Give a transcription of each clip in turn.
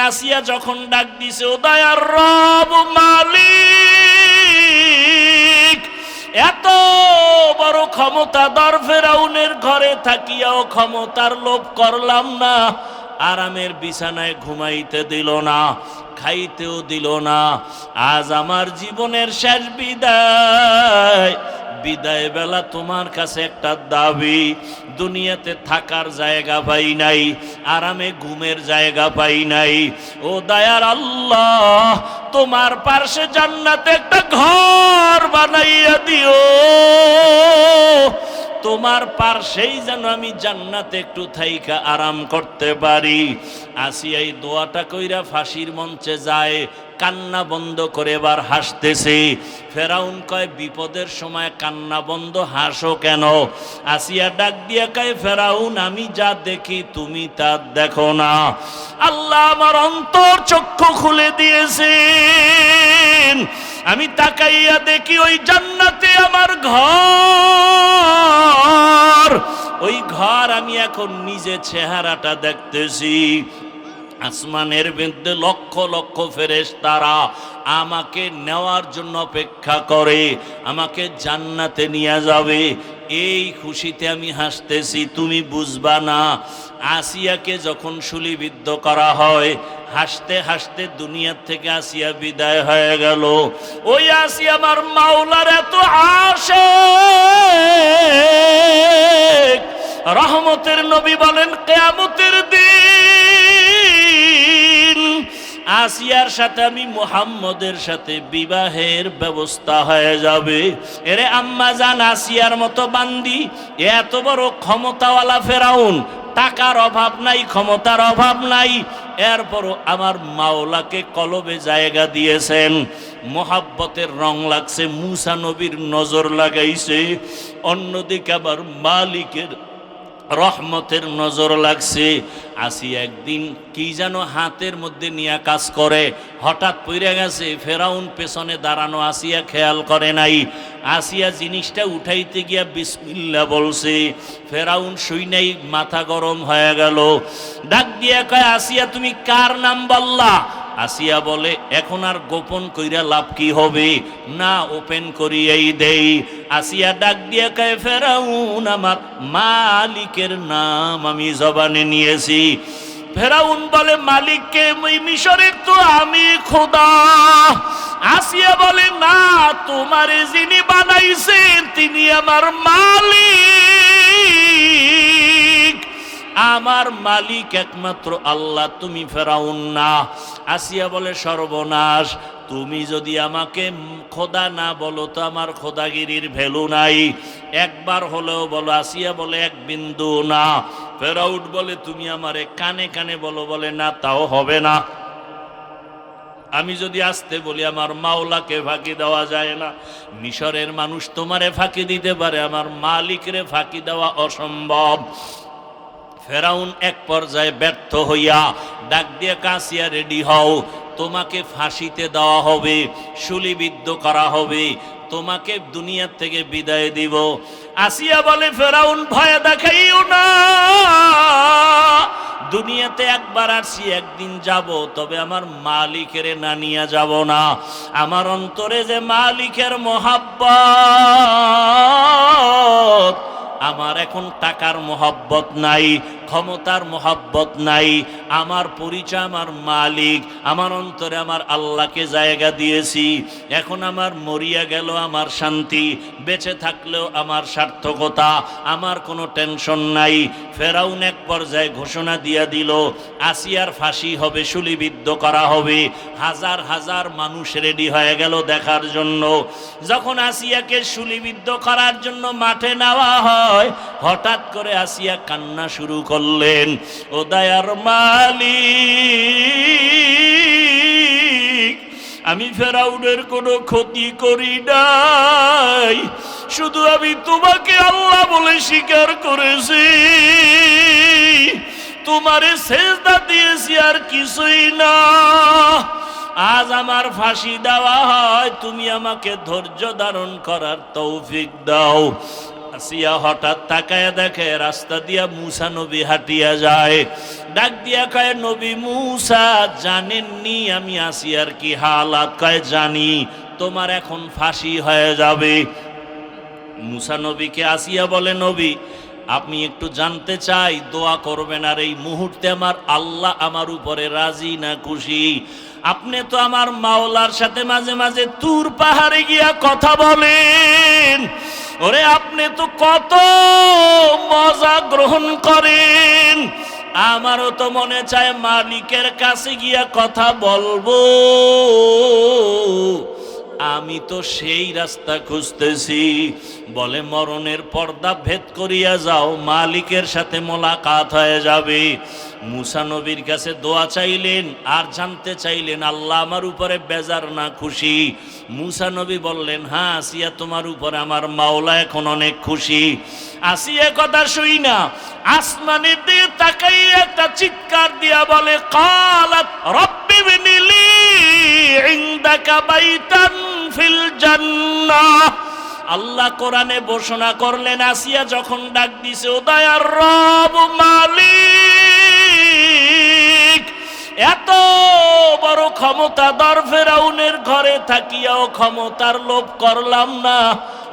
আসিয়া যখন ডাক দিছে, ও দয়ার রব মালিক, এত বড় ক্ষমতাধর ফেরাউনের ঘরে থাকিয়াও ক্ষমতার লোভ করলাম না, আরামের বিছানায় ঘুমাইতে দিল না, খাইতেও দিল না। আজ আমার জীবনের শেষ বিদায়, বিদায় বেলা তোমার কাছে একটা দাবি, দুনিয়াতে থাকার জায়গা পাই নাই, আরামে ঘুমের জায়গা পাই নাই, ও দয়ার আল্লাহ তোমার পার্শ্বে জান্নাতে একটা ঘর বানাইয়া দিও, তোমার পার্শ্বেই যেন আমি জান্নাতে একটু থাইকা আরাম করতে পারি। আসিয়া এই দোয়াটা কইরা ফাঁসির মঞ্চে যায়, কান্না বন্ধ করে এবার হাসতেছে। ফেরাউন কয়, বিপদের সময় কান্না বন্ধ, হাসো কেন? আসিয়া ডাক দিয়া কয়, ফেরাউন আমি যা দেখি তুমি তা দেখো না, আল্লাহ আমার অন্তর চক্ষু খুলে দিয়েছেন, আমি তাকাইয়া দেখি ওই জান্নাতে আমার ঘর, ওই ঘর আমি এখন নিজে চেহারাটা দেখতেছি। আসমানের মধ্যে লক্ষ লক্ষ ফেরেশতারা আমাকে নেওয়ার জন্য অপেক্ষা করে, আমাকে জান্নাতে নিয়ে যাবে, এই খুশিতে আমি হাসতেছি, তুমি বুঝবা না। আসিয়াকে যখন শুলিবিদ্ধ করা হয়, হাসতে হাসতে দুনিয়ার থেকে আসিয়া বিদায় হয়ে গেল। ওই আসিয়া আমার মাওলার এত আশিক, রহমতের নবী বলেন কিয়ামতের দিন আসিয়ার সাথে আমি মুহাম্মদের সাথে বিবাহের ব্যবস্থা হয়ে যাবে। এরে আম্মা জান, আসিয়ার মতো বান্দি, এত বড় ক্ষমতাওয়ালা ফেরাউন, টাকার অভাব নাই, ক্ষমতার অভাব নাই, এরপরও আমার মাওলাকে কলবে জায়গা দিয়েছেন, মোহাব্বতের রং লাগছে, মুসা নবীর নজর লাগাইছে, অন্যদিকে আবার মালিকের রহমতের নজর লাগছে। আসিয়া একদিন কি যেন হাতের মধ্যে নিয়ে কাজ করে, হঠাৎ পড়ে গেছে, ফেরাউন পেছনে দাঁড়ানো, আসিয়া খেয়াল করে নাই। আসিয়া জিনিসটা উঠাইতে গিয়া বিসমিল্লাহ বলছে, ফেরাউন শুই নাই, মাথা গরম হয়ে গেল, ডাক দিয়া কয়, আসিয়া তুমি কার নাম বললা? আসিয়া বলে, এখন আর গোপন কইরা লাভ কি হবে, না ওপেন করিয়াই দেই। আসিয়া ডাক দিয়া কয়, ফেরাউন আমার মালিকের নাম আমি জবানে নিয়েছি। ফেরাউন বলে, মালিককে? মিশরের তো আমি খোদা। আসিয়া বলে, না, তোমারে যিনি বানাইছেন তিনি আমার মালিক, আমার মালিক একমাত্র আল্লাহ, তুমি ফেরাউন না। আসিয়া বলে, সর্বনাশ, তুমি যদি আমাকে খোদা না বলো তো আমার খোদাগিরির ভ্যালু নাই, একবার হলেও বলো। আসিয়া বলে, এক বিন্দু না। ফেরাউন বলে, তুমি আমারে কানে কানে বলো, বলে না, তাও হবে না। আমি যদি আসতে বলি আমার মাওলাকে ফাঁকি দেওয়া যায় না, মিশরের মানুষ তোমারে ফাঁকি দিতে পারে, আমার মালিকরে ফাঁকি দেওয়া অসম্ভব। ফেরাউন এক পর্যায়ে ব্যর্থ হইয়া ডাক দিয়ে, কাসিয়া রেডি হও, তোমাকে ফাঁসিতে দেওয়া হবে, শুলিবিদ্ধ করা হবে, তোমাকে দুনিয়া থেকে বিদায় দিব। আসিয়া বলে, ফেরাউন ভয় দেখাইও না, দুনিয়াতে একবার আসি, একদিন যাব, তবে আমার মালিকের না নিয়ে যাব না। আমার অন্তরে যে মালিকের মোহাব্বত, আমার এখন টাকার মোহাব্বত নাই, ক্ষমতার মোহাব্বত নাই, আমার পরিচয় আমার মালিক, আমার অন্তরে আমার আল্লাহকে জায়গা দিয়েছি। এখন আমার মরিয়া গেল আমার শান্তি, বেঁচে থাকলেও আমার সার্থকতা, আমার কোনো টেনশন নাই। ফেরাউন এক পর্যায়ে ঘোষণা দিয়া দিল, আসিয়ার ফাঁসি হবে, শুলিবিদ্ধ করা হবে। হাজার হাজার মানুষ রেডি হয়ে গেল দেখার জন্য। যখন আসিয়াকে শুলিবিদ্ধ করার জন্য মাঠে নেওয়া হয়, হঠাৎ করে আসিয়া কান্না শুরু করলেন, ও দয়ার মালিক, আমি ফেরাউনের কোনো ক্ষতি করি নাই, শুধু আমি তোমাকে আল্লাহ বলে স্বীকার করেছি, তোমারে সেজদা দিয়েছি, আর কিছুই না। আজ আমার ফাঁসি দেওয়া হয়, তুমি আমাকে ধৈর্য ধারণ করার তৌফিক দাও। আসিয়া হঠাৎ তাকায় দেখে রাস্তা দিয়া মূসা নবী হাঁটিয়া যায়। ডাক দিয়া কয়, নবী মূসা, জানেননি আমি আসিয়ার কি হালাত? কয়, জানি, তোমার এখন ফাঁসি হয়ে যাবে। মূসা নবীকে আসিয়া বলে, নবী আপনি একটু জানতে চাই, দোয়া করবেন, আর এই মুহূর্তে আমার আল্লাহ আমার উপরে রাজি না খুশি? আপনি তো আমার মাওলার সাথে মাঝে মাঝে তুর পাহাড়ে গিয়া কথা বলেন, ওরে আপনি তো কত মজা গ্রহণ করেন, আমারও তো মনে চায় মালিকের কাছে গিয়া কথা বলবো। আমি তো সেই রাস্তা খুঁজতেছি। বলে, মরণের পর্দা ভেদ করিয়া যাও, মালিকের সাথে মোলাকাত হয়ে যাবে। মূসা নবীর কাছে দোয়া চাইলেন আর জানতে চাইলেন আল্লাহ আমার উপরে বেজার না খুশি? মূসা নবী বললেন, হ্যাঁ আসিয়া, তোমার উপরে আমার মাওলা এখন অনেক খুশি। আসিয়া কথা শুই না আসমানের দিকে তাকাইয়া একটা চিৎকার দিয়া বলে, কালাত রব্বি বিনিলি ইনদাকা বাইতান ফিল জান্নাহ। আল্লাহ কোরআনে ঘোষণা করলেন, আসিয়া যখন ডাক দিছে, ও দয়ার রব মালিক, এত বড় ক্ষমতাধর ফেরাউনের ঘরে থাকিয়াও ক্ষমতার লোভ করলাম না।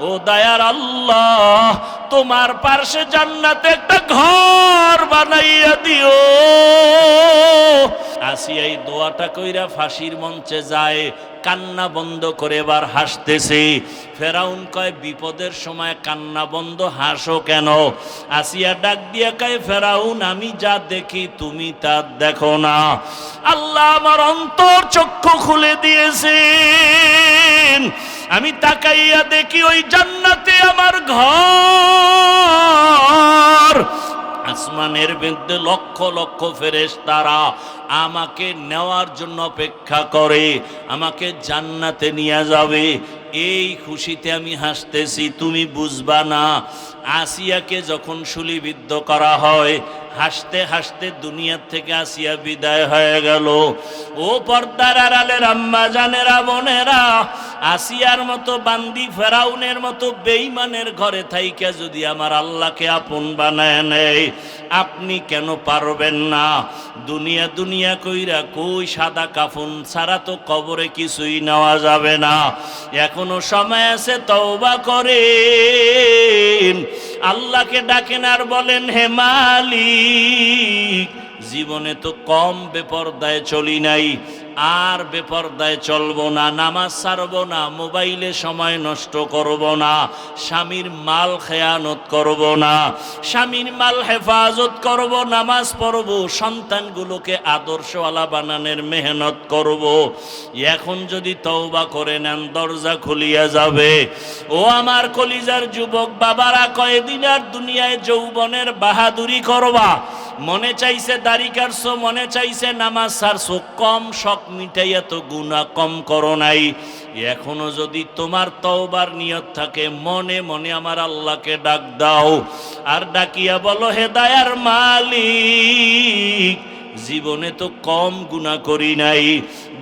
ও দয়ার আল্লাহ, তোমার পার্শ্বে জান্নাতে একটা ঘর বানাইয়া দিও। আসিয়া এই দোয়াটা কইরা ফাঁসির মঞ্চে যায়, কান্না বন্ধ করে এবার হাসতেছে। ফেরাউন কয়, বিপদের সময় কান্না বন্ধ, হাসো কেন? আসিয়া ডাক দিয়া কয়, ফেরাউন আমি যা দেখি তুমি তা দেখো না। আল্লাহ আমার অন্তর চক্ষু খুলে দিয়েছেন, আমি তাকাইয়া দেখি ওই জান্নাতে আমার ঘর। আসমানের মধ্যে লক্ষ লক্ষ ফেরেশতারা আমাকে নেওয়ার জন্য অপেক্ষা করে, আমাকে জান্নাতে নিয়ে যাবে। এই খুশিতে আমি হাসতেছি, তুমি বুঝবা না। আসিয়াকে যখন শুলিবিদ্ধ করা হয়, হাসতে হাসতে দুনিয়ার থেকে আসিয়া বিদায় হয়ে গেল। ও পর্দার আড়ালের আম্মা জানেরা, বোনেরা, আসিয়ার মতো বান্দি, ফেরাউনের মতো বেঈমানের ঘরে থাইকা যদি আমার আল্লাহকে আপন বানায় নেয়, আপনি কেন পারবেন না? দুনিয়া দুনিয়া কইরা কই সাদা কাফন ছাড়া তো কবরে কিছুই নেওয়া যাবে না। এখনো সময় আছে, তওবা করেন, আল্লাহকে ডাকেন আর বলেন, হে মালিক, জীবনে তো কম বেপরদায় চলি নাই, আর বেপরদায় চলবো না, নামাজ ছাড়বো না, মোবাইলে সময় নষ্ট করব না, স্বামীর মাল খেয়ানত করব না, স্বামীর মাল হেফাজত করব, নামাজ পড়ব, সন্তানগুলোকে আদর্শওয়ালা বানানোর মেহনত করব। এখন যদি তওবা করে নেন, দরজা খুলিয়া যাবে। ও আমার কলিজার যুবক বাবারা, কয়েকদিন আর দুনিয়ায় যৌবনের বাহাদুরি করবা, মনে চাইছে দাড়ি কাটছো, মনে চাইছে নামাজ ছাড়ছো, কম শখ মিটাইয়া তো গুনাহ কম করো নাই। এখনো যদি তোমার তওবার নিয়ত থাকে, মনে মনে আমার আল্লাহকে ডাক দাও, আর ডাকিয়া বলো, হে দয়ার মালিক, জীবনে তো কম গুনাহ করি নাই,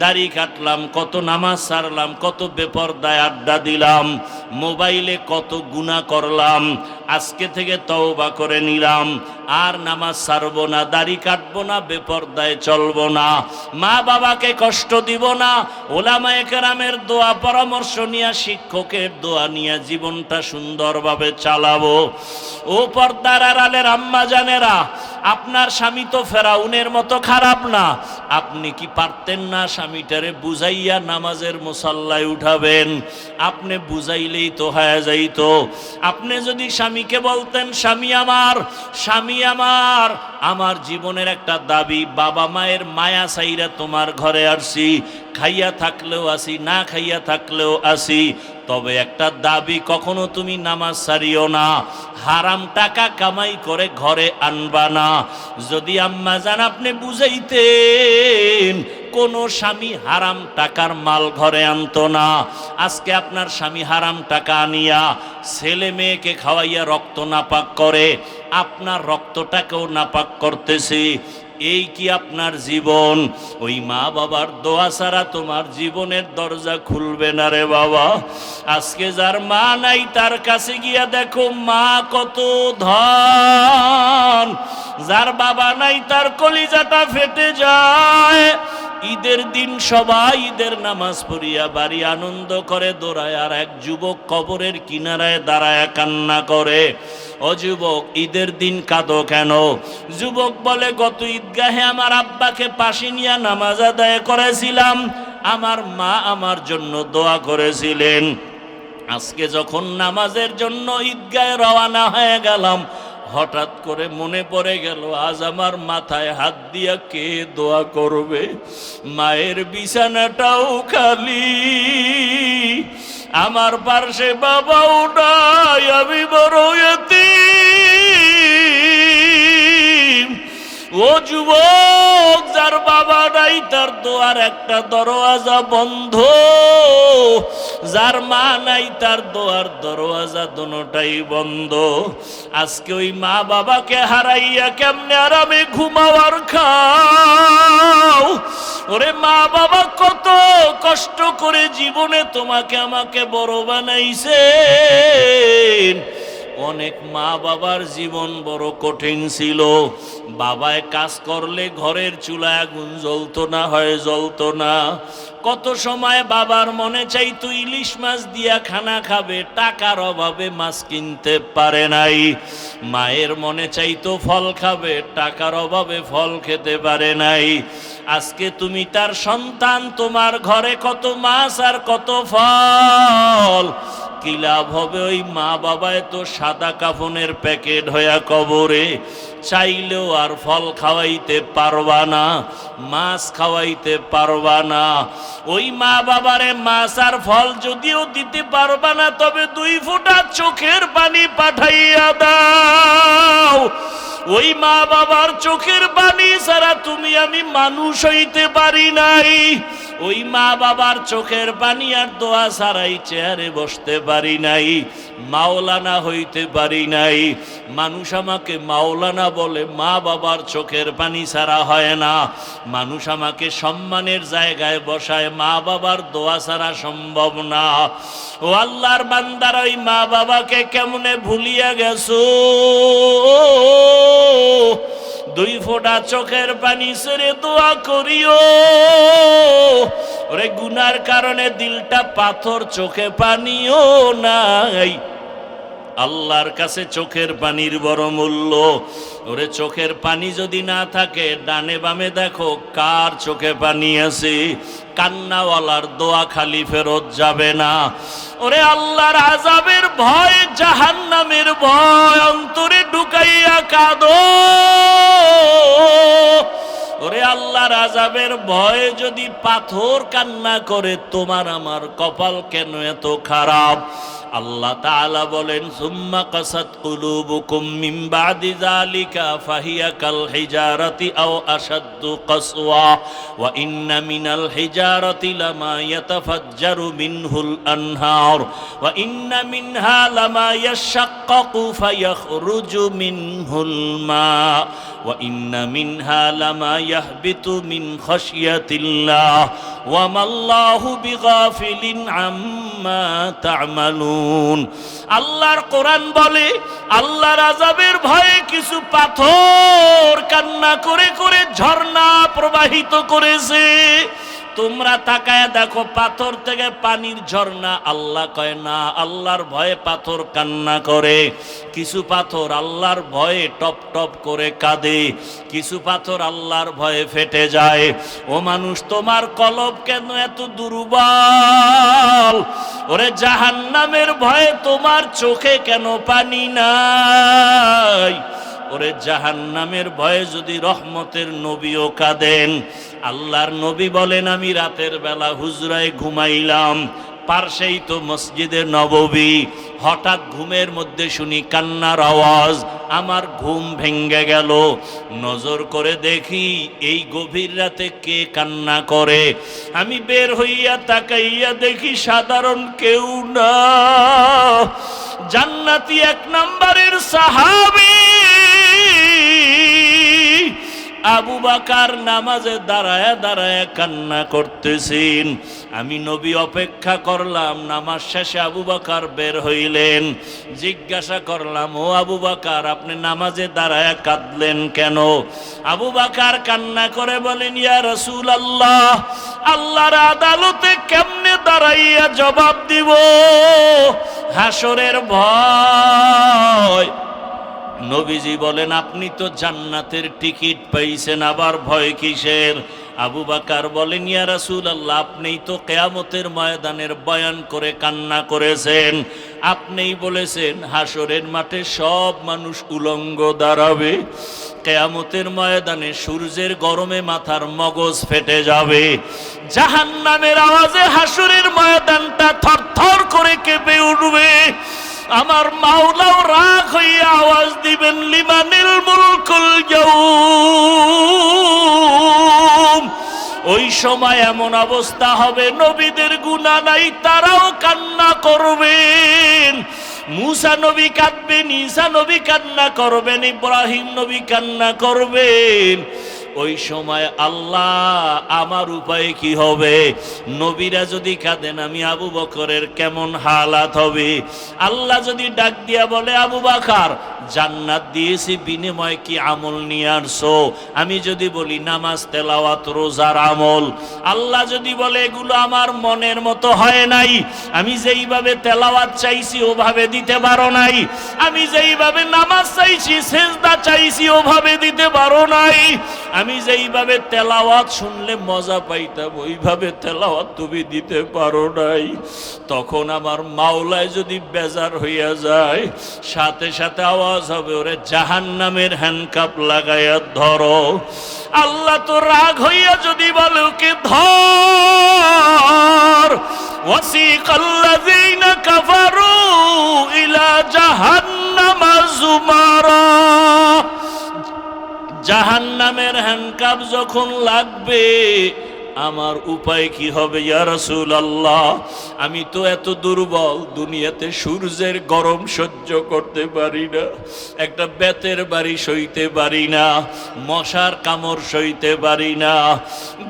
দাড়ি কাটলাম, কত নামাজ ছাড়লাম, কত বেপরদায় আড্ডা দিলাম, মোবাইলে কত গুনাহ করলাম, আজকে থেকে তওবা করে নিলাম, আর নামাজ ছাড়বো না, দাড়ি কাটবো না, বেপরদায় চলবো না, মা বাবাকে কষ্ট দিব না, ওলামায়ে কেরামের দোয়া পরামর্শ নিয়ে, শিক্ষকের দোয়া নিয়ে জীবনটা সুন্দরভাবে চালাবো। ও পর্দার আড়ালের আম্মা জানেরা, আপনার স্বামী তো ফেরাউনের মতো খারাপ না। আপনি কি পারতেন না স্বামীটারে বুঝাইয়া নামাজের মুসাল্লায় উঠাবেন? আপনি বুঝাইলেই তো হয়ে যাইতো। আপনি যদি স্বামীকে বলতেন, স্বামী আমার, স্বামী আমার, আমার জীবনের একটা দাবি, বাবা মায়ের মায়া চাইরা তোমার ঘরে আসছি, খাইয়া থাকলেও আসি, না খাইয়া থাকলেও আসি, তবে একটা দাবি, কখনো তুমি নামাজ ছাড়িও না, হারাম টাকা কামাই করে ঘরে আনবা না। যদি আম্মা জান আপনি বুঝাইতেন, কোন স্বামী হারাম টাকার মাল ঘরে আনতো না। আজকে আপনার স্বামী হারাম টাকা আনিয়া ছেলে মেয়েকে খাওয়াইয়া রক্ত নাপাক করে, আপনার রক্তটাকেও নাপাক করতেছি। এই কি আপনার জীবন? ওই মা বাবার দোয়া ছাড়া তোমার জীবনের দরজা খুলবে না রে বাবা। আজকে যার মা নাই তার কাছে গিয়া দেখো মা কত ধন, যার বাবা নাই তার কলিজাটা ফেটে যায়। ঈদের দিন সবাই ঈদের নামাজ পড়িয়া বাড়ি আনন্দ করে দৌড়ায়, আর এক যুবক কবরের কিনারায় দাঁড়ায় কান্না করে। ও যুবক, ঈদের দিন কাঁদো কেন? যুবক বলে, গত ঈদগাহে আমার আব্বাকে পাশে নিয়ে নামাজ আদায় করেছিলাম, আমার মা আমার জন্য দোয়া করেছিলেন। আজকে যখন নামাজের জন্য ঈদগাহে রওনা হয়ে গেলাম, হঠাৎ করে মনে পড়ে গেল আজ আমার মাথায় হাত দিয়া কে দোয়া করবে? মায়ের বিছানাটাও খালি, আমার পার্শ্বে বাবাও নাই, আমি বড় এতিম। ও যুবক, যার বাবা নাই তার দোয়ার একটা দরওয়াজা বন্ধ, যার মা নাই তার দোয়ার দরওয়াজা দুটোটাই বন্ধ। আজকে ওই মা বাবাকে হারাইয়া কেমনে আরামে ঘুমাও আর খাও? ওরে মা বাবা কত কষ্ট করে জীবনে তোমাকে আমাকে বড় বানাইছেন। অনেক মা বাবার জীবন বড় কঠিন ছিল। বাবায় কাজ করলে ঘরের চুলায় আগুন জ্বলতো না, হয় জ্বলতো না। কত সময় বাবার মনে চাইতো ইলিশ মাছ দিয়া খানা খাবে, টাকার অভাবে মাছ কিনতে পারে নাই। মায়ের মনে চাইতো ফল খাবে, টাকার অভাবে ফল খেতে পারে নাই। আজকে তুমি তার সন্তান, তোমার ঘরে কত মাছ আর কত ফল, কি লাভ হবে? ওই মা বাবায় তো সাদা কাফনের প্যাকেট হইয়া কবরে, চাইলেও আর ফল খাওয়াইতে পারবা না, মাছ খাওয়াইতে পারবা না। ওই মা বাবারে মাছ আর ফল যদিও দিতে পারবা না, তবে 2 ফোঁটা চোখের পানি পাঠাইয়া দাও। ওই মা বাবার চোখের পানি ছাড়া তুমি আমি মানুষ হইতে পারি নাই। ওই মা বাবার চোখের পানি আর দোয়া ছাড়াই চেয়ারে বসতে পারি নাই, মাওলানা হইতে পারি নাই। মানুষ আমাকে মাওলানা বলে, মা বাবার চোখের পানি ছাড়া হয় না। মানুষ আমাকে সম্মানের জায়গায় বসায়, মা বাবার দোয়া ছাড়া সম্ভব না। ও আল্লাহর বান্দারা, ওই মা বাবাকে কেমনে ভুলিয়া গেছো? 2 ফোঁটা চোখের পানি ছেড়ে দোয়া করিও। ওরে গুনার কারণে দিলটা পাথর, চোখে পানিও নাই। আল্লাহর কাছে চোখের পানির বড় মূল্য। ওরে চোখের পানি যদি না থাকে, ডানে বামে দেখো কার চোখে পানি আছে। কান্নাওয়ালার দোয়া খালি ফেরত যাবে না। ওরে আল্লাহর আযাবের ভয়, জাহান্নামের ভয় অন্তরে ঢুকাইয়া কাঁদো। ওরে আল্লাহর আযাবের ভয়ে যদি পাথর কান্না করে, তোমার আমার কপাল কেন এত খারাপ? আল্লাহ তাআলা বলেন, সুম্মা কাসাত কুলুবুকুম মিন বাদি যালিকা ফাহিয়া কাল হিজারাতি আও আশাদ্দু কাসওয়া ওয়া ইন্না মিনাল হিজারাতি লামা ইয়াতাফাজ্জারু মিনহুল আনহার ওয়া ইন্না মিনহা লামা ইয়াশাক্কাকু ফায়াখরুজু মিনহুল মা ওয়া ইন্না মিনহা লামা ইয়াহবিতু মিন খাশিয়াতিল্লাহ ওয়া মাল্লাহু বিগাফিলিন আম্মা তা'মালুন। আল্লাহর কোরআন বলে, আল্লাহর আযাবের ভয়ে কিছু পাথর কান্না করে করে ঝর্ণা প্রবাহিত করেছে। তোমরা তাকায় দেখো, পাথর থেকে পানির ঝর্ণা। আল্লাহ কয় না, আল্লাহর ভয়ে পাথর কান্না করে। কিছু পাথর আল্লাহর ভয়ে টপ টপ করে কাঁদে, কিছু পাথর আল্লাহর ভয়ে ফেটে যায়। ও মানুষ, তোমার কলব কেন এত দুর্বল? ওরে জাহান্নামের ভয়ে তোমার চোখে কেন পানি নাই? ওরে জাহান্নামের ভয়ে যদি রহমতের নবীও কাঁদেন। আল্লাহর নবী বলেন, আমি রাতের বেলা হুজরায় ঘুমাইলাম, পার্শ্বেই তো মসজিদে নববী। হঠাৎ ঘুমের মধ্যে শুনি কান্নার আওয়াজ, আমার ঘুম ভেঙ্গে গেল। নজর করে দেখি এই গভীর রাতে কে কান্না করে। আমি বের হইয়া তাকাইয়া দেখি সাধারণ কেউ না, জান্নাতি 1 নম্বরের সাহাবী আবু বকর নামাজে দাঁড়ায় দাঁড়ায় কান্না করতেছেন। আমি নবী অপেক্ষা করলাম, নামাজ শেষে আবু বকর বের হইলেন। জিজ্ঞাসা করলাম, ও আবু বকর, আপনি নামাজে দাঁড়ায় কাঁদলেন কেন? আবু বকর কান্না করে বলেন, ইয়া রাসূলুল্লাহ, আল্লাহর আদালতে কেমনে দাঁড়াইয়া জবাব দিব? হাসরের ভয়। নবীজি বলেন, আপনি তো জান্নাতের টিকিট পাইছেন, আবার ভয় কিসের? আবু বকর বলেন, ইয়া রাসূলুল্লাহ, আপনিই তো কিয়ামতের ময়দানের বয়ান করে কান্না করেছেন। আপনিই বলেছেন হাসরের মাঠে সব মানুষ উলঙ্গ দাঁড়াবে। কিয়ামতের ময়দানে সূর্যের গরমে মাথার মগজ ফেটে যাবে। জাহান্নামের আওয়াজে হাসরের ময়দানটা থরথর করে কেঁপে উঠবে। আমার মাওলাও রাগ হইয়া আওয়াজ দিবেন, লিমানিল মুলকুল ইয়াউম। ওই সময় এমন অবস্থা হবে, নবীদের গুনাহ নাই, তারাও কান্না করবেন। মুসা নবী কাঁদবেন, ঈসা নবী কান্না করবেন, ইব্রাহিম নবী কান্না করবেন। ওই সময় আল্লাহ, আমার উপায় কি হবে? নবীরা যদি কাঁদেন, আমি আবু বকরের কেমন হালাত হবে? আল্লাহ যদি ডাক দিয়া বলে, আবু বকর, জান্নাত দিয়েছি, বিনিময়ে কি আমল নিয়ে আসছো? আমি যদি বলি নামাজ, তেলাওয়াত, রোজার আমল। আল্লাহ যদি বলে, এগুলো আমার মনের মতো হয় নাই, আমি যেইভাবে তেলাওয়াত চাইছি ওভাবে দিতে পারো নাই, আমি যেইভাবে নামাজ চাইছি, সেজদা চাইছি, ওভাবে দিতে পারো নাই, আমি যেইভাবে তেলাওয়াত শুনলে মজা পাইতাম ওইভাবে তেলাওয়াত তুমি দিতে পারো নাই। তখন আমার মাওলায় যদি বেজার হইয়া যায়, সাথে সাথে আওয়াজ হবে, ওরে জাহান্নামের হ্যান্ডকাপ লাগাইয়া ধরো। আল্লাহ তো রাগ হইয়া যদি বলে, ওকে ধর। ওয়াসিকাল্লাযীনা কাফারু ইলা জাহান্নামা যুমারা। জাহান্নামের হ্যান্ডকাপ যখন লাগবে, আমার উপায় কি হবে? ইয়া রাসূলুল্লাহ, আমি তো এত দুর্বল, দুনিয়াতে সূর্যের গরম সহ্য করতে পারি না, একটা বেতের বাড়ি সইতে পারি না, মশার কামড় সইতে পারি না।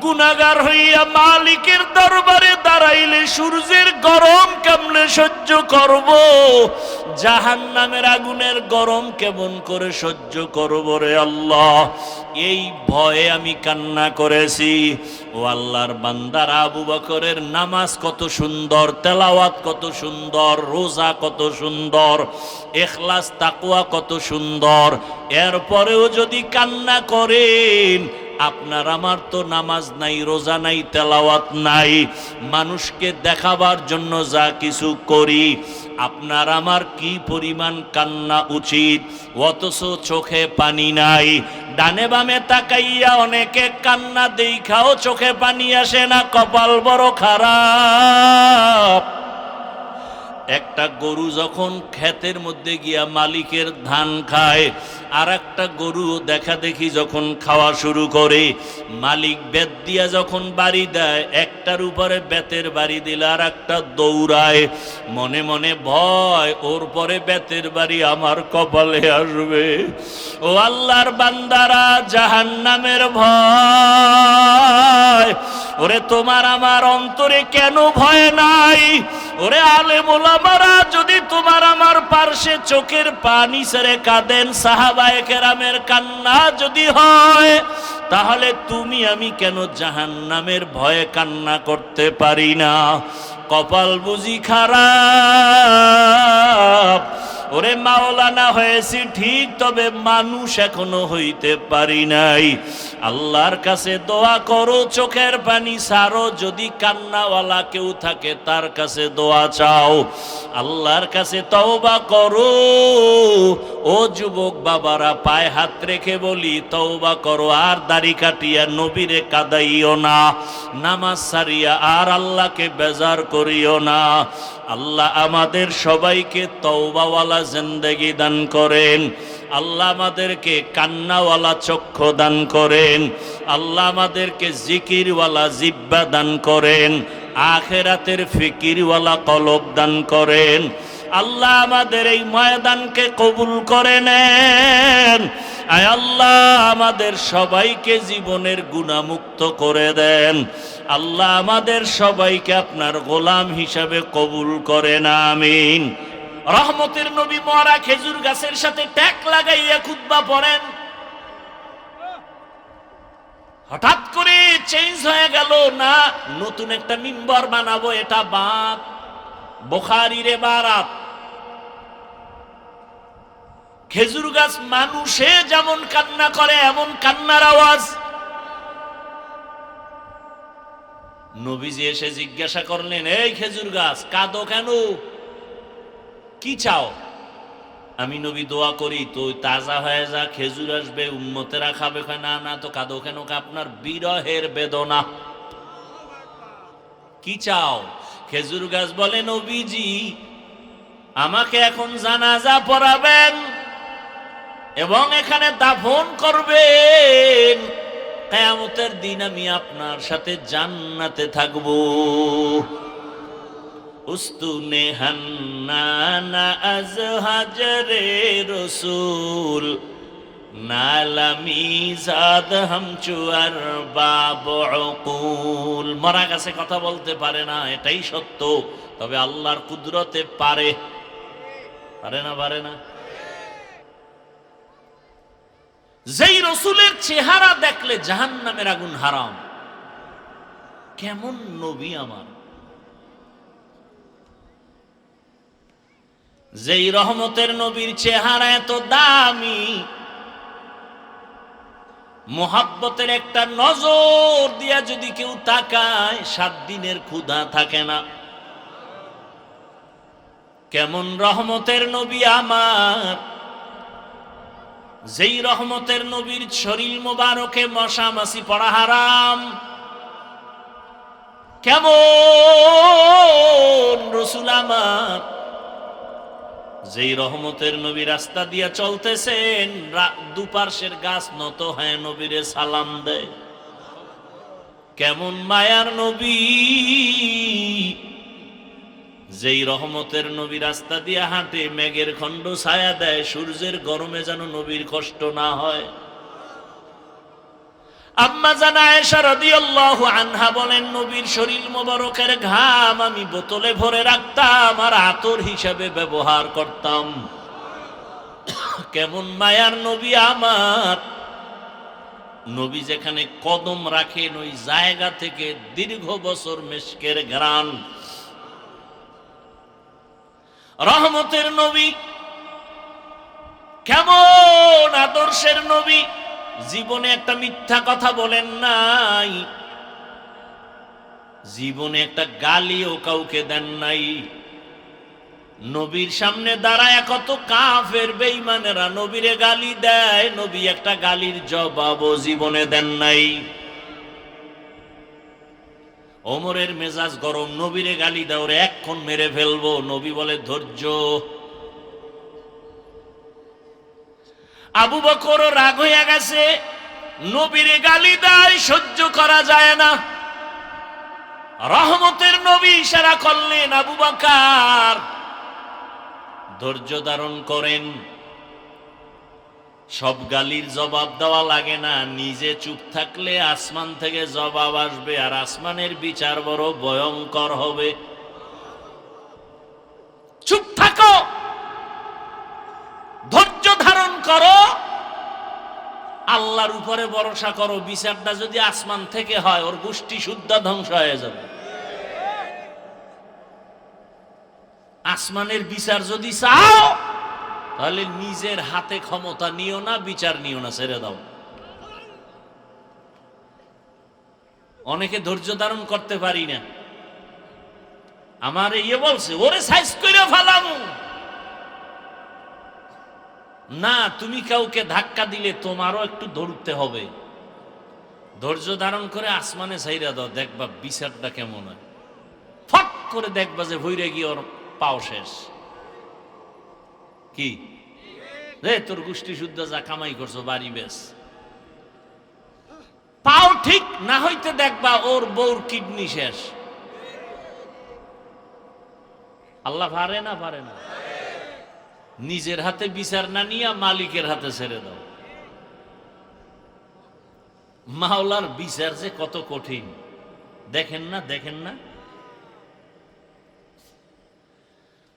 গুনাহগার হইয়া মালিকের দরবারে দাঁড়াইলে সূর্যের গরম কেমনে সহ্য করব? জাহান্নামের আগুনের গরম কেমন করে সহ্য করব রে আল্লাহ? এই ভয়ে আমি কান্না করেছি। ও আল্লাহর বান্দারা, আবু বকরের নামাজ কত সুন্দর, তেলাওয়াত কত সুন্দর, রোজা কত সুন্দর, ইখলাস তাকওয়া কত সুন্দর, এরপরেও যদি কান্না করেন, আপনার আমার তো নামাজ নাই, রোজা নাই, তেলাওয়াত নাই, মানুষকে দেখাবার জন্য যা কিছু করি, আপনার আমার কি পরিমাণ কান্না উচিত, অথচ চোখে পানি নাই। ডানে বামে তাকাইয়া অনেকে কান্না দেখাও চোখে পানি আসে না, কপাল বড় খারাপ। একটা গরু যখন ক্ষেতের মধ্যে গিয়া মালিকের ধান খায়, আর একটা গরু দেখা দেখি যখন খাওয়া শুরু করে, মালিক বেত দিয়া যখন বাড়ি দেয়, একটার উপরে বেতের বাড়ি দিলে আর একটা দৌড়ায়, মনে মনে ভয়, ওর পরে বেতের বাড়ি আমার কপালে আসবে। ও আল্লাহর বান্দারা, জাহান্নামের ভয়, ওরে তোমার আমার অন্তরে কেন ভয় নাই? ওরে আলেম ওলামারা যদি তোমার আমার পার্শ্বে চোখের পানি ছেড়ে কাঁদেন, সাহাবায়ে কেরামের কান্না যদি হয়, তাহলে তুমি আমি কেন জাহান্নামের ভয়ে কান্না করতে পারি না? কপাল বুঝি খারাপ। ওরে মাওলানা হয়েছি ঠিক, তবে মানুষ এখনো হইতে পারি নাই। আল্লাহর কাছে দোয়া করো, চোখের পানি সারো, যদি কান্নাওয়ালা কেউ থাকে তার কাছে দোয়া চাও, আল্লাহর কাছে তওবা করো। ও যুবক বাবারা, পায়ে হাত রেখে বলি, তওবা করো, আর দাড়ি কাটিয়া নবীরে কাদাইও না, নামাজ সারিয়া আর আল্লাহকে বেজার করিও না। আল্লাহ আমাদের সবাইকে তওবাওয়ালা জিন্দেগি দান করেন। আল্লাহ আমাদেরকে কান্নাওয়ালা চক্ষু দান করেন। আল্লাহ আমাদেরকে জিকিরওয়ালা জিহ্বা দান করেন। আখিরাতের ফিকিরওয়ালা কলব দান করেন। আল্লাহ আমাদের এই ময়দানকে কবুল করে নেন। আয় আল্লাহ আমাদের সবাইকে জীবনের গুনাহমুক্ত করে দেন। আল্লাহ আমাদের সবাইকে আপনার গোলাম হিসাবে কবুল করেন, আমিন। রহমতের নবী মরা খেজুর গাছের সাথে ট্যাক লাগাইয়া খুতবা পড়েন। হঠাৎ করে চেঞ্জ হয়ে গেল, না নতুন একটা মিম্বর বানাবো, এটা বাদ। বুখারীর ইবারাত। খেজুর গাছ মানুষে যেমন কান্না করে এমন কান্নার আওয়াজ। নবীজি এসে জিজ্ঞাসা করলেন, এই খেজুর গাছ কাঁদো কেন, কি চাও? আমি নবী দোয়া করি তুই তাজা হয়ে যা, খেজুর আসবে, উম্মতেরা খাবে। না না, তো কাঁদো কেন? আপনার বিরহের বেদনা। কি চাও? খেজুর গাছ বলে, নবীজি আমাকে এখন জানাজা পড়াবেন এবং এখানে দাফন করবেন, কিয়ামতের দিন আমি আপনার সাথে জান্নাতে থাকবো। উস্তুনে হান্নানা আজ হাজরে রসুল নালামি জাদ হামচুয়ার বাবুল। মরা গাছে কথা বলতে পারে না, এটাই সত্য, তবে আল্লাহর কুদরতে পারে। পারে না? পারে না? যেই রসুলের চেহারা দেখলে জাহান্নামের আগুন হারাম, কেমন নবী আমার! যেই রহমতের নবীর চেহারা এত দামি, মোহাব্বতের একটা নজর দিয়া যদি কেউ তাকায় 7 দিনের ক্ষুধা থাকে না। কেমন রহমতের নবী আমার! যেই রহমতের নবীর শরীর মোবারকে মশা মাছি পড়া হারাম, কেমন রসুল আমার! যেই রহমতের নবী রাস্তা দিয়া চলতেছেন, দুপার্শ্বের গাছ নত হয়ে নবীরে সালাম দেয়। কেমন মায়ার নবী! যেই রহমতের নবী রাস্তা দিয়া হাঁটে, মেঘের খণ্ড ছায়া দেয়, সূর্যের গরমে যেন নবীর কষ্ট না হয়। আম্মা জান আয়েশা রাদিয়াল্লাহু আনহা বলেন, নবীর শরীর মোবারকের ঘাম আমি বোতলে ভরে রাখতাম আর আতর হিসাবে ব্যবহার করতাম। কেমন মায়ার নবী আমার! নবী যেখানে কদম রাখেন ওই জায়গা থেকে দীর্ঘ বছর মেশকের ঘ্রাণ। রহমতের নবী, কেমন আদর্শের নবী! জীবনে একটা মিথ্যা কথা বলেন নাই, জীবনে একটা গালিও কাউকে দেন নাই। নবীর সামনে দাঁড়ায় কত কাফের বেঈমানেরা নবীরে গালি দেয়, নবী একটা গালির জবাবও জীবনে দেন নাই। ওমরের মেজাজ গরম, নবীরে গালি দাও রে, এক্ষণ মেরে ফেলবো। নবী বলে ধৈর্য। আবু বকর রাগ হইয়া গেছে, নবীরে গালি দেয়, সহ্য করা যায় না। রহমতের নবী ইশারা করলেন, আবু বকর ধৈর্য ধারণ করেন। সব গালির জবাব দেওয়া লাগে না, নিজে চুপ থাকলে আসমান থেকে জবাব আসবে, আর আসমানের বিচার বড় ভয়ঙ্কর হবে। চুপ থাকো, ধৈর্য ধারণ করো, আল্লাহর উপরে ভরসা করো। বিচারটা যদি আসমান থেকে হয়, ওর গোষ্ঠী শুদ্ধ ধ্বংস হয়ে যাবে। আসমানের বিচার যদি চাও, তাহলে নিজের হাতে ক্ষমতা নিও না, বিচার নিও না, ছেড়ে দাও। অনেকে ধৈর্য ধারণ করতে পারি না। আমার বলছে, ওরে সাইজ করে ফেলামু না। তুমি কাউকে ধাক্কা দিলে তোমারও একটু ধরতে হবে। ধৈর্য ধারণ করে আসমানে ছাইরা দাও, দেখবা বিচারটা কেমন হয়। ফট করে দেখবা যে ভইরে গিয়ে ওর পাও শেষ। কি রে, তোর গোষ্ঠী শুদ্ধ যা কামাই করছো, বাড়ি বেশ। পাও ঠিক না হইতে দেখবা ওর বউর কিডনি শেষ। আল্লাহ পারে না? পারে না? নিজের হাতে বিচার না নিয়ে মালিকের হাতে ছেড়ে দাও। মাওলার বিচার যে কত কঠিন দেখেন না, দেখেন না।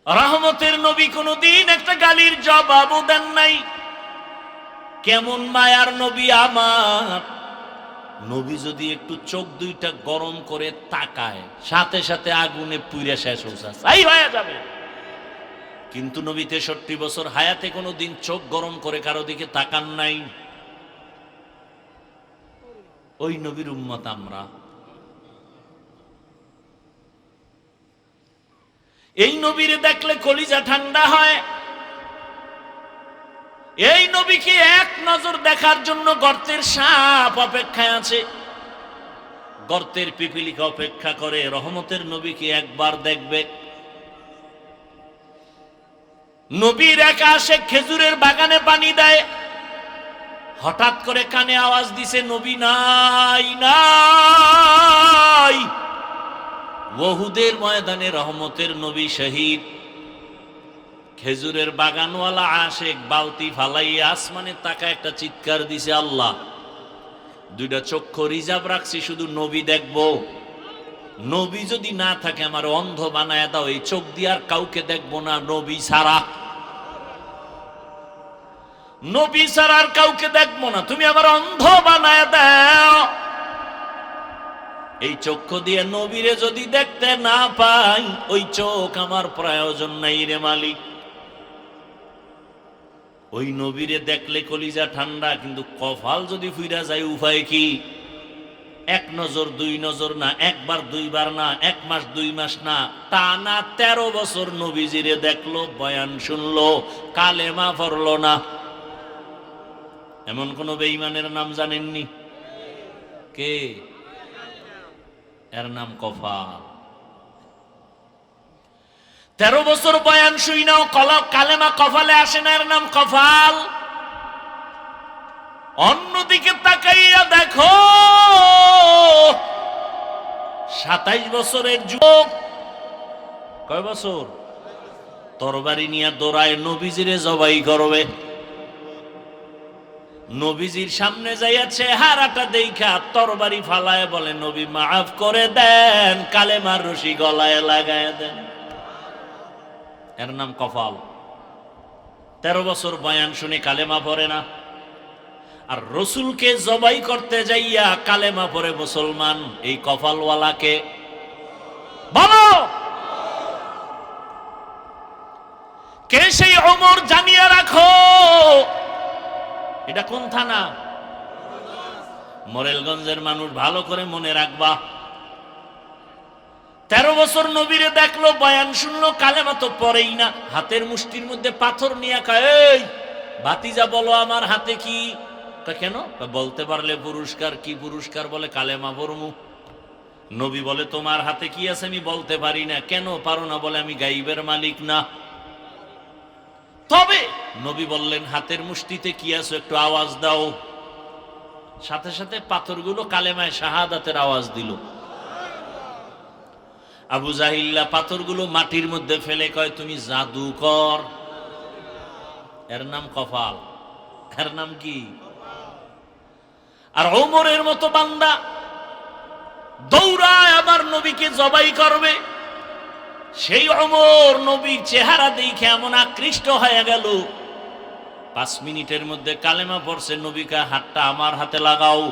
রহমতের নবী কোনদিন একটা গালির জবাবও দেন নাই। কেমন মায়ার নবী আমার, নবী যদি একটু চোখ দুইটা গরম করে তাকায় সাথে সাথে আগুনে পুড়ে শেষ হয়ে যাবে। কিন্তু নবী 63 বছর হায়াতে কোনোদিন চোখ গরম করে কারো দিকে তাকান নাই। ওই নবীর উম্মত আমরা। এই নবীরে দেখলে কলিজা ঠান্ডা হয়। এই নবীকে এক নজর দেখার জন্য গর্তের সাপ অপেক্ষায় আছে, গর্তের পিপিলিকা অপেক্ষা করে রহমতের নবীকে একবার দেখবে। নবীর একা আসে খেজুরের বাগানে পানি দেয়, হঠাৎ করে কানে আওয়াজ দিছে নবী নাই নাই। ওহুদের ময়দানে রহমতের নবী শহীদ। খেজুরের বাগানওয়ালা আশেক বালতি ফালাইয়া আসমানে তাকায় একটা চিৎকার দিছে, আল্লাহ দুইটা চক্ষু রিজার্ভ রাখছি শুধু নবী দেখবো, নবী যদি না থাকে আমার অন্ধ বানায় দাও, এই চোখ দিয়ে আর কাউকে দেখবো না নবী ছাড়া, নবী ছাড়া আর কাউকে দেখবো না, তুমি আমার অন্ধ বানায় দাও। এই চক্ষু দিয়ে নবীরে যদি দেখতে না পাই, ওই চোখ আমার প্রয়োজন নাই রে মালিক। ওই নবীরে দেখলে কলিজা ঠান্ডা, কিন্তু কপাল যদি ফুইরা যায় উপায় কি? এক নজর দুই নজর না, একবার দুইবার না, এক মাস দুই মাস না, টানা 13 বছর নবীজিরে দেখলো, বয়ান শুনলো, কালেমা পড়লো না। এমন কোন বেঈমানের নাম জানেননি? কে? এর নাম কপাল। 13 বছর বয়ান শুই নাও, কালেমা কপালে আসে না, এর নাম কপাল। অন্যদিকে তাকাইয়া দেখো 27 বছরের যুবক, কয় বছর? তরবারি নিয়ে দৌড়ায় নবীজিরে জবাই করবে। নবীজির সামনে যাইয়া চেহারাটা দেখা তরবারি ফালায় বলে, নবী মাফ করে দেন, কালেমার রশি গলায় লাগায় দেন। এর নাম কপাল। 13 বছর বয়ান শুনে কালেমা পড়ে না, আর রসুলকে জবাই করতে যাইয়া কালেমা পড়ে মুসলমান। এই কপালওয়ালাকে বলো কে? সেই ওমর, জানিয়ে রাখো। এটা কোন থানা? মোরেলগঞ্জের মানুষ, ভালো করে মনে রাখবা। 13 বছর নবীরে দেখলো, বয়ান শুনলো, কালেমা তো পড়েই না। হাতের মুষ্টির মধ্যে পাথর নিয়ে কয়, এই ভাতিজা বলো আমার হাতে কি? কেন? বলতে পারলে পুরস্কার। কি পুরস্কার? বলে কালেমা পড়মু। নবী বলে, তোমার হাতে কি আছে? আমি বলতে পারি না। কেন পারো না? বলে, আমি গাইবের মালিক না। তবে নবী বললেন, হাতের মুষ্টিতে কি আছে একটু আওয়াজ দাও। সাথে সাথে পাথরগুলো কালেমায় শাহাদাতের আওয়াজ দিল। আবু জাহিল্লা পাথরগুলো মাটির মধ্যে ফেলে কয়, তুমি জাদুকর। এর নাম কপাল। এর নাম কি? আর ওমরের মতো বান্দা দৌড়ায় আবার নবীকে জবাই করবে। সেই ওমর নবীর চেহারা দেখে এমন আকৃষ্ট হয়ে গেল, 5 মিনিটের মধ্যে কালেমা পড়ছে। নবীকে হাতটা আমার হাতে লাগাও।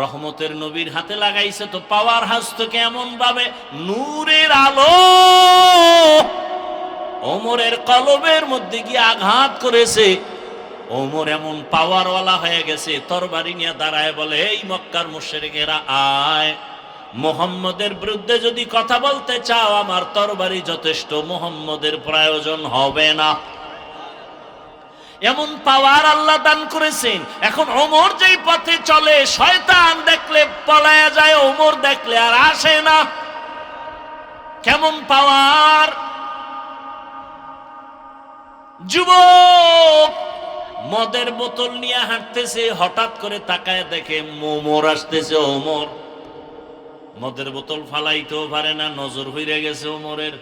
রহমতের নবীর হাতে লাগাইছে তো পাওয়ার হাসতকে এমন ভাবে, নূরের আলো ওমরের কলবের মধ্যে গিয়ে আঘাত করেছে। ওমর এমন পাওয়ারওয়ালা হয়ে গেছে, তরবারি নিয়ে দাঁড়ায় বলে, এই মক্কার মুশরিকেরা আয়, মুহাম্মদের বিরুদ্ধে যদি কথা বলতে চাও আমার তরবারি যথেষ্ট, মুহাম্মদের প্রয়োজন হবে না। এমন পাওয়ার আল্লাহ দান করেছেন। এখন ওমর যেই পথে চলে, শয়তান দেখলে পলায়া যায়, ওমর দেখলে আর আসে না। কেমন পাওয়ার! যুবক মদের বোতল নিয়ে হাঁটতেছে, হঠাৎ করে তাকায় দেখে ওমর আসতেছে। ওমর মদের বোতল ফালাইতেও পারে না, নজর হইরে গেছে ওমরের।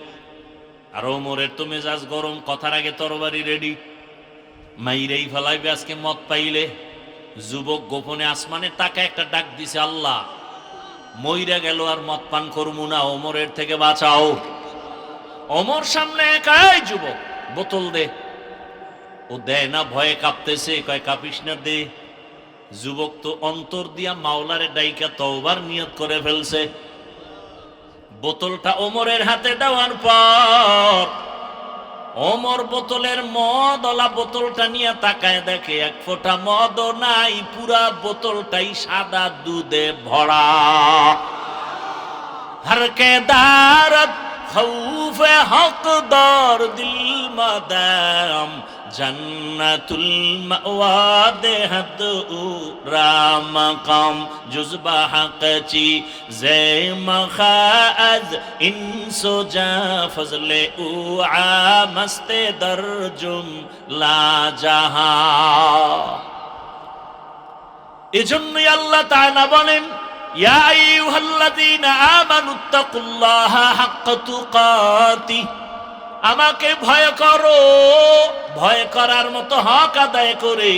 আর ওমরের তো মেজাজ গরম, কথার আগে তরবারি রেডি, মাইরেই ফেলাইবে আজকে মদ পাইলে। যুবক গোপনে আসমানে টাকা একটা ডাক দিছে, আল্লাহ মইরা গেল আর মদ পান করবো না, ওমরের থেকে বাঁচাও। ওমর সামনে একাই, যুবক বোতল দে। ও দেয় না, ভয়ে কাঁপতেছে, কয় কাঁপিস না, দে। যুবক তো অন্তর দিয়া মাওলারে ডাইকা তওবার নিয়ত করে ফেলছে। বোতলটা ওমরের হাতে দেওয়ার পর ওমর বোতলের মদওয়ালা বোতলটা নিয়ে তাকায়, দেখে এক ফোঁটা মদও নাই, পুরা বোতলটাই সাদা দুধে ভরা। হরকে দারত খৌফে হকদার দিল মাদাম জন্নতুল মাওয়া দেহত রাম কাম জুজবা হকচি জে মখাজ ইনসো জা ফজলে উ আমস্তে দরজুম লা জাহা। এজন্যই আল্লাহ তাআলা বলেন, ইয়া আইয়ুহাল্লাযীনা আমানুত্তাকুল্লাহা হাক্কা তুকাতিহ, আমাকে ভয় করো, ভয় করার মতো হক আদায় করে।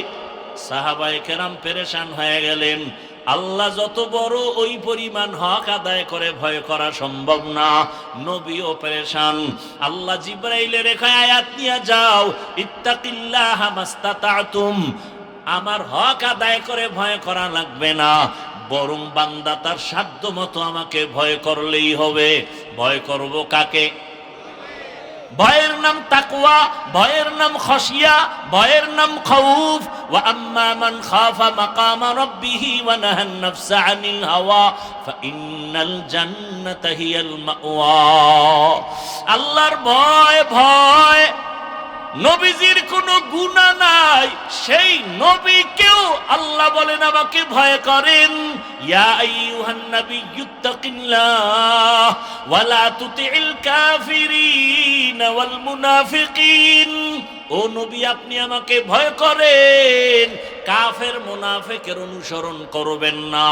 সাহাবায়ে কেরাম পেরেশান হয়ে গেলেন, আল্লাহ যত বড় ওই পরিমাণ হক আদায় করে ভয় করা সম্ভব না। নবীও পেরেশান। আল্লাহ জিবরাইলের রেখা আয়াত নিয়ে যাও, ইত্তাকিল্লাহা মাস্তাতাতুম, আমার হক আদায় করে ভয় করা লাগবে না, বরং বান্দা তার সাধ্য মতো আমাকে ভয় করলেই হবে। ভয় করব কাকে? ভয়ের নাম তাকওয়া, ভয়ের নাম খশিয়া, ভয়ের নাম খাউফ। ওয়া আম্মা মান খাফা মাকামা রাব্বিহি ওয়া নাহান নাফসা আনিল হাওয়া ফাইন্নাল জান্নাতা হিয়াল মাওয়া। আল্লাহর ভয়, ভয়। নবীজির কোনো গুনাহ নাই, সেই নবীকেও আল্লাহ বলেন আমাকে ভয় করেন। ইয়া আইয়ুহান নাবিয়্যুত্তাকিল্লাহ ওয়া লা তুতিইল কাফিরিন ওয়াল মুনাফিকিন। ও নবী, আপনি আমাকে ভয় করেন, কাফের মুনাফিকের অনুসরণ করবেন না।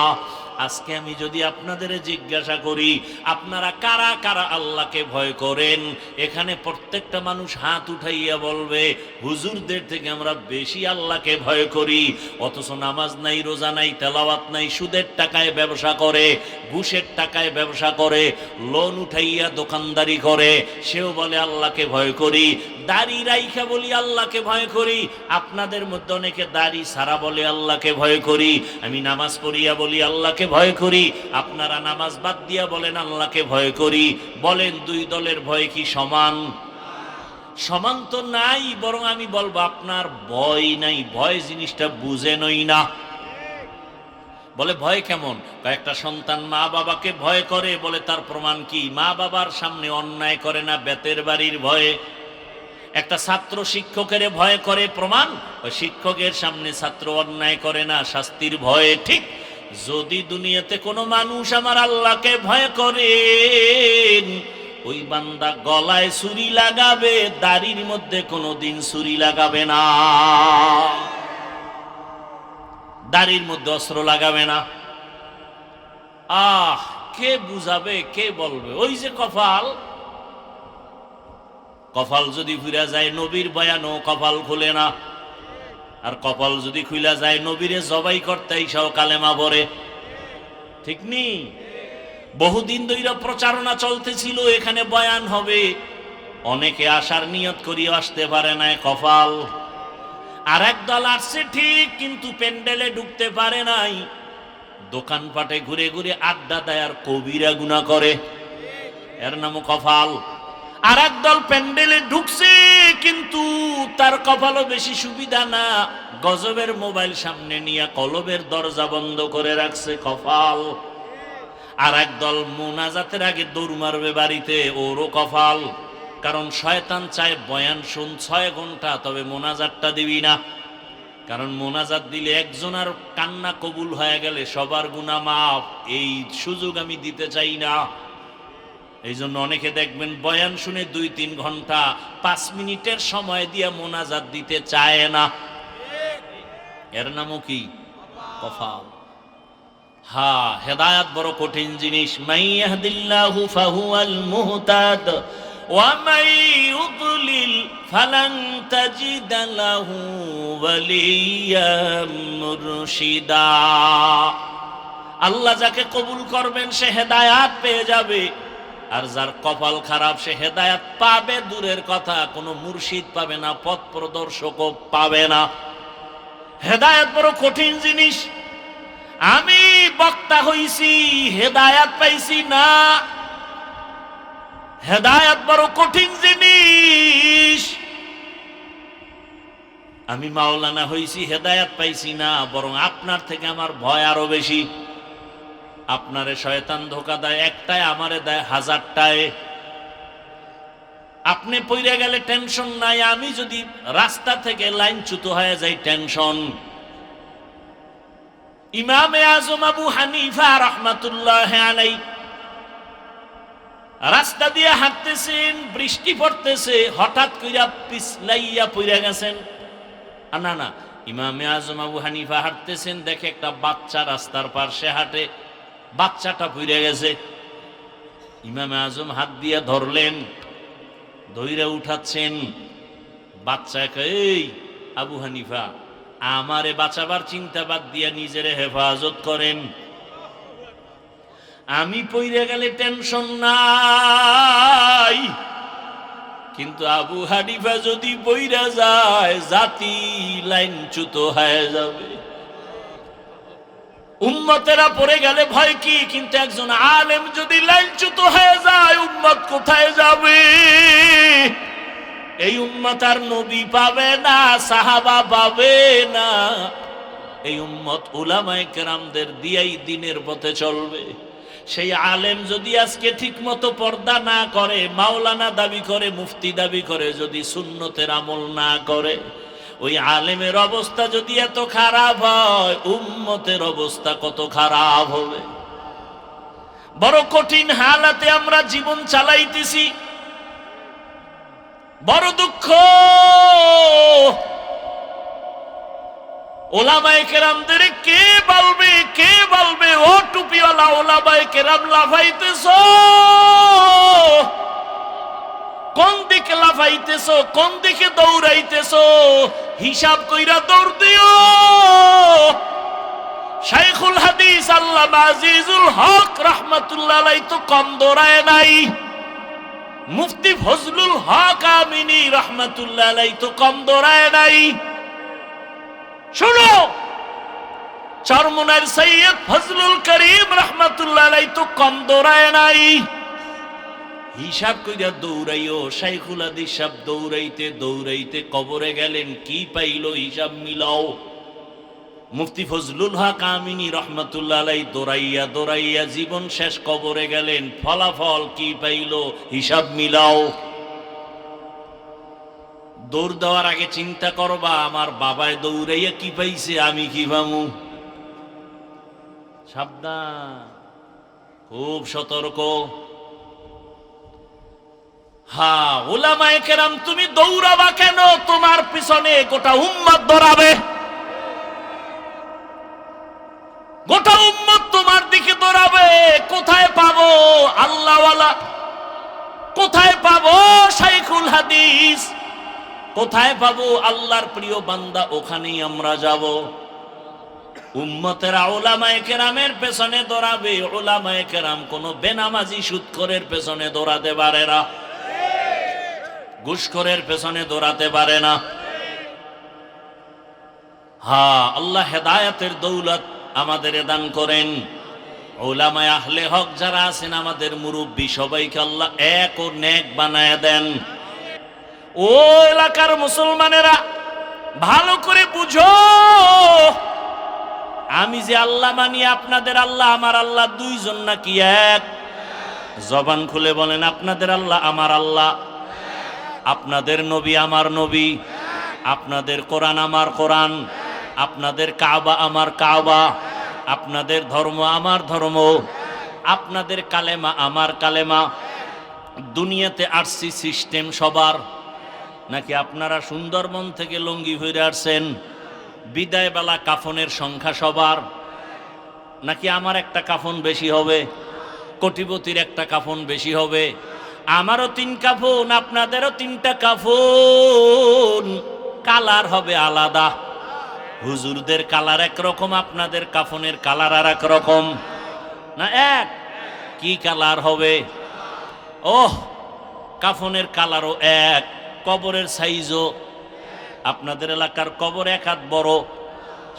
আজকে আমি যদি আপনাদের জিজ্ঞাসা করি, আপনারা কারা কারা আল্লাহকে ভয় করেন, এখানে প্রত্যেকটা মানুষ হাত উঠাইয়া বলবে, হুজুরদের থেকে আমরা বেশি আল্লাহকে ভয় করি। অথচ নামাজ নাই, রোজা নাই, তেলাওয়াত নাই, সুদের টাকায় ব্যবসা করে, ঘুষের টাকায় ব্যবসা করে, লোন উঠাইয়া দোকানদারি করে, সেও বলে আল্লাহকে ভয় করি। দাড়ি রাইখা বলি আল্লাহকে ভয় করি। আপনাদের মধ্যে অনেকে দাড়ি সারা বলে আল্লাহকে ভয় করি। আমি নামাজ পড়িয়া বলি আল্লাহকে ভয় করি। আপনারা নামাজ বাদ দিয়া বলেন আল্লাহকে ভয় করি। বলেন, দুই দলের ভয় কি সমান? সমান তো নাই, বরং আমি বলবো আপনার ভয় নাই, ভয় জিনিসটা বুঝেনই না। বলে ভয় কেমন? কয়েকটা সন্তান মা বাবাকে ভয় করে, বলে তার প্রমাণ কি? মা বাবার সামনে অন্যায় করে না, বেতের বাড়ির ভয়ে। একটা ছাত্র শিক্ষকের ভয় করে, প্রমাণ? ওই শিক্ষকের সামনে ছাত্র অন্যায় করে না, শাস্তির ভয়ে। ঠিক যদি দুনিয়াতে কোনো মানুষ আমার আল্লাহকে ভয় করে, ওই বান্দা গলায় ছুরি লাগাবে, দাড়ির মধ্যে কোনোদিন ছুরি লাগাবে না, দাড়ির মধ্যে অস্ত্র লাগাবে না। আহ, কে বুঝাবে, কে বলবে? ওই যে কপাল, কপাল যদি খুলে যায়, নবীর বয়ানও কপাল খুলে না। আর কপাল যদি খুলে যায়, নবীরে জবাই করতে সব কালেমা পড়ে। ঠিক নি? বহুদিন ধরে প্রচারণা চলতেছিল, এখানে বয়ান হবে, অনেকে আসার নিয়ত করিয়ে আসতে পারে না, কপাল। আর এক দল আসছে ঠিক, কিন্তু প্যান্ডেলে ঢুকতে পারে নাই, দোকানপাটে ঘুরে ঘুরে আড্ডা দেয় আর কবিরা গুনাহ করে, এর নামও কপাল। আর একদল প্যান্ডেলে ঢুকছে, কিন্তু তার কপালও বেশি সুবিধা না, গজবের মোবাইল সামনে নিয়ে কলবের দরজা বন্ধ করে রাখছে, কপাল। আর একদল মোনাজাতের আগে দৌড় মারবে বাড়িতে, ওরও কপাল। কারণ শয়তান চায় বয়ান শুন 6 ঘন্টা, তবে মোনাজাতটা দিবি না। কারণ মোনাজাত দিলে একজনের কান্না কবুল হয়ে গেলে সবার গুনাহ মাফ, এই সুযোগ আমি দিতে চাই না। এই জন্য অনেকে দেখবেন বয়ান শুনে 2-3 ঘন্টা 5 মিনিটের সময় দিয়ে মোনাজাত দিতে চায় না, এর নামও কি? কপাল। হ্যাঁ, হেদায়েত বড় কঠিন জিনিস। মাইয়াহদিল্লাহু ফাহুয়াল মুহতাদ ومن يضلل فلن تجد له وليا مرشدا। আল্লাহ যাকে কবুল করবেন সে হেদায়াত পেয়ে যাবে, আর যার কপাল খারাপ সে হেদায়াত পাবে দূরের কথা, কোনো মুর্শিদ পাবে না, পথ প্রদর্শকও পাবে না। হেদায়াত বড় কঠিন জিনিস। আমি বক্তা হইছি, হেদায়াত পাইছি না। হেদায়াত বড় কঠিন জিনিস। আমি মাওলানা হইছি, হেদায়াত পাইছি না, বরং আপনার থেকে আমার ভয় আরো বেশি। আপনারে শয়তান ধোকা দেয় একটায়, আমারে দেয় হাজারটায়। আপনি পইরা গেলে টেনশন নাই, আমি যদি রাস্তা থেকে লাইনচ্যুত হয়ে যাই টেনশন। ইমামে আজম আবু হানিফা রাহমাতুল্লাহ আলাইহি রাস্তা দিয়ে হাঁটতেছেন, বৃষ্টি পড়তেছে, হঠাৎ কইরা পিছলাইয়া পইরা গেছেন। না না, ইমামে আজম আবু হানিফা হাঁটতেছেন, দেখে একটা বাচ্চা রাস্তার পাশে হাঁটে, বাচ্চাটা পইরা গেছে। ইমামে আজম হাত দিয়ে ধরলেন, ধইরা উঠাচ্ছেন। বাচ্চাকে, এই আবু হানিফা, আমারে বাঁচাবার চিন্তা বাদ দিয়া নিজেরে হেফাজত করেন, আমি পইরা গেলে টেনশন নাই, কিন্তু আবু হানিফা যদি পইরা যায় জাতি লাইনচ্যুত হয়ে যাবে। উম্মতেরা পড়ে গেলে ভয় কি, কিন্তু একজন আলেম যদি লাইনচ্যুত হয়ে যায় উম্মত কোথায় যাবে? এই উম্মত আর নবী পাবে না, সাহাবা পাবে না। এই উম্মত উলামায়ে কেরামদের দিয়েই দিনের পথে চলবে। সেই আলেম যদি আজকে ঠিক মতো পর্দা না করে, মাওলানা দাবি করে, মুফতি দাবি করে, যদি সুন্নতের আমল না করে, ওই আলেমের অবস্থা যদি এত খারাপ হয়, উম্মতের অবস্থা কত খারাপ হবে। বড় কঠিন হালাতে আমরা জীবন চালাইতেছি, বড় দুঃখ। ওলামায়ে কেরামদের কে বলবে, কে বলবে? ও টুপিওয়ালা ওলামায়ে কেরাম লাফাইতেছো, কোন দিকে লাফাইতেছো, কোন দিকে দৌড়াইতেছো? হিসাব কইরা দৌড় দিও। শাইখুল হাদিস আল্লামা আজিজুল হক রাহমাতুল্লাহ আলাইহি তো কম দৌড়ায় নাই, মুফতি ফজলুল হক আমিনী রাহমাতুল্লাহ আলাইহি তো কম দৌড়ায় নাই। শুনো, চরমুনার সৈয়দ ফজলুল করিম রাহমাতুল্লাহ আলাইহি তো কম দৌড়ায় নাই। হিসাব কইরা দৌড়াইও। শাইখুল হাদিস সাহেব দৌড়াইতে দৌড়াইতে কবরে গেলেন, কি পাইল হিসাব মিলাও। মুফতি ফজলুল হক আমিনী রাহমাতুল্লাহ আলাইহি দৌড়াইয়া দৌড়াইয়া জীবন শেষ, কবরে গেলেন, ফলাফল কি পাইল হিসাব মিলাও। দৌড় দেওয়ার আগে চিন্তা করবা, আমার বাবায় দৌড়াইয়া কি পাইছে, আমি কি পামু। সাবধান, খুব সতর্ক। হ্যাঁ, উলামায়ে কেরাম তুমি দৌড়াবা কেন? তোমার পিছনে গোটা উম্মত দৌড়াবে, গোটা উম্মত তোমার দিকে দৌড়াবে। কোথায় পাবো আল্লাহওয়ালা, কোথায় পাবো শাইখুল হাদিস, কোথায় পাবো আল্লাহর প্রিয় বান্দা? ওখানেই আমরা যাব। উম্মতেরা উলামায়ে কেরামের পেছনে দৌড়াবে। উলামায়ে কেরাম কোন বেনামাজি সুদখোরের পেছনে দৌড়াতে পারে না, ঘুষখোরের পেছনে দৌড়াতে পারে না। হ্যাঁ, আল্লাহ হেদায়েতের দৌলত আমাদের দান করেন। উলামায়ে আহলে হক যারা আছেন, আমাদের মুরব্বী, সবাইকে আল্লাহ এক ও নেক বানায় দেন। ও এলাকার মুসলমানেরা ভালো করে বুঝো, আমি যে আল্লাহ মানি, আপনাদের আল্লাহ আমার আল্লাহ দুইজন নাকি এক? জবান খুলে বলেন, আপনাদের আল্লাহ আমার আল্লাহ, আপনাদের নবী আমার নবী, আপনাদের কোরআন আমার কোরআন, আপনাদের কাবা আমার কাবা, আপনাদের ধর্ম আমার ধর্ম, আপনাদের কালেমা আমার কালেমা। দুনিয়াতে আসছি সিস্টেম সবার, নাকি আপনারা সুন্দরবন থেকে লুঙ্গি হয়ে আসছেন? বিদায় বেলা কাফনের সংখ্যা সবার, নাকি আমার একটা কাফন বেশি হবে, কোটিপতির একটা কাফন বেশি হবে? আমারও 3 কাফন, আপনাদেরও 3টা কাফন, কালার হবে আলাদা। হুজুরদের কালার একরকম, আপনাদের কাফনের কালার আর এক রকম না এক? কি কালার হবে? ওহ, কাফনের কালারও এক, কবরের সাইজও, আপনাদের এলাকার কবর 1 হাত বড়,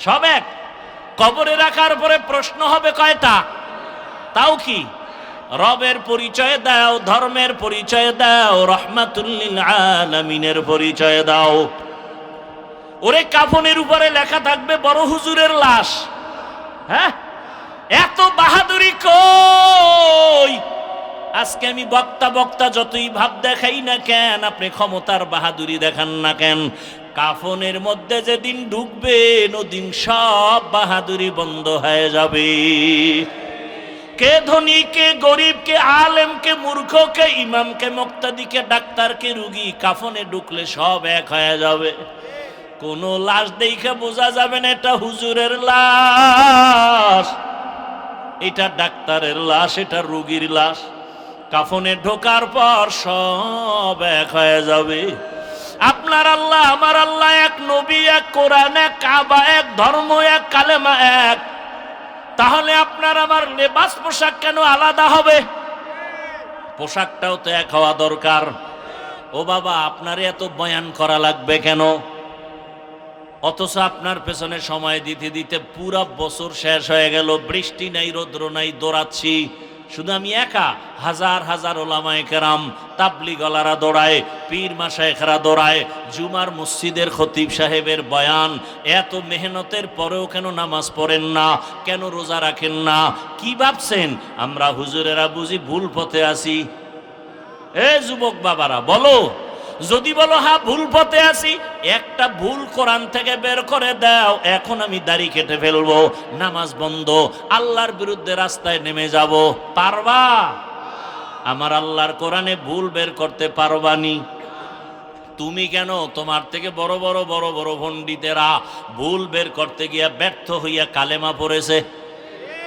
সব এক। কবরে রাখার পরে প্রশ্ন হবে কয়টা? তাও কি? রবের পরিচয় দাও, ধর্মের পরিচয় দাও, রহমাতুল লিল আলামিনের পরিচয় দাও। ওরে কাফনের উপরে লেখা থাকবে বড় হুজুরের লাশ। হ্যাঁ, এত বাহাদুরি কই? আজকে আমি বক্তা যতই ভাব দেখাই না কেন, আপনি ক্ষমতার বাহাদুরি দেখান না কেন, কাফনের মধ্যে যেদিন ঢুকবেন ওদিন সব বাহাদুরি বন্ধ হয়ে যাবে। কে ধনী, কে গরিব, কে আলেম, কে মূর্খ, কে ইমাম, কে মুক্তাদি, কে ডাক্তার, কে রুগী, কাফনে ঢুকলে সব এক হয়ে যাবে। কোন লাশ দেখে বোঝা যাবে না এটা হুজুরের লাশ, এটা ডাক্তারের লাশ, এটা রুগীর লাশ। কাফনে ঢোকার পর সব এক হয়ে যাবে। আপনার আল্লাহ, আমার আল্লাহ এক, নবী এক, কোরআন এক, কাবা এক, ধর্ম এক, কালেমা এক। তাহলে আপনার আমার লেবাস পোশাক কেন আলাদা হবে? পোশাকটাও তো এক হওয়া দরকার। ও বাবা, আপনার এত বয়ান করা লাগবে কেন? অথচ আপনার পেছনে সময় দিতে দিতে পুরা বছর শেষ হয়ে গেল, বৃষ্টি নাই, রৌদ্র নাই, দৌড়াচ্ছি। শুধু আমি একা, হাজার হাজার ওলামায়ে কেরাম, তাবলিগওয়ালারা দৌড়ায়, পীর মাশায়েখরা দৌড়ায়, জুমার মসজিদের খতিব সাহেবের বয়ান। এত মেহনতের পরেও কেন নামাজ পড়েন না? কেন রোজা রাখেন না? কি ভাবছেন আমরা হুজুরেরা বুঝি ভুল পথে আছি? এ যুবক বাবারা বলো, যদি বলো হ্যাঁ ভুল পথে আছি, একটা ভুল কোরআন থেকে বের করে দাও, এখন আমি দাড়ি কেটে ফেলবো, নামাজ বন্ধ, আল্লাহর বিরুদ্ধে রাস্তায় নেমে যাব। পারবা? আমার আল্লাহর কোরআনে ভুল বের করতে পারবানি? তুমি কেন? তোমার থেকে বড় বড় বড় বড় পণ্ডিতেরা ভুল বের করতে গিয়া ব্যর্থ হইয়া কালেমা পড়েছে,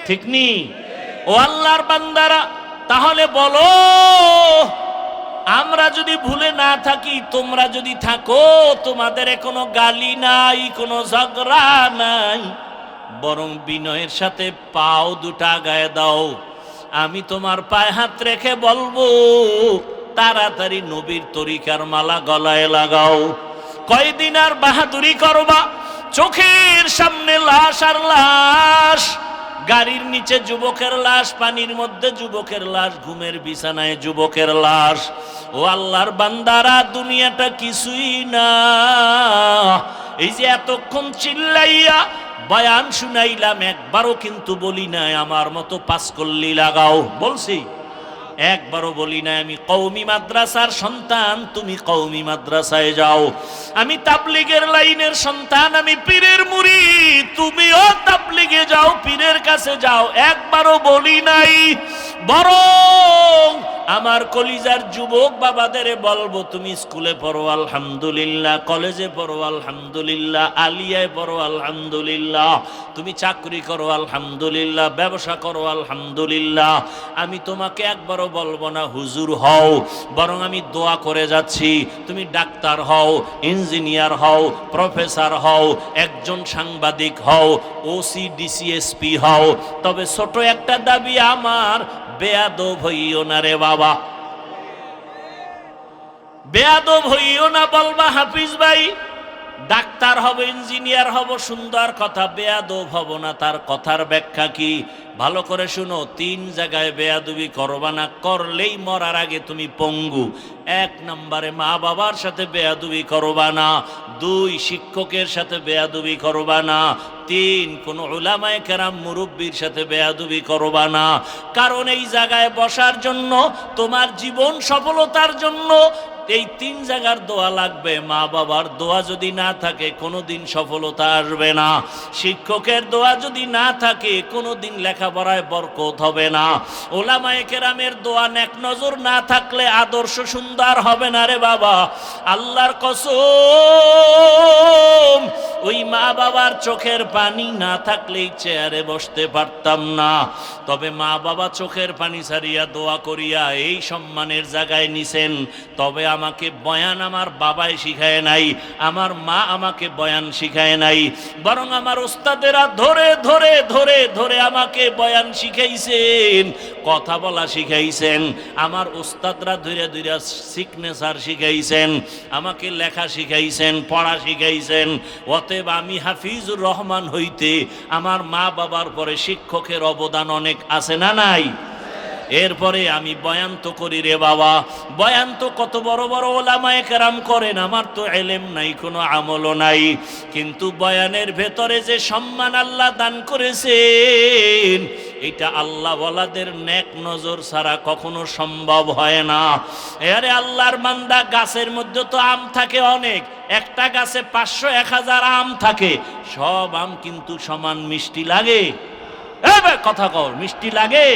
ঠিক নি? ও আল্লাহর বান্দারা, তাহলে বলো, আমরা যদি ভুলে না থাকি, তোমরা যদি থাকো, তোমাদের কোনো গালি নাই, কোনো ঝগড়া নাই, বরং বিনয়ের সাথে পাও দুটা গায়ে দাও। আমি তোমার পায়ে হাত রেখে বলবো, তাড়াতাড়ি নবীর তরিকার মালা গলায় লাগাও। কয়দিন আর বাহাদুরি করবা? চোখের সামনে লাশ আর লাশ, গাড়ির নিচে যুবকের লাশ, পানির মধ্যে যুবকের লাশ, ঘুমের বিছানায় যুবকের লাশ। ও আল্লাহর বান্দারা, দুনিয়াটা কিছুই না। এই যে এতক্ষণ চিল্লাইয়া বয়ান শুনাইলাম, একবারও কিন্তু বলি নাই আমার মতো 5 কল্লি লাগাও। বলছি? একবারও বলি নাই আমি কওমি মাদ্রাসার সন্তান, তুমি কওমি মাদ্রাসায় যাও। আমি তাবলিগের লাইনের সন্তান, আমি পীরের মুরিদ, তুমিও তাবলিগে যাও, পীরের কাছে যাও। একবারও বলি নাই। বরং আমার কলিজার যুবক বাবাদের বলবো, তুমি স্কুলে পড়ো আলহামদুলিল্লাহ, কলেজে পড়ো আলহামদুলিল্লাহ, আলিয়ায় পড়ো আলহামদুলিল্লাহ, তুমি চাকরি করো আলহামদুলিল্লাহ, ব্যবসা করো আলহামদুলিল্লাহ। আমি তোমাকে একবারও বলবো না হুজুর হও, বরং আমি দোয়া করে যাচ্ছি, তুমি ডাক্তার হও, ইঞ্জিনিয়ার হও, প্রফেসর হও, একজন সাংবাদিক হও, ওসি ডিসিএসপি হও। তবে ছোট একটা দাবি আমার, বেয়াদব হইও না রে বাবা, বেয়াদব হইও না। বলবা হাফিজ ভাই ডাক্তার হব, ইঞ্জিনিয়ার হব, সুন্দর কথা, বেয়াদব হব না। তার কথার ব্যাখ্যা কি? ভালো করে শুনো। 3 জায়গায় বেয়াদবি করবা না, করলেই মরার আগে তুমি পঙ্গু। 1 নম্বরে মা বাবার সাথে বেয়াদবি করবা না, 2 শিক্ষকের সাথে বেয়াদবি করবা না, 3 কোন উলামায়ে কেরাম মুরব্বির সাথে বেয়াদবি করবা না। কারণ এই জায়গায় বসার জন্য, তোমার জীবন সফলতার জন্য এই 3 জায়গার দোয়া লাগবে। মা বাবার দোয়া যদি না থাকে, কোনোদিন সফলতা আসবে না। শিক্ষকের দোয়া যদি না থাকে, কোনোদিন লেখাপড়ায় বরকত হবে না। উলামায়ে কেরামের দোয়া নেক নজর না থাকলে আদর্শ সুন্দর হবে না রে বাবা। আল্লাহর কসম, ওই মা বাবার চোখের পানি না থাকলে এই চেয়ারে বসতে পারতাম না। তবে মা বাবা চোখের পানি ছাড়িয়া দোয়া করিয়া এই সম্মানের জায়গায় নিছেন। তবে আমাকে বয়ান আমার বাবাই শিখায় নাই, আমার মা আমাকে বয়ান শিখায় নাই, বরং আমার ওস্তাদেরা ধরে ধরে ধরে ধরে আমাকে বয়ান শিখাইছেন, কথা বলা শিখাইছেন। আমার ওস্তাদরা ধীরে ধীরে সিগনেচার শিখাইছেন, আমাকে লেখা শিখাইছেন, পড়া শিখাইছেন। অতএব আমি হাফিজুর রহমান হইতে আমার মা বাবার পরে শিক্ষকের অবদান অনেক আছে না নাই? এরপরে আমি বয়ান তো করি রে বাবা, বয়ান তো কত বড় বড় ওলামায়ে কেরাম করেন, আমার তো এলেম নাই, কোনো আমলও নাই। কিন্তু বয়ানের ভেতরে যে সম্মান আল্লাহ দান করেছেন, এটা আল্লাহ ওয়ালাদের নেক নজর ছাড়া কখনো সম্ভব হয় না। আরে আল্লাহর বান্দা, গাছের মধ্যে তো আম থাকে অনেক, একটা গাছে 500-1000 আম থাকে, সব আম কিন্তু সমান মিষ্টি লাগে? কথা কও, মিষ্টি লাগে?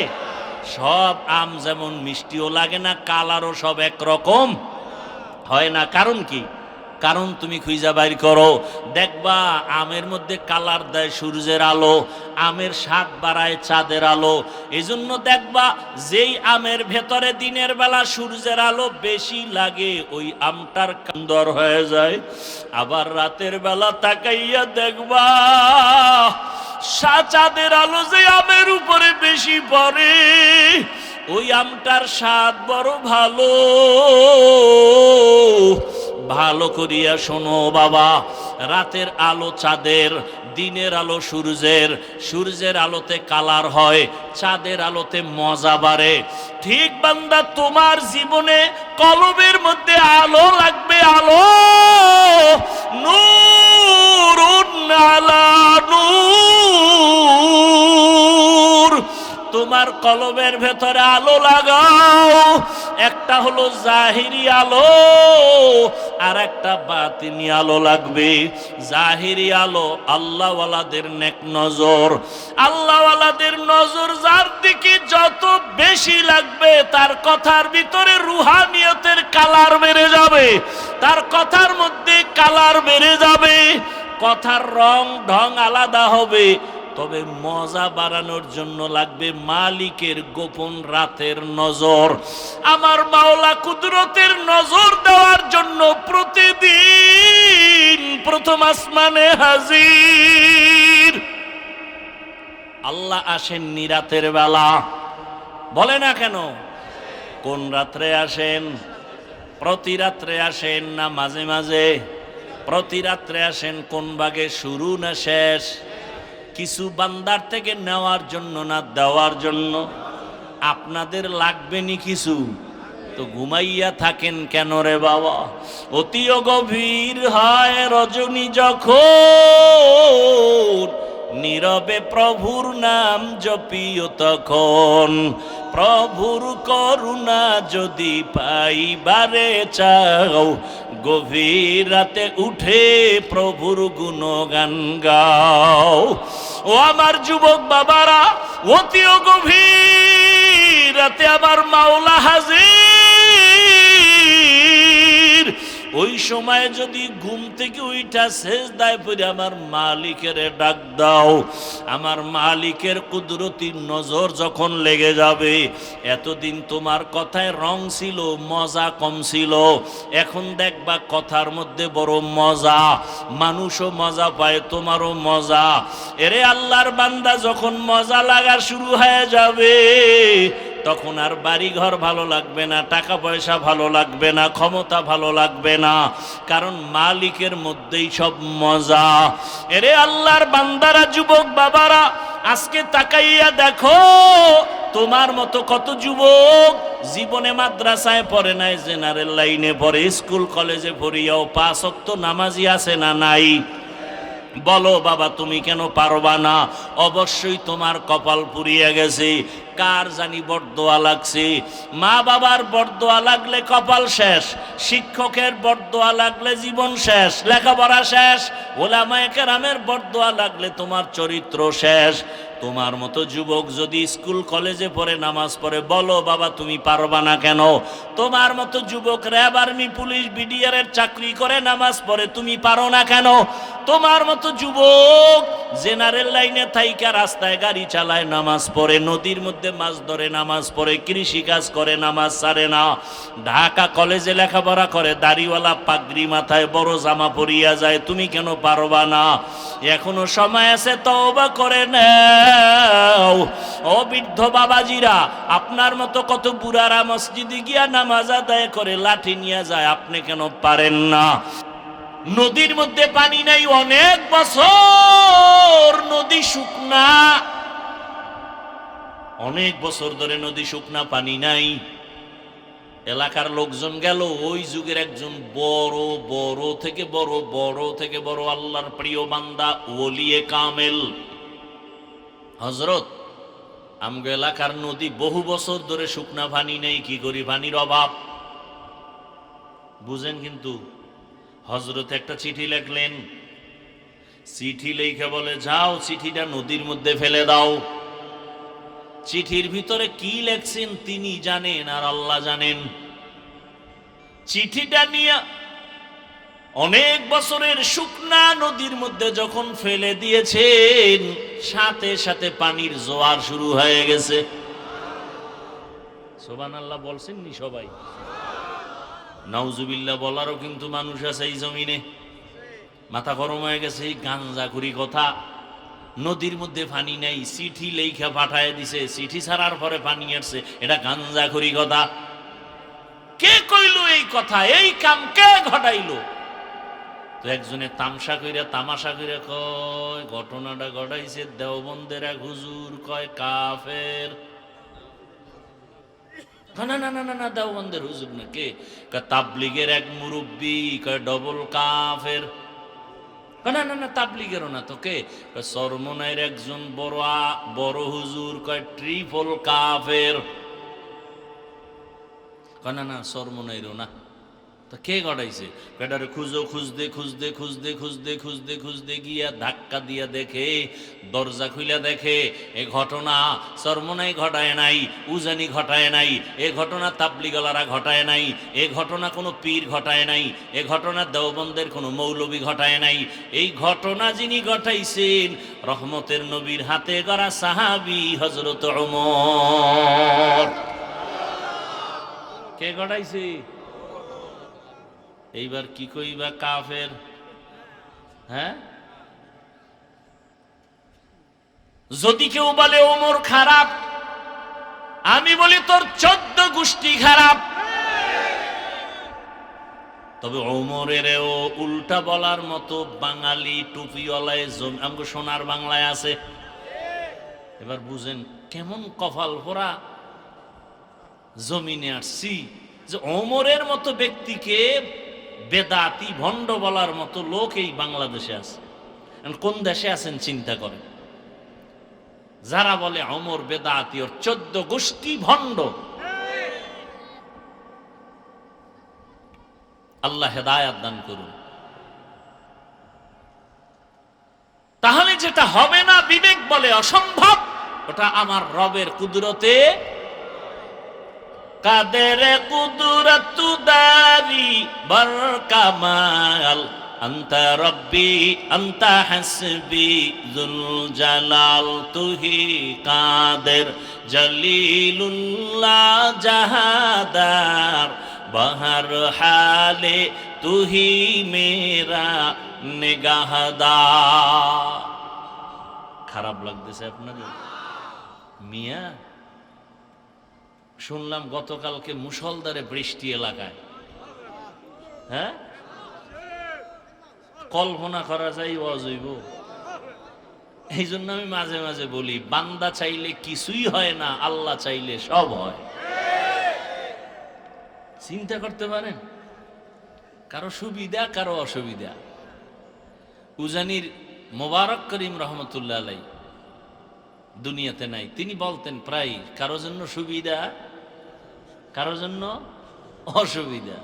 সব আম যেমন মিষ্টিও লাগে না, কালারও সব একরকম হয় না। কারণ কি? কারণ তুমি খুঁজা বাইর করো, দেখবা আমের মধ্যে কালার দেয় সূর্যের আলো, আমের স্বাদ বাড়ায় চাঁদের আলো। এই জন্য দেখবা যেই আমের ভেতরে দিনের বেলা সূর্যের আলো বেশি লাগে, ওই আমটার সুন্দর হয়ে যায়। আবার রাতের বেলা তাকাইয়া দেখবা চাঁদের আলো যে আমের উপরে বেশি পড়ে, ওই আমটার স্বাদ বড় ভালো। ভালো করিয়া শোনো বাবা, রাতের আলো চাঁদের, দিনের আলো সূর্যের, সূর্যের আলোতে কালার হয়, চাঁদের আলোতে মজা বাড়ে। ঠিক বান্দা, তোমার জীবনে কলবের মধ্যে আলো লাগবে, আলো। নূরুন আলা নূর, তোমার কলবের ভেতরে আলো লাগাও। একটা হলো জাহিরি আলো, আর একটা বাতিনি আলো লাগবে। জাহিরি আলো আল্লাহওয়ালাদের নেক নজর, আল্লাহওয়ালাদের নজর যার দিকে যত বেশি লাগবে, তার কথার ভিতরে রুহানিয়তের কালার বেড়ে যাবে, তার কথার মধ্যে কালার বেড়ে যাবে, কথার রং ঢং আলাদা হবে। তবে মজা বাড়ানোর জন্য লাগবে মালিকের গোপন রাতের নজর। আমার মাওলা কুদরতের নজর দেওয়ার জন্য প্রতিদিন প্রথম আসমানে হাজির। আল্লাহ আসেননি রাতের বেলা, বলে না কেন? কোন রাত্রে আসেন? প্রতি রাত্রে আসেন না মাঝে মাঝে? প্রতি রাত্রে আসেন। কোন ভাগে, শুরু না শেষ? কিছু বান্দার থেকে নেওয়ার জন্য না দেওয়ার জন্য? আপনাদের লাগবে নি কিছু, তো ঘুমাইয়া থাকেন কেন রে বাবা? অতিও গভীর হয় রজনী যখন, নীরবে প্রভুর নাম জপিও তখন। প্রভুর করুণা যদি পাইবারে চাও, গভীর রাতে উঠে প্রভুর গুণগান গাও। ও আমার যুবক বাবারা, অতিও গভীর রাতে আমার মাওলা হাজির। ওই সময় যদি ঘুম থেকে উইঠা সেজদায় পড়ে আমার মালিকের ডাক দাও, আমার মালিকের কুদরতি নজর যখন লেগে যাবে, এতদিন তোমার কথায় রং ছিল, মজা কম ছিল, এখন দেখবা কথার মধ্যে বড় মজা, মানুষও মজা পায়, তোমারও মজা। এরে আল্লাহর বান্দা, যখন মজা লাগা শুরু হয়ে যাবে, তখন আর বাড়ি ঘর ভালো লাগবে না, টাকা পয়সা ভালো লাগবে না, ক্ষমতা ভালো লাগবে না, কারণ মালিকের মধ্যেই সব মজা। এরে আল্লাহর বান্দারা, যুবক বাবারা, আজকে তাকাইয়া দেখো, তোমার মতো কত যুবক জীবনে মাদ্রাসায় পড়ে নাই, জেনারেল লাইনে পড়ে, স্কুল কলেজে পড়িয়াও 5 ওয়াক্ত নামাজি আছে না নাই? বলো বাবা, তুমি কেন পারবা না? অবশ্যই তোমার কপাল পুড়িয়ে গেছে। কার জানি বরদোয়া লাগছে। মা বাবার বরদোয়া লাগলে কপাল শেষ, শিক্ষকের বরদোয়া লাগলে জীবন শেষ, লেখাপড়া শেষ, ওলামায়ে কেরামের বরদোয়া লাগলে তোমার চরিত্র শেষ। তোমার মতো যুবক যদি স্কুল কলেজে পড়ে নামাজ পড়ে, বলো বাবা তুমি পারবা না কেন? তোমার মতো যুবক র্যাব আর্মি পুলিশ বিডিআর এর চাকরি করে নামাজ পড়ে, তুমি পারো না কেন? তোমার মতো যুবক জেনারেল লাইনে থাইকা রাস্তায় গাড়ি চালায় নামাজ পড়ে, নদীর মধ্যে মাছ ধরে নামাজ পড়ে, কৃষি কাজ করে নামাজ ছাড়ে না, ঢাকা কলেজে লেখাপড়া করে, দাড়িওয়ালা পাগড়ি মাথায় বড় জামা পরিয়া যায়, তুমি কেন পারবা না? এখনো সময় আছে, তওবা করে নাও। ও বৃদ্ধ বাবাজিরা, আপনার মতো কত বুড়ারা মসজিদে গিয়া নামাজ আদায় করে লাঠি নিয়ে যায়, আপনি কেন পারেন না? নদীর মধ্যে পানি নাই অনেক বছর, নদী শুকনা, অনেক বছর ধরে নদী শুকনা, পানি নাই। এলাকার লোকজন গেল, ওই যুগের একজন বড় বড় থেকে বড় আল্লাহর প্রিয় বান্দা ওলিয়ে কামেল হযরত, আমগো এলাকার নদী বহু বছর ধরে শুকনা, পানি নেই, কি করি, পানির অভাব বুঝেন। কিন্তু হযরত একটা চিঠি লিখলেন, চিঠি লিখে বলে যাও চিঠিটা নদীর মধ্যে ফেলে দাও। চিঠির ভিতরে কি লেখছেন তিনি জানেন আর আল্লাহ জানেন। চিঠিটা নিয়ে অনেক বছরের শুকনা নদীর মধ্যে যখন ফেলে দিয়েছেন, সাথে সাথে পানির জোয়ার শুরু হয়ে গেছে। সুবহানাল্লাহ বলছেন নি সবাই? নাউজুবিল্লাহ বলারও কিন্তু মানুষ আছে এই জমিনে। মাথা গরম হয়ে গেছে এই গাঞ্জাখুরি কথা। নদীর মধ্যে পানি নাই, চিঠি লেখা পাঠায় দিছে, চিঠি ছাড়ার পরে পানি আসছে, এটা গাঞ্জাখুরি কথা। কে কইলো এই কথা? এই কাম কে ঘটাইলো? তো একজনে তামাশা কইরা কয় ঘটনাটা ঘটাইছে দেওবন্দের এক হুজুর, কয় কাফের। না না না না না, দেওবন্দের হুজুর না, কে? তাবলিগের এক মুরব্বী, কয় ডবল কাফের। না না না, তাবলিগেরও না তো, কে? চরমনাইয়ের একজন বড় হুজুর, কয় ট্রিপল কাফের। না না, চরমনাইয়েরও না তো, কে ঘটাইছে? এটারে খুঁজতে গিয়া ধাক্কা দিয়া দেখে, দরজা খুইলা দেখে এ ঘটনা চরমনাই ঘটায় নাই, উজানি ঘটায় নাই, এ ঘটনা তাবলিগলারা ঘটায় নাই, এ ঘটনা কোনো পীর ঘটায় নাই, এ ঘটনা দেওবন্দের কোনো মৌলবী ঘটায় নাই। এই ঘটনা যিনি ঘটাইছেন রহমতের নবীর হাতে গড়া সাহাবী হযরত ওমর। কে ঘটাইছে? এইবার কি কইবা কাফের? হ্যাঁ, যদি কেউ বলে ওমর খারাপ, আমি বলি তোর 14 গোষ্ঠী খারাপ। তবে ওমরেরও উল্টা বলার মতো বাঙালি টুপিওয়ালায় আমগো সোনার বাংলায় আছে। এবার বুঝেন কেমন কপাল পোড়া জমিনে আসছি যে ওমরের মতো ব্যক্তিকে বেদাতি ভণ্ড বলার মতো লোক এই বাংলাদেশে আছে। কোন দেশে আছেন চিন্তা করেন। যারা বলে ওমর বেদাতি, ওর 14 গোষ্ঠী ভণ্ড। আল্লাহ হেদায়াত দান করুন। তাহলে যেটা হবে না বিবেক বলে অসম্ভব, ওটা আমার রবের কুদরতে, কাদের কুদরতু দারি বর কামাল, আন্তা রব্বি আন্তা হাসবি যুল জালাল, তুহি কাদের জলিলুল্লাহ জাহাদার, বহর হালে তুহি মেরা নিগাহদার। খারাপ লাগতেছে আপনাদের? মিয়া শুনলাম গতকালকে মুষলধারে বৃষ্টি এলাকায়। হ্যাঁ, কল্পনা করা যায় অজৈব। এই জন্য আমি মাঝে মাঝে বলি, বান্দা চাইলে কিছুই হয় না, আল্লাহ চাইলে সব হয়। চিন্তা করতে পারেন, কারো সুবিধা কারো অসুবিধা। উজানির মোবারক করিম রহমতুল্লাহ আলাই দুনিয়াতে নাই। তিনি বলতেন প্রায়, কারো জন্য সুবিধা, কারো জন্য অসুবিধা।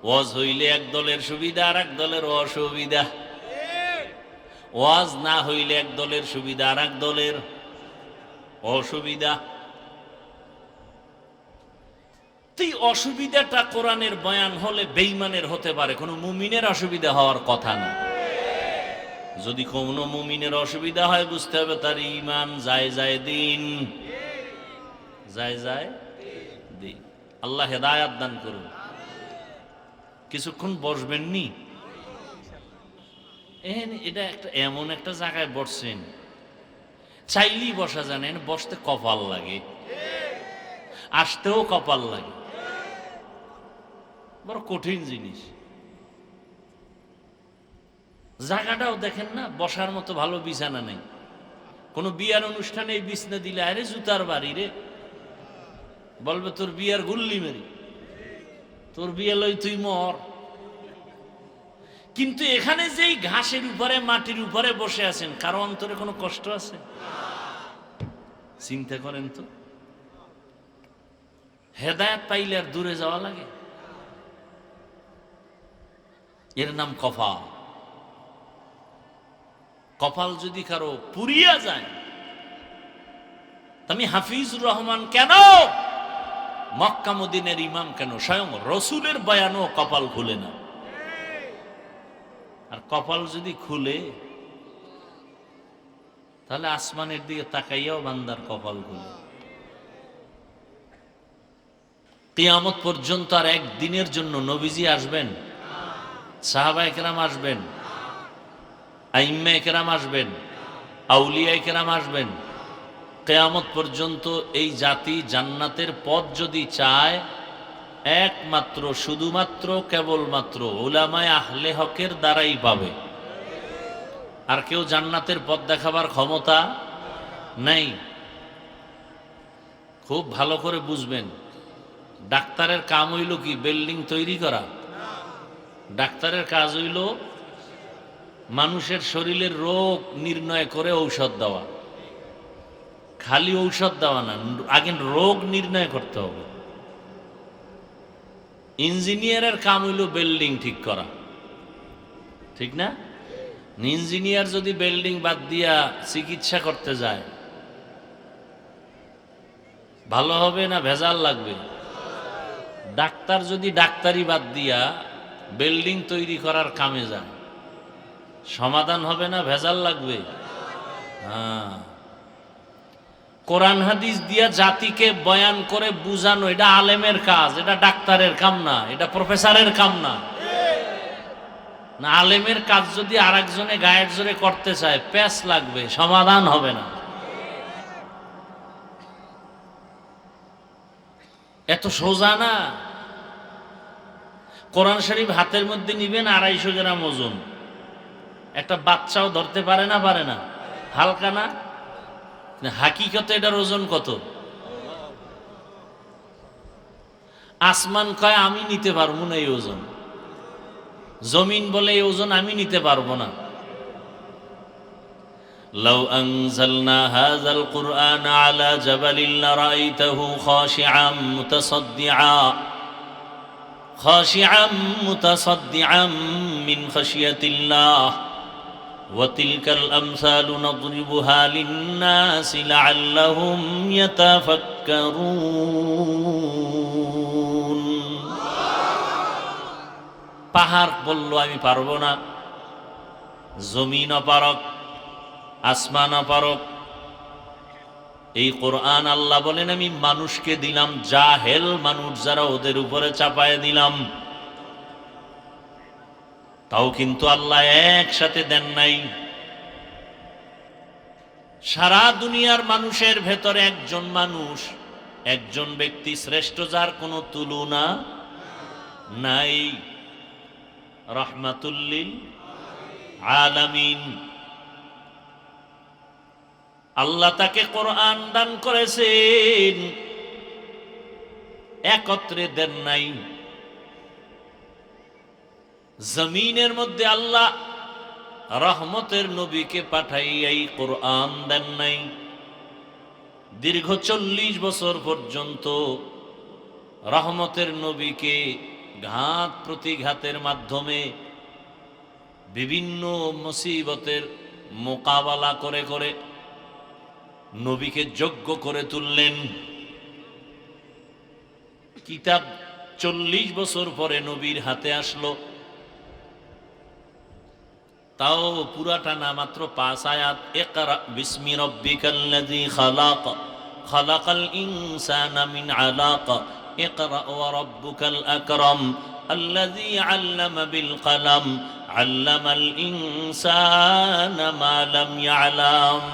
ওয়াজ হইলে এক দলের সুবিধা আর এক দলের অসুবিধা, ওয়াজ না হইলে এক দলের সুবিধা আর এক দলের অসুবিধা। এই অসুবিধাটা কোরআনের বয়ান হলে বেঈমানের হতে পারে, কোনো মুমিনের অসুবিধা হওয়ার কথা না। যদি কোনো মুমিনের অসুবিধা হয় বুঝতে হবে তার ঈমান যায় যায় দিন, যায় যায় দিন। আল্লাহ হেদায়াত দান করুন। কিছুক্ষণ বসবেন নি? এটা একটা এমন একটা জায়গায় বসছেন, চাইলেই বসা জানেন, বসতে কপাল লাগে, আসতেও কপাল লাগে, বড় কঠিন জিনিস। জায়গাটাও দেখেন না, বসার মতো ভালো বিছানা নেই। কোন বিয়ার অনুষ্ঠানে এই বিছনা দিলে আরে জুতার বাড়ি রে, বলবে তোর বিয়ার গুল্লি মেরি, তোর বিয়ে লই তুই মর। কিন্তু এখানে যেই ঘাসের উপরে মাটির উপরে বসে আছেন, কারো অন্তরে কোনো কষ্ট আছে? চিন্তা করেন তো, হেদায়েত পাইলে আর দূরে যাওয়া লাগে? এর নাম কপাল। কপাল যদি কারো পুরিয়া যায়, আমি হাফিজুর রহমান কেন, মক্কা মদিনের ইমাম কেন, স্বয়ং রসুলের বয়ানও কপাল খুলে না। আর কপাল যদি খুলে তাহলে আসমানের দিকে তাকাইয়াও বান্দার কপাল খুলে। কিয়ামত পর্যন্ত আর একদিনের জন্য নবীজি আসবেন, সাহাবায়ে কেরাম আসবেন, আইম্মায়ে কেরাম আসবেন, আউলিয়ায়ে কেরাম আসবেন। কিয়ামত পর্যন্ত এই জাতি জান্নাতের পথ যদি চায়, একমাত্র শুধুমাত্র কেবলমাত্র উলামায়ে আহলে হকের দ্বারাই পাবে। আর কেউ জান্নাতের পথ দেখাবার ক্ষমতা নাই। খুব ভালো করে বুঝবেন, ডাক্তারের কাম হইল কি বিল্ডিং তৈরি করা? ডাক্তারের কাজ হইল মানুষের শরীরের রোগ নির্ণয় করে ঔষধ দেওয়া। খালি ঔষধ দেওয়া না, আগে রোগ নির্ণয় করতে হবে। ইঞ্জিনিয়ারের কাম হইল বিল্ডিং ঠিক করা, ঠিক না? ইঞ্জিনিয়ার যদি বিল্ডিং বাদ দিয়া চিকিৎসা করতে যায়, ভালো হবে না ভেজাল লাগবে? ডাক্তার যদি ডাক্তারি বাদ দিয়া বিল্ডিং তৈরি করার কামে যায়, সমাধান হবে না ভেজাল লাগবে? হ্যাঁ। কোরআন হাদিস দিয়া জাতিকে বয়ান করে বুঝানো, এটা আলেমের কাজ, এটা ডাক্তারের কাম না, এটা প্রফেসরের কাম না। না, আলেমের কাজ যদি আর একজনে গায়ের জোরে করতে চায়, প্যাচ লাগবে, সমাধান হবে না। এত সোজা না। কোরআন শরীফ হাতের মধ্যে নিবেন 250 গ্রাম ওজন, একটা বাচ্চাও ধরতে পারে না, পারে না? হালকা না? হাকিকতে এটার ওজন কত? আসমান কয় আমি নিতে পারবো না এই ওজন, জমিন বলে এই ওজন আমি নিতে পারবো না। লাউ আনজালনা হাযাল কুরআন আলা জাবালিন লারাআইতাহু খাশিআম মুতাসাদ্দিআম মিন খাশিয়াতিল্লাহ ওয়া তিলকাল আমসালু নাদরিবুহা লিন-নাসি লাআল্লাহুম ইয়াতাফাক্কারুন। পাহাড় বলল আমি পারবো না, জমিন অপারক, আসমান অপারক। এই কোরআন আল্লাহ বলেন আমি মানুষকে দিলাম, জাহেল মানুষ যারা ওদের উপরে চাপায় দিলাম। তাও কিন্তু আল্লাহ একসাথে দেন নাই। সারা দুনিয়ার মানুষের ভেতরে একজন মানুষ, একজন ব্যক্তি শ্রেষ্ঠ, যার কোনো তুলনা নাই, রাহমাতুল লিল আলামিন। আল্লাহ তাকে কোরআন দান করেছেন, একত্রে দেন নাই। জমিনের মধ্যে আল্লাহ রহমতের নবীকে পাঠাইয়াই কোরআন দেন নাই। দীর্ঘ 40 বছর পর্যন্ত রহমতের নবীকে ঘাত প্রতিঘাতের মাধ্যমে বিভিন্ন মুসিবতের মোকাবেলা করে করে নবীকে যোগ্য করে তুললেন। কিতাব 40 বছর পরে নবীর হাতে আসলো, তাও পুরাটা না, মাত্র 5 আয়াত। ইকরা বিসমি রাব্বিকাল্লাযী খালাক, খালাকাল ইনসানা মিন আলাক, ইকরা ওয়া রাব্বুকাল আকরাম, আল্লাযী আল্লামা বিল কলম, আল্লামাল ইনসানা মা লাম ইয়ালাম।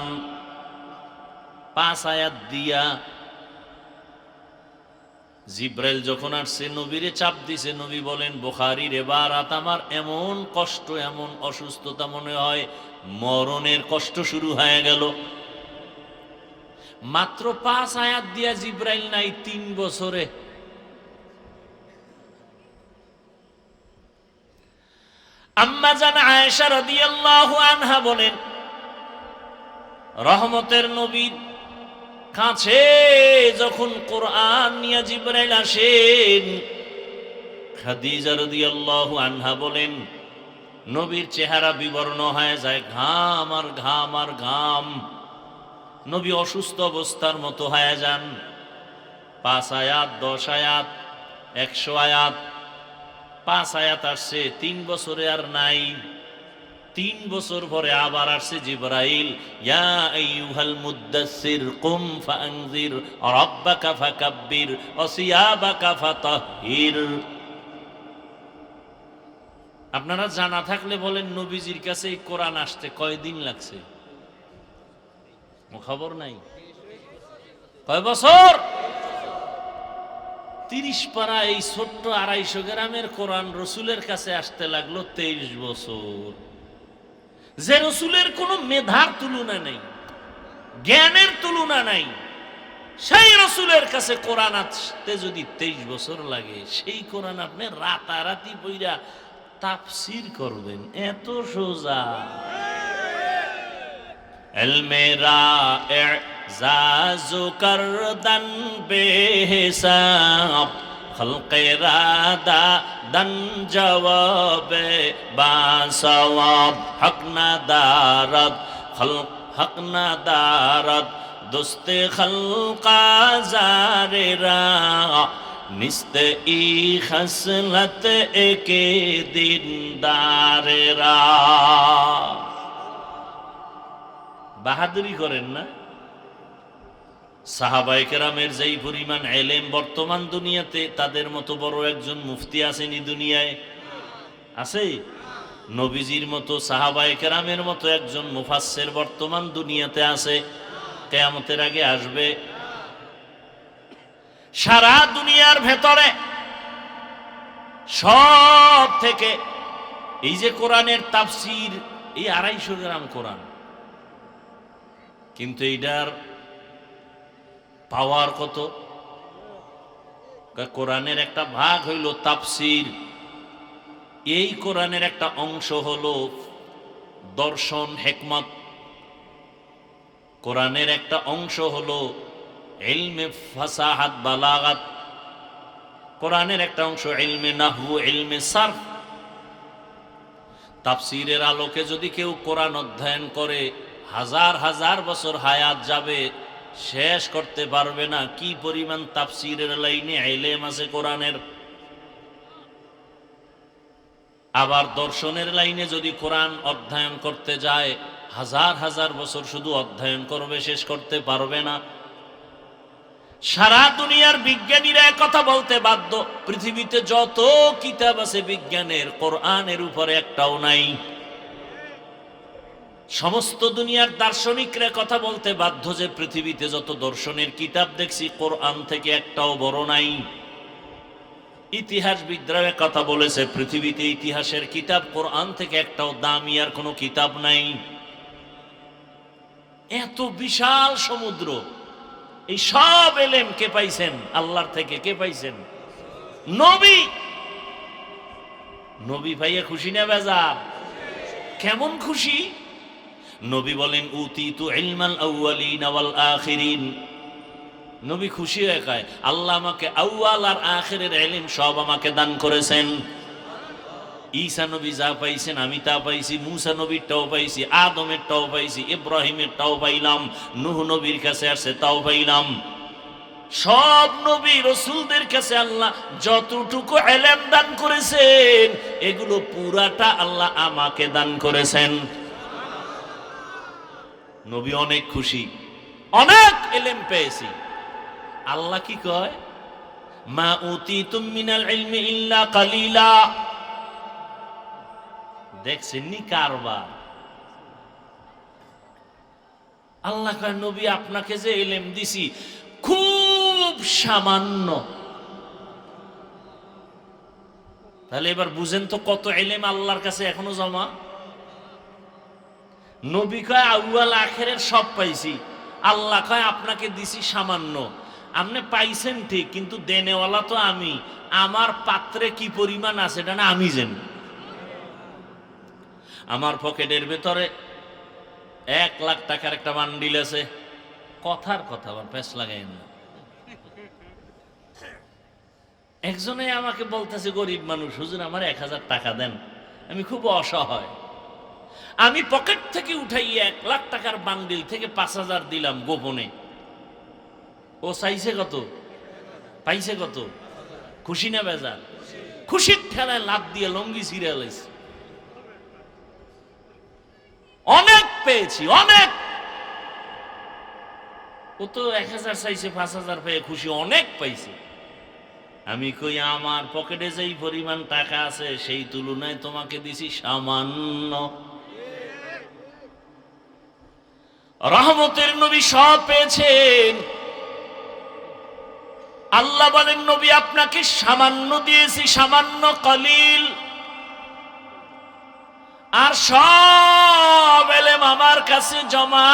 5 আয়াত দিয়া জিব্রাইল যখন আসছে নবীরে চাপ দিছে, নবী বলেন বুখারীর এবারাত, আমার এমন কষ্ট, এমন অসুস্থতা, মনে হয় মরণের কষ্ট শুরু হয়ে গেল। মাত্র 5 আয়াত দিয়া জিব্রাইল নাই 3 বছরে। আম্মা জান আয়েশা রাদিয়াল্লাহু আনহা বলেন, রহমতের নবীর কাছে যখন কোরআন নিয়ে জিবরাইল আসেন, খাদিজা রাদিয়াল্লাহু আনহা বলেন, নবীর চেহারা বিবর্ণ হয়ে যায়, ঘাম আর ঘাম আর ঘাম, নবী অসুস্থ অবস্থার মতো হয়ে যান। 5 আয়াত, 10 আয়াত, 100 আয়াত, 5 আয়াত আসছে, 3 বছরে আর নাই। 3 বছর পরে আবার আসছে জিবরাইল, ইয়া আইয়ুহাল মুদ্দাসসির কুম ফাআনজির রাব্বাকা ফাকাব্বির ওয়া সিয়াবাকা ফাতাহহির। আপনারা জানা থাকলে বলেন, নবীজির কাছে এই কোরআন আসতে কয়দিন লাগছে? খবর নাই। কয় বছর? 30 পারা এই ছোট্ট 250 গ্রামের কোরআন রসুলের কাছে আসতে লাগলো 23 বছর। যে রসুলের কোনো মেধার তুলনা নেই, জ্ঞানের তুলনা নাই, সেই রসুলের কাছে কোরআন আসতে যদি 23 বছর লাগে, সেই কোরআন আপনি রাতারাতি বইরা তাফসীর করবেন, এত সোজা। ইলমেরা ইজাজু করদান বেহিসাব, খলকেরা দান জবাবে বাসওয়াব, হক না দারদ হক না দারদ দোস্তে খলকা জারেরা, নিস্তে ই খসলত একে দিনদারেরা। বাহাদুরি করেন না? সাহাবায়ে কেরামের যেই পরিমাণ ইলম বর্তমান দুনিয়াতে, তাদের মতো বড় একজন মুফতি আসেনি দুনিয়ায়? আছে? নবীজির মতো, সাহাবায়ে কেরামের মতো একজন মুফাসসির বর্তমান দুনিয়াতে আছে? কিয়ামতের আগে আসবে। সারা দুনিয়ার ভেতরে সব থেকে এই যে কোরআনের তাফসীর, এই 250 গ্রাম কোরআন, কিন্তু এইটার পাওয়ার কত? কোরআনের একটা ভাগ হইল তাফসীর, এই কোরআনের একটা অংশ হলো দর্শন, হিকমত। কোরআনের একটা অংশ হলো ইলমে ফাসাহাত, বালাগাত। কোরআনের একটা অংশ ইলমে নাহু, ইলমে সারফ। তাফসীরের আলোকে যদি কেউ কোরআন অধ্যয়ন করে, হাজার হাজার বছর হায়াত যাবে, শেষ করতে পারবে না কি পরিমাণ তাফসীরের লাইনে ইলম আছে কোরআনের। আবার দর্শনের লাইনে যদি কোরআন অধ্যয়ন করতে যায়, হাজার হাজার বছর শুধু অধ্যয়ন করবে, শেষ করতে পারবে না। সারা দুনিয়ার বিজ্ঞানীরা কথা বলতে বাধ্য, পৃথিবীতে যত কিতাব আছে বিজ্ঞানের, কোরআনের উপরে একটাও নাই। সমস্ত দুনিয়ার দার্শনিকরা কথা বলতে বাধ্য যে পৃথিবীতে যত দর্শনের কিতাব দেখছি, কোরআন থেকে একটাও বড় নাই। ইতিহাসবিদরা কথা বলেছে, পৃথিবীতে ইতিহাসের কিতাব কোরআন থেকে একটাও দামি আর কোনো কিতাব নাই। এত বিশাল সমুদ্র, এই সব এলেম কে পাইছেন? আল্লাহর থেকে। কে পাইছেন? নবী। নবী ভাইয়া খুশি না বেজার? কেমন খুশি? নবী বলেন, উতিতু ইলমাল আউয়ালিন ওয়াল আখিরিন, নবী খুশি হয়ে কয়, আল্লাহ আমাকে আউয়াল আর আখিরের ইলম সব আমাকে দান করেছেন। ঈসা নবী যা পাইছেন আমি তা পাইছি, মুসা নবীরটাও পাইছি, আদমেরটাও পাইছি, ইব্রাহিমেরটাও পাইলাম, নূহ নবীর কাছে আসছে তাও পাইলাম। সব নবী রাসূলদের কাছে আল্লাহ যতটুকু ইলম দান করেছেন এগুলো পুরাটা আল্লাহ আমাকে দান করেছেন। নবী অনেক খুশি, অনেক ইলম পেয়েছি। আল্লাহ কি কয়, মা উতিতুম মিনাল ইলমি ইল্লা কালিলা। দেখছেন নি কারবার। আল্লাহ কয়, নবী আপনাকে যে ইলম দিছি খুব সামান্য। তাহলে এবার বুঝেন তো কত ইলম আল্লাহর কাছে এখনো জমা। নবী কয় আউয়াল আখিরের সব পাইছি, আল্লাহ কয় আপনাকে দিছি সামান্য। আপনি পাইছেন ঠিক, কিন্তু দেনেওয়ালা তো আমি। আমার পাত্রে কি পরিমাণ আছে এটা না আমি জানি। আমার পকেটের ভেতরে 1 লাখ টাকার একটা বান্ডিল আছে। কথার কথা, আবার প্যাঁচ লাগাই না। একজনে আমাকে বলতেছে, গরিব মানুষ, হুজুর আমার 1000 টাকা দেন, আমি খুব অসহায়। আমি পকেট থেকে উঠাই 1 লাখ টাকার বান্ডিল থেকে 5000 দিলাম গোপনে। ও চাইছে কত, পাইছে কত? খুশি না বেজার? খুশির ঠেলায় লাভ দিয়ে লঙ্গি ছিঁড়ে লাইছে। অনেক পেয়েছি, অনেক। ও তো 1000 চাইছে, 5000 পেয়ে খুশি, অনেক পাইছে। আমি কই, আমার পকেটে যেই পরিমাণ টাকা আছে সেই তুলনায় তোমাকে দিছি সামান্য। রহমতের নবী সব পেয়েছেন। আল্লাহ বলেন, নবী আপনাকে সামান্য দিয়েছি, সামান্য, কলিল। আর সব ইলম আমার কাছে জমা।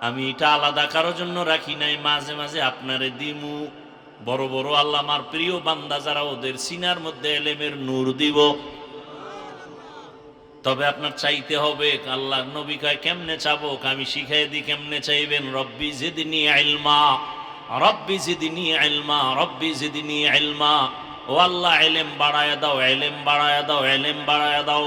আমি এটা আলাদা কারোর জন্য রাখি নাই, মাঝে মাঝে আপনারে দিমু। বড় বড় আল্লাহ আমার প্রিয় বান্দা যারা, ওদের সিনার মধ্যে ইলমের নূর দিব। তবে আপনার চাইতে হবে। আল্লাহ নবী কয়, কেমনে চাবো? আমি শিখাই দিই কেমনে চাইবেন। রব্বি জিদনি ইলমা, রব্বি জিদনি ইলমা, রব্বি জিদনি ইলমা। ও আল্লাহ, ইলম বাড়ায়া দাও, ইলম বাড়ায়া দাও, ইলম বাড়ায়া দাও।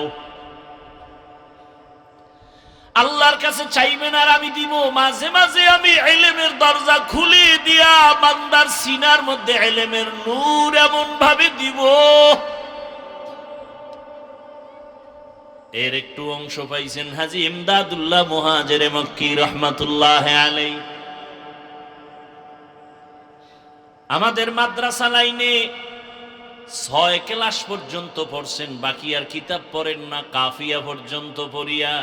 আল্লাহর কাছে চাইবেন আর আমি দিব। মাঝে মাঝে আমি ইলমের দরজা খুলে দিয়া বান্দার সিনার মধ্যে ইলমের নূর এমন ভাবে দিব, এর একটু অংশ পাইছেন হাজী ইমদাদুল্লাহ মুহাজিরে মক্কি রহমাতুল্লাহ আলাইহি। আমাদের মাদ্রাসা লাইনে 6 ক্লাস পর্যন্ত পড়ছেন, বাকি আর কিতাব পড়েন না। কাফিয়া পর্যন্ত পড়িয়া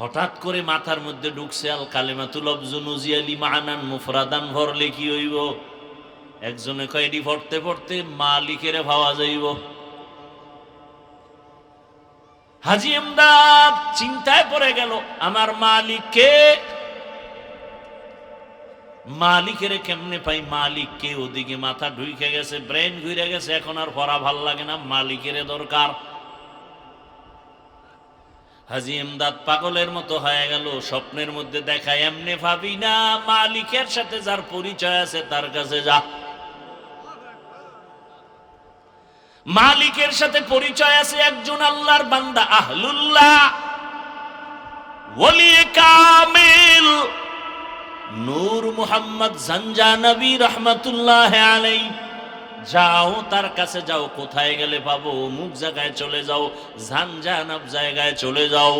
হঠাৎ করে মাথার মধ্যে ঢুকছে, আল কালেমাতুল লফজু নুজিয়ালি মানান মুফরাদান ভরলে কি হইব? একজনে কয়, এডি পড়তে পড়তে মালিকেরে ভাবা যাইব। হাজী ইমদাদ চিন্তায় পড়ে গেল, আমার মালিককে, মালিকেরে কেমনে পাই? মালিককে? ওদিকে মাথা ঢুকে গেছে, ব্রেন ঘুরে গেছে, এখন আর পড়া ভাল লাগে না, মালিকেরে দরকার। হাজী ইমদাদ পাগলের মতো হয়ে গেল। স্বপ্নের মধ্যে দেখায়, এমনে ভাবি না, মালিকের সাথে যার পরিচয় আছে তার কাছে যা। মালিকের সাথে পরিচয় আছে একজন আল্লাহর বান্দা, আহলুল্লাহ, ওলি কামিল, নূর মুহাম্মদ জানজানবী রহমাতুল্লাহ আলাইহি। যাও তার কাছে যাও। কোথায় গেলে পাবো? অমুক জায়গায় চলে যাও, জানজানব জায়গায় চলে যাও।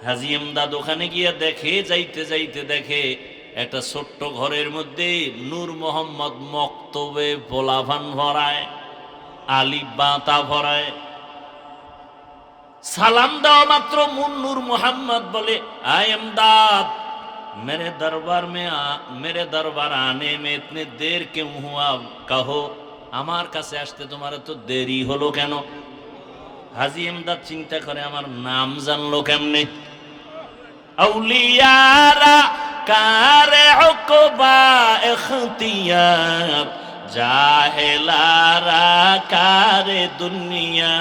হাজী ইমদাদ ওখানে গিয়ে দেখে, যাইতে যাইতে দেখে একটা ছোট্ট ঘরের মধ্যে নূর মোহাম্মদ মক্তবে পোলাভান ভরায়, আলিফ বাতা ভরায়। সালাম দেওয়া মাত্র নূর মোহাম্মদ বলে, আয় ইমদাদ, मेरे दरबार आने में इतने देर क्यों हुआ? कहो, আমার কাছে আসতে তোমার তো দেরি হলো কেন? হাজী ইমদাদ চিন্তা করে, আমার নাম জানলো কেমনে? আউলিয়ারা কারে উকবা ইখতিয়ার, জাহেলারা কারে দুনিয়া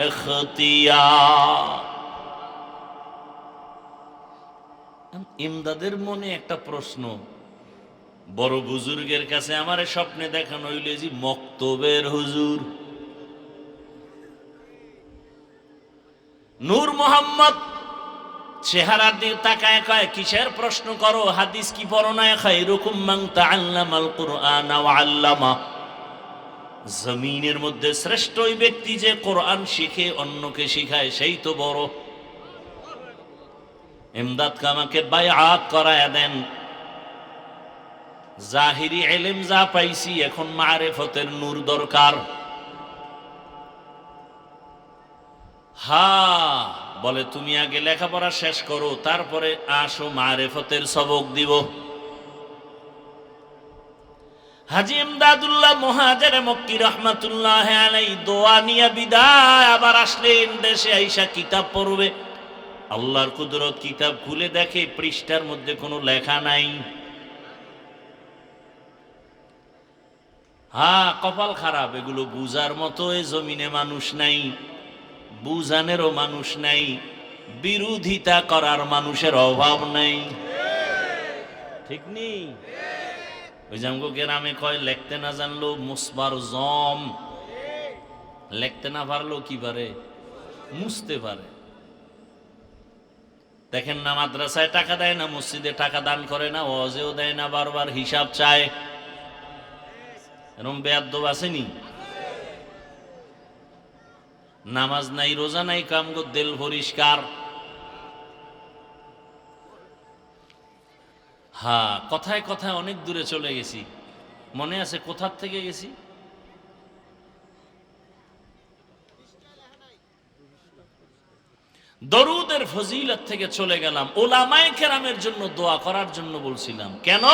ইখতিয়ার। ইমদাদের মনে একটা প্রশ্ন, বড় বুজুর্গের কাছে আমারে স্বপ্নে দেখানো হইল যে মক্তবের হুজুর নূর মোহাম্মদ চেহারার দিকে তাকায় কয়, কিসের প্রশ্ন করো? হাদিস কি পড়ো না? খায়রুকুম মান তাআল্লামাল কুরআনা ওয়া আল্লামা। জমিনের মধ্যে শ্রেষ্ঠ ওই ব্যক্তি যে কোরআন শিখে অন্যকে শিখায়, সেই তো বড়। ইমদাদকে আমাকে বায়আত করায়া দেন। জাহিরি ইলম যা পাইছি, এখন মারিফতের নূর দরকার। বলে তুমি আগে লেখাপড়া শেষ করো, তারপরে আসো মারিফতের সবক দিব। হাজী ইমদাদুল্লাহ মুহাজির মক্কি রাহমাতুল্লাহ আলাইহি দোয়া নিয়া বিদায় আবার আসলেন দেশে। আইসা কিতাব পড়বে, আল্লাহর কুদরত, কিতাব খুলে দেখে পৃষ্ঠার মধ্যে কোনো লেখা নাই। কপাল খারাপ, এগুলো বুঝার মতো এ জমিনে মানুষ নাই, বুঝানেরও মানুষ নাই, বিরোধিতা করার মানুষের অভাব নাই। ঠিক নেই? ওই যে আমগো গ্রামে কয়, লিখতে না জানলো মুসবার জম, লিখতে না পারলো কি পারে? মুছতে পারে। দেখেন না, মাদ্রাসায় টাকা দেয় না, মসজিদে টাকা দান করে না, ওয়াজেও দেয় না, বারবার হিসাব চায়। এরকম বেয়াদব আসেনি? নামাজ নাই, রোজা নাই, কামগো দিল পরিষ্কার। কথায় কথায় অনেক দূরে চলে গেছি। মনে আছে কোথার থেকে গেছি? দরুদের ফজিলত থেকে চলে গেলাম। উলামায়ে কেরামের জন্য দোয়া করার জন্য বলছিলাম। কেন?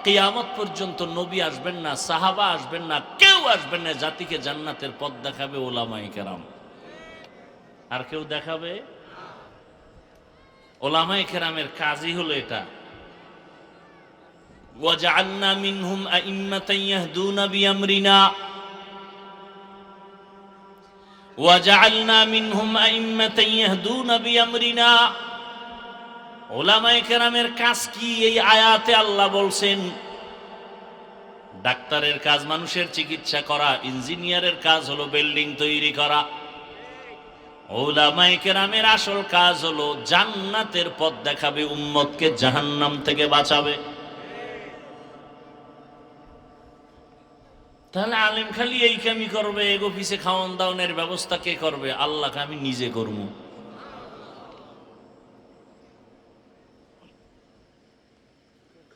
কিয়ামত পর্যন্ত নবী আসবেন না, সাহাবা আসবেন না, কেউ আসবেন না। জাতিকে জান্নাতের পথ দেখাবে উলামায়ে কেরাম। আর কেউ দেখাবে? উলামায়ে কেরামের কাজই হলো এটা। ওয়াজআলনা মিনহুম আইম্মাতান ইয়াহদুনা বিআমরিনা ওয়াজআলনা মিনহুম আইম্মাতান ইয়াহদুনা বিআমরিনা। উলামায়ে কেরামের কাজ কি? এই আয়াতে আল্লাহ বলছেন। ডাক্তারের কাজ মানুষের চিকিৎসা করা, ইঞ্জিনিয়ারের কাজ হলো বিল্ডিং তৈরি করা। উলামায়ে কেরামের আসল কাজ হলো জান্নাতের পথ দেখাবে, উম্মতকে জাহান্নাম থেকে বাঁচাবে। তাহলে আলেম খালি এই কামই করবে, এগো পিছে খাওয়ান দাওয়ানের ব্যবস্থা কে করবে? আল্লাহকে আমি নিজে করব।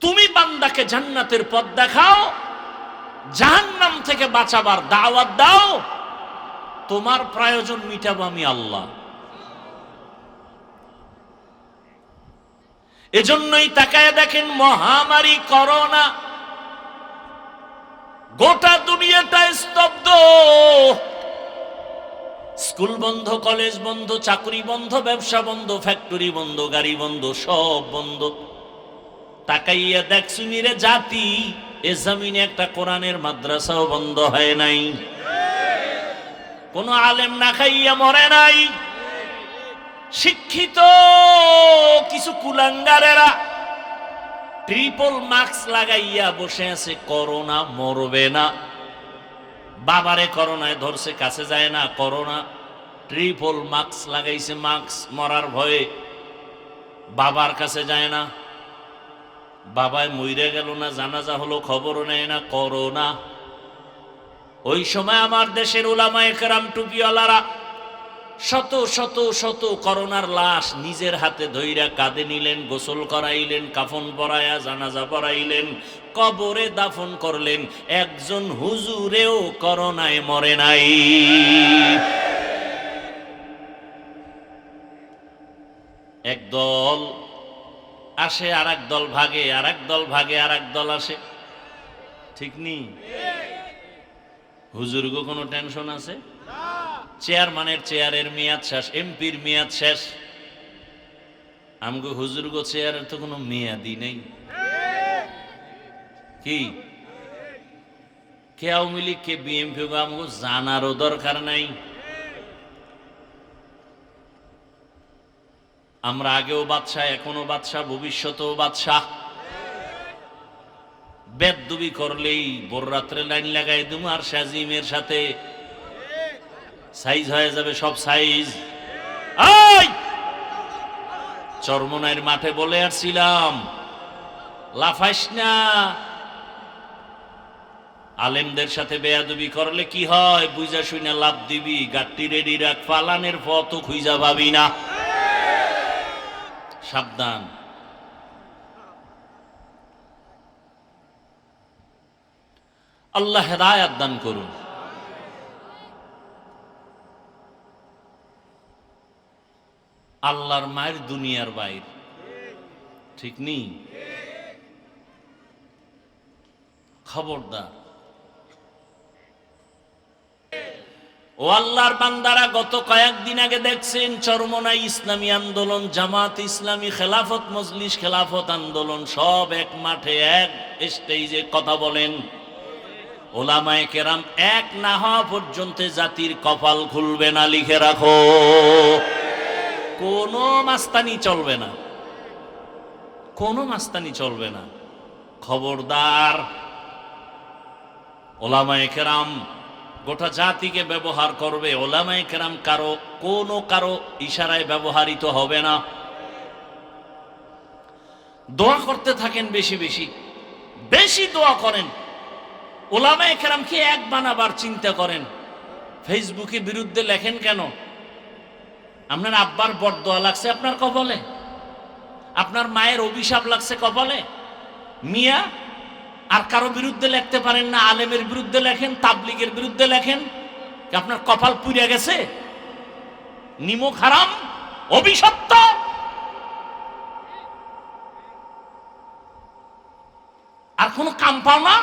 তুমি বান্দাকে জান্নাতের পথ দেখাও, জাহান্নাম থেকে বাঁচাবার দাওয়াত দাও, তোমার প্রয়োজন মিটাবো আমি আল্লাহ। এজন্যই তাকায় দেখেন, মহামারী করোনা, গোটা দুনিয়াটা স্তব্ধ। স্কুল বন্ধ, কলেজ বন্ধ, চাকরি বন্ধ, ব্যবসা বন্ধ, ফ্যাক্টরি বন্ধ, গাড়ি বন্ধ, সব বন্ধ। তাকাইয়া দেখ সুনিরে জাতি, এ জমিনে একটা কোরআনের মাদ্রাসাও বন্ধ হয় নাই, কোন আলেম না খাইয়া মরে নাই। শিক্ষিত কিছু কুলাঙ্গারেরা ট্রিপল মাস্ক লাগাইয়া বসে আছে, করোনা মরবে না। বাবারে করোনায় ধরছে, কাছে যায় না, করোনা ট্রিপল মাস্ক লাগাইছে, মাস্ক মরার ভয়ে বাবার কাছে যায় না। বাবায় মইরে গেল না, জানাজা হলো, খবরও নেয় না, করোনা। ওই সময় আমার দেশের উলামায়ে কেরাম টুপিওয়ালারা শত শত শত করোনার লাশ নিজের হাতে ধইরা কাঁধে নিলেন, গোসল করাইলেন, কাফন পরাইয়া জানাজা পরাইলেন, কবরে দাফন করলেন। একজন হুজুরেও করোনায় মরে নাই। এক দল আসে, আর এক দল ভাগে, আর এক দল ভাগে, আর এক দল আসে। ঠিক নেই? হুজুরগো কোনো টেনশন আছে? চেয়ারম্যানের চেয়ারের মেয়াদ শেষ, এমপির মেয়াদ শেষ। আমগো হুজুরগো চেয়ারের তো কোনো মেয়াদই নেই। কি কে আওয়ামী লীগ, কে বিএনপি, আমগো জানারও দরকার নাই। আমরা আগেও বাদশাহ, এখনো বাদশাহ, ভবিষ্যতেও বাদশাহ। বেদবি করলেই ভোর রাত্রে লাইন লাগাই দুম আর শাজিমের সাথে সাইজ হয়ে যাবে সব সাইজ। চরমনাইয়ের মাঠে বলে আসছিলাম, লাফাইস না। আলেমদের সাথে বেয়াদবি করলে কি হয় বুঝা শুনে লাভ দিবি। গাট্টি রেডি রাখ, পালানের পথ খুঁজা পাবি না। সাবধান। আল্লাহ হেদায়েত দান করুন। আল্লাহর মায়ের দুনিয়ার বাইর, ঠিক নেই? খবরদার। ও আল্লাহর বান্দারা, গত কয়েকদিন আগে দেখছেন চরমনাই ইসলামী আন্দোলন, জামাত ইসলামী, খেলাফত মজলিস, খেলাফত আন্দোলন সব এক মাঠে এক স্টেজে কথা বলেন। ওলামায়ে কেরাম এক না হওয়া পর্যন্ত জাতির কপাল খুলবে না, লিখে রাখো। কোনো মাস্তানি চলবে না, কোনো মাস্তানি চলবে না। খবরদার। ওলামায়ে কেরাম গোটা জাতিকে ব্যবহার করবে। ওলামায়ে কেরাম কারো ইশারায় ব্যবহৃত হবে না। দোয়া করতে থাকেন, বেশি বেশি বেশি দোয়া করেন। ওলামায়ে কেরামকে এক বানাবার চিন্তা করেন। ফেসবুকে বিরুদ্ধে লেখেন কেন? আপনার আব্বার বরদোয়া লাগছে আপনার কপালে, আপনার মায়ের অভিশাপ লাগছে কপালে। মিয়া আর কারো বিরুদ্ধে লিখতে পারেন না, আলেমের বিরুদ্ধে লেখেন, তাবলিগের বিরুদ্ধে লেখেন, আপনার কপাল পুড়ে গেছে। নিমক হারাম, অভিশপ্ত। আর কোনো কাম পাও না?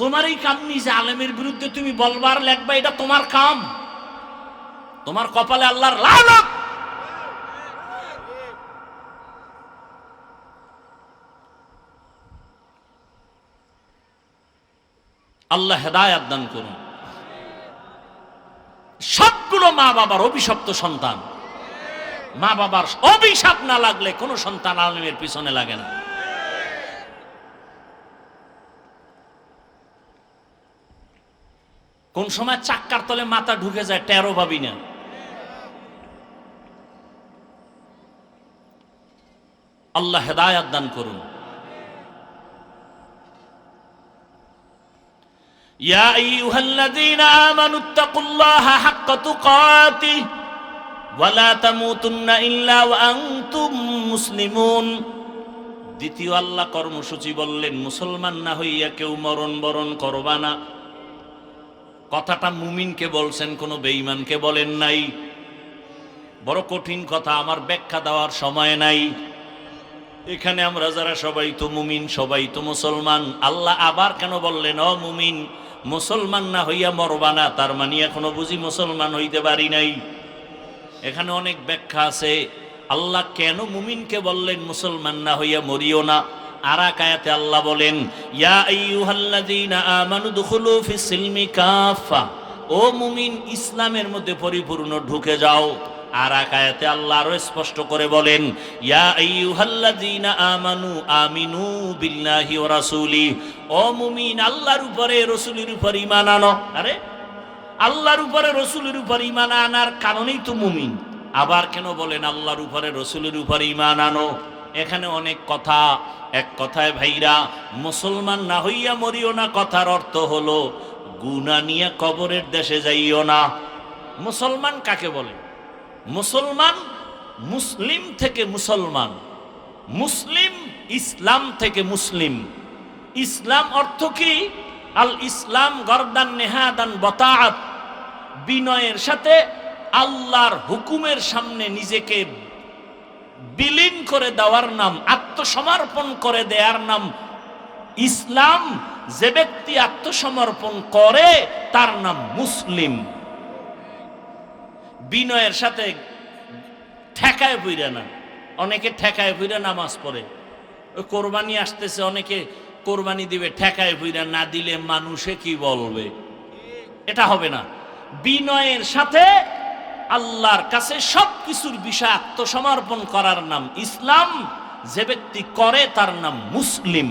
তোমার এই কাম নেই যে আলেমের বিরুদ্ধে তুমি বলবার লেখবা, এটা তোমার কাম। তোমার কপালে আল্লাহর লানত। আল্লাহ হেদায়েত দান করুন। সবগুলো মা বাবার অভিশপ্ত সন্তান। মা বাবার অভিশাপ না লাগলে কোনো সন্তান আলেমের পিছনে লাগে না। কোন সময় চাক্কার তলে মাথা ঢুকে যায়, টেরও ভাবি না। আল্লাহ হেদায়েত দান করুন। ইয়া আইয়ুহাল্লাযীনা আমানুত্তাকুল্লাহা হাক্কা তুকাতিহি ওয়া লা তামুতুন্না ইল্লা ওয়া আনতুম মুসলিমুন। দ্বিতীয় আল্লাহ কর্মসূচি বললেন, মুসলমান না হইয়া কেউ মরণ বরণ করবা না। কথাটা মুমিনকে বলছেন, কোনো বেঈমানকে বলেন নাই। বড় কঠিন কথা, আমার ব্যাখ্যা দেওয়ার সময় নাই। এখানে আমরা যারা সবাই তো মুমিন, সবাই তো মুসলমান। আল্লাহ আবার কেন বললেন ও মুমিন, মুসলমান না হইয়া মরবা না? তার মানে এখনো বুঝি মুসলমান হইতে পারি নাই। এখানে অনেক ব্যাখ্যা আছে। আল্লাহ কেন মুমিনকে বললেন মুসলমান না হইয়া মরিও না? আর এক আয়াতে আল্লাহ বলেন, ইয়া আইয়ুহাল্লাযীনা আমানু দুখুলু ফিস সিলমি কাফা। ও মুমিন, ইসলামের মধ্যে পরিপূর্ণ ঢুকে যাও। আর এক আয়াতে আল্লাহ আরো স্পষ্ট করে বলেন, ইয়া আইয়ুহাল্লাযীনা আমানু আমিনু বিল্লাহি ওয়া রাসূলি। ও মুমিন, আল্লাহর উপরে রাসূলের উপর ঈমান আনো। আরে আল্লাহর উপরে রাসূলের উপর ঈমান আনার কারণেই তো মুমিন। আবার কেন বলেন আল্লাহর উপরে রাসূলের উপর ঈমান আনো? এখানে অনেক কথা। এক কথায় ভাইরা, মুসলমান না হইয়া মরিও না কথার অর্থ হলো গুনাহ নিয়ে কবরের দেশে যাইও না। মুসলমান কাকে বলে? মুসলমান মুসলিম থেকে মুসলমান, মুসলিম ইসলাম থেকে মুসলিম। ইসলাম অর্থ কি? আল ইসলাম গরদান নেহাদান বতাআত, বিনয়ের সাথে আল্লাহর হুকুমের সামনে নিজেকে বিলীন করে দেওয়ার নাম, আত্মসমর্পণ করে দেওয়ার নাম ইসলাম। যে ব্যক্তি আত্মসমর্পণ করে তার নাম মুসলিম। বিনয়ের সাথে ঠেকায় বইরা না। অনেকে ঠেকায় বইরা নামাজ পড়ে। ওই কোরবানি আসতেছে, অনেকে কোরবানি দিবে ঠেকায় বইরা, না দিলে মানুষে কি বলবে। এটা হবে না। বিনয়ের সাথে আল্লাহর কাছে সবকিছুর বিষয় আত্মসমর্পণ করার নাম ইসলাম। যে ব্যক্তি করে তার নাম মুসলিম।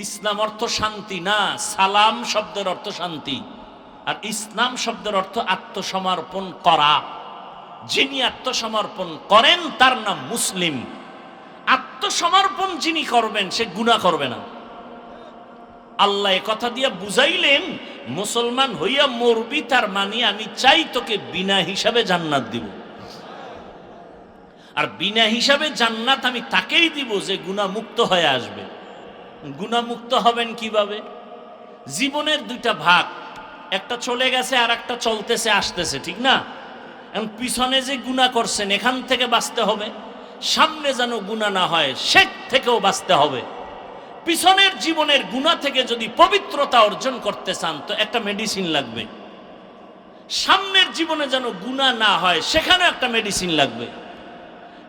ইসলাম অর্থ শান্তি না, সালাম শব্দের অর্থ শান্তি, আর ইসলাম শব্দের অর্থ আত্মসমর্পণ করা। যিনি আত্মসমর্পণ করেন তার নাম মুসলিম। আত্মসমর্পণ যিনি করবেন সে গুনাহ করবে না। আল্লাহ কথা দিয়া বুঝাইলেন, মুসলমান হইয়া মরবি তার মানে আমি চাই তোকে বিনা হিসাবে জান্নাত দিব। আর বিনা হিসাবে জান্নাত আমি তাকেই দিব যে গুনাহ মুক্ত হয়ে আসবে। গুনাহ মুক্ত হবেন কিভাবে? জীবনের দুইটা ভাগ, একটা চলে গেছে আর একটা চলতেছে আসতেছে, ঠিক না? এখন পিছনে যে গুনাহ করছেন এখান থেকে বাঁচতে হবে, সামনে যেন গুনাহ না হয় সে থেকেও বাঁচতে হবে। পিছনের জীবনের গুনাহ থেকে যদি পবিত্রতা অর্জন করতে চান তো একটা মেডিসিন লাগবে। সামনের জীবনে যেন গুনাহ না হয় সেখানেও একটা মেডিসিন লাগবে।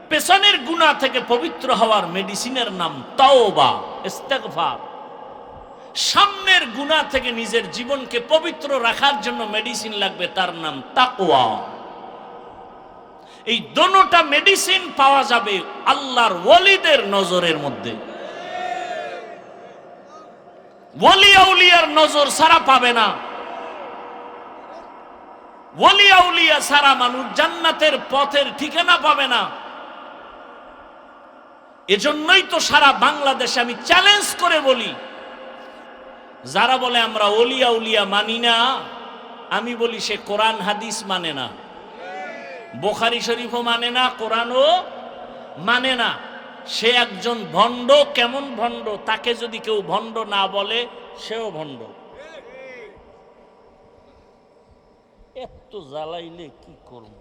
পেছনের গুনাহ থেকে পবিত্র হওয়ার মেডিসিনের নাম তাওবা, ইস্তেগফার। সামনের গুনাহ থেকে নিজের জীবনকে পবিত্র রাখার জন্য মেডিসিন লাগবে, তার নাম তাকওয়া। এই দুটোটা মেডিসিন পাওয়া যাবে আল্লাহর ওয়ালিদের নজরের মধ্যে। ওয়ালি আউলিয়ার নজর ছাড়া পাবে না। ওয়ালি আউলিয়া ছাড়া মানুষ জান্নাতের পথের ঠিকানা পাবে না। এজন্যই তো সারা বাংলাদেশে আমি চ্যালেঞ্জ করে বলি, যারা বলে আমরা ওলি আউলিয়া মানি না, আমি বলি সে কোরআন হাদিস মানে না, বুখারী শরীফও মানে না, কোরআনও মানে না। সে একজন ভণ্ড। কেমন ভণ্ড? তাকে যদি কেউ ভণ্ড না বলে সেও ভণ্ড। এত জ্বালাইলে কি করব?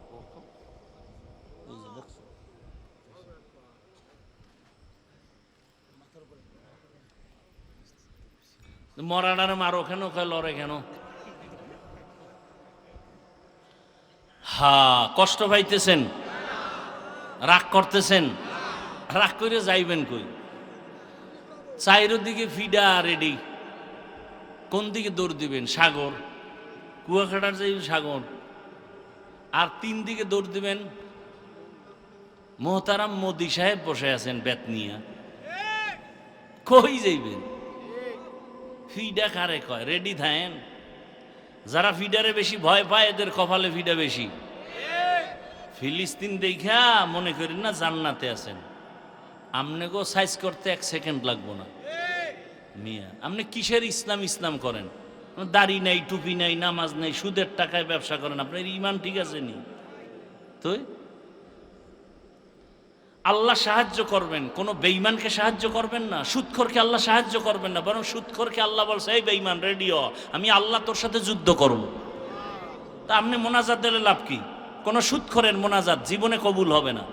মরাডারে মারো কেন, লড়ে কেন? কষ্ট পাইতেছেন, রাগ করতেছেন, রাগ করে যাইবেন কই? চাইরদিকে ফিডা রেডি, কোন দিকে দৌড় দিবেন? সাগর, কুয়াকাটার যাইবেন সাগর, আর 3 দিকে দৌড় দিবেন মোহতারাম মোদি সাহেব বসে আছেন বেত নিয়া, কই যাইবেন? ফিডা কারে কয়? রেডি থাকেন। যারা ফিডারে বেশি ভয় পায় এদের কপালে ফিডা বেশি। ফিলিস্তিন দেখা মনে করেন না জান্নাতে আছেন। আমনে গো সাইজ করতে 1 সেকেন্ড লাগবো না মিয়া। আপনি কিসের ইসলাম ইসলাম করেন? দাড়ি নাই, টুপি নাই, নামাজ নাই, সুদের টাকায় ব্যবসা করেন। আপনার ইমান ঠিক আছে নি? তো আল্লাহ সাহায্য করবেন, কোন বেঈমানকে সাহায্য করবেন না। সুদখোরকে আল্লাহ সাহায্য করবেন না, বরং সুদখোরকে আল্লাহ বলছে এই বেঈমান রেডিও, আমি আল্লাহ তোর সাথে যুদ্ধ করব। তা আপনি মোনাজাত দিলে লাভ কি? কোন সুদখোরের মোনাজাত জীবনে কবুল হবে না।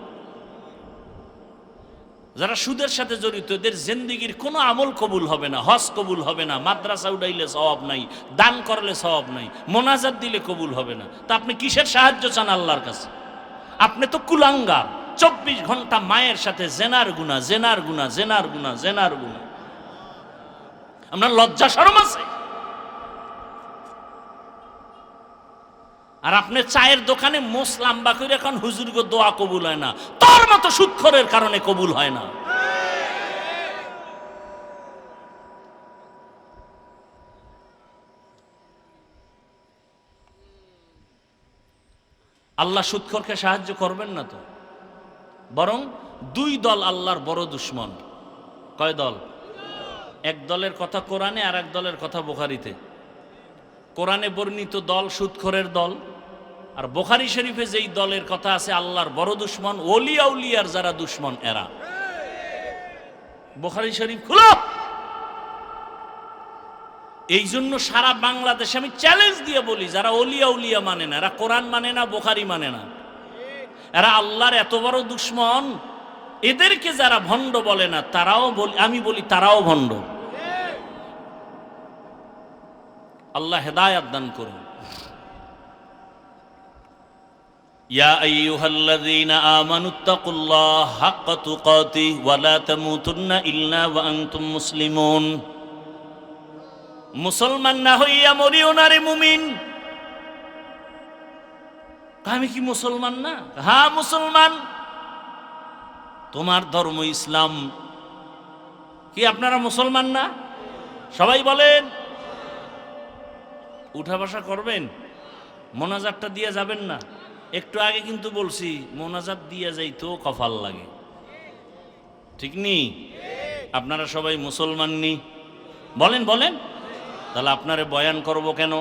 যারা সুদের সাথে জড়িত এদের জিন্দেগির কোনো আমল কবুল হবে না, হজ কবুল হবে না, মাদ্রাসা উঠাইলে সওয়াব নাই, দান করলে সওয়াব নাই, মোনাজাত দিলে কবুল হবে না। তা আপনি কিসের সাহায্য চান আল্লাহর কাছে? আপনি তো কুলাঙ্গার। 24 ঘন্টা মায়ের সাথে জেনার গুনাহ, জেনার গুনাহ, জেনার গুনাহ, জেনার গুনাহ। আপনার লজ্জা শরম আছে? আর আপনি চায়ের দোকানে মোস লাম্বা করে এখন হুজুরকে দোয়া কবুল হয় না, তোর মতো সুদখোরের কারণে কবুল হয় না। আল্লাহ সুদখোরকে সাহায্য করবেন না তো, বরং 2 দল আল্লাহর বড় দুশ্মন। কয় দল? এক দলের কথা কোরআনে, আর এক দলের কথা বুখারীতে। কোরআনে বর্ণিত দল সুদখোরের দল, আর বুখারী শরীফে যেই দলের কথা আছে আল্লাহর বড় দুশ্মন, ওলি আউলিয়ার যারা দুশ্মন এরা। বুখারী শরীফ খুলো। এই জন্য সারা বাংলাদেশে আমি চ্যালেঞ্জ দিয়ে বলি, যারা ওলি আউলিয়া মানে না, এরা কোরআন মানে না, বুখারী মানে না, এরা আল্লাহর এত বড় দুশ্মন। এদেরকে যারা ভণ্ড বলে না তারাও বলি, আমি বলি তারাও ভণ্ড। আল্লাহ হেদায়াত দান করুন। ইয়া আইয়ুহাল্লাযীনা আমানুত্তাকুল্লাহ হাক্কা তুকাতিহি ওয়া লা তামুতুন্না ইল্লা ওয়া আনতুম মুসলিমুন। মুসলমান না হইয়া মরিও না রে মুমিন। আমি কি মুসলমান না? হ্যাঁ মুসলমান। তোমার ধর্ম ইসলাম। কি আপনারা মুসলমান না? সবাই বলেন। উঠা বসা করবেন, মোনাজাতটা দিয়ে যাবেন না? একটু আগে কিন্তু বলছি মোনাজাত দিয়ে যাইতেও কপাল লাগে, ঠিক নি? আপনারা সবাই মুসলমান নি? বলেন বলেন। তাহলে আপনারে বয়ান করব কেন?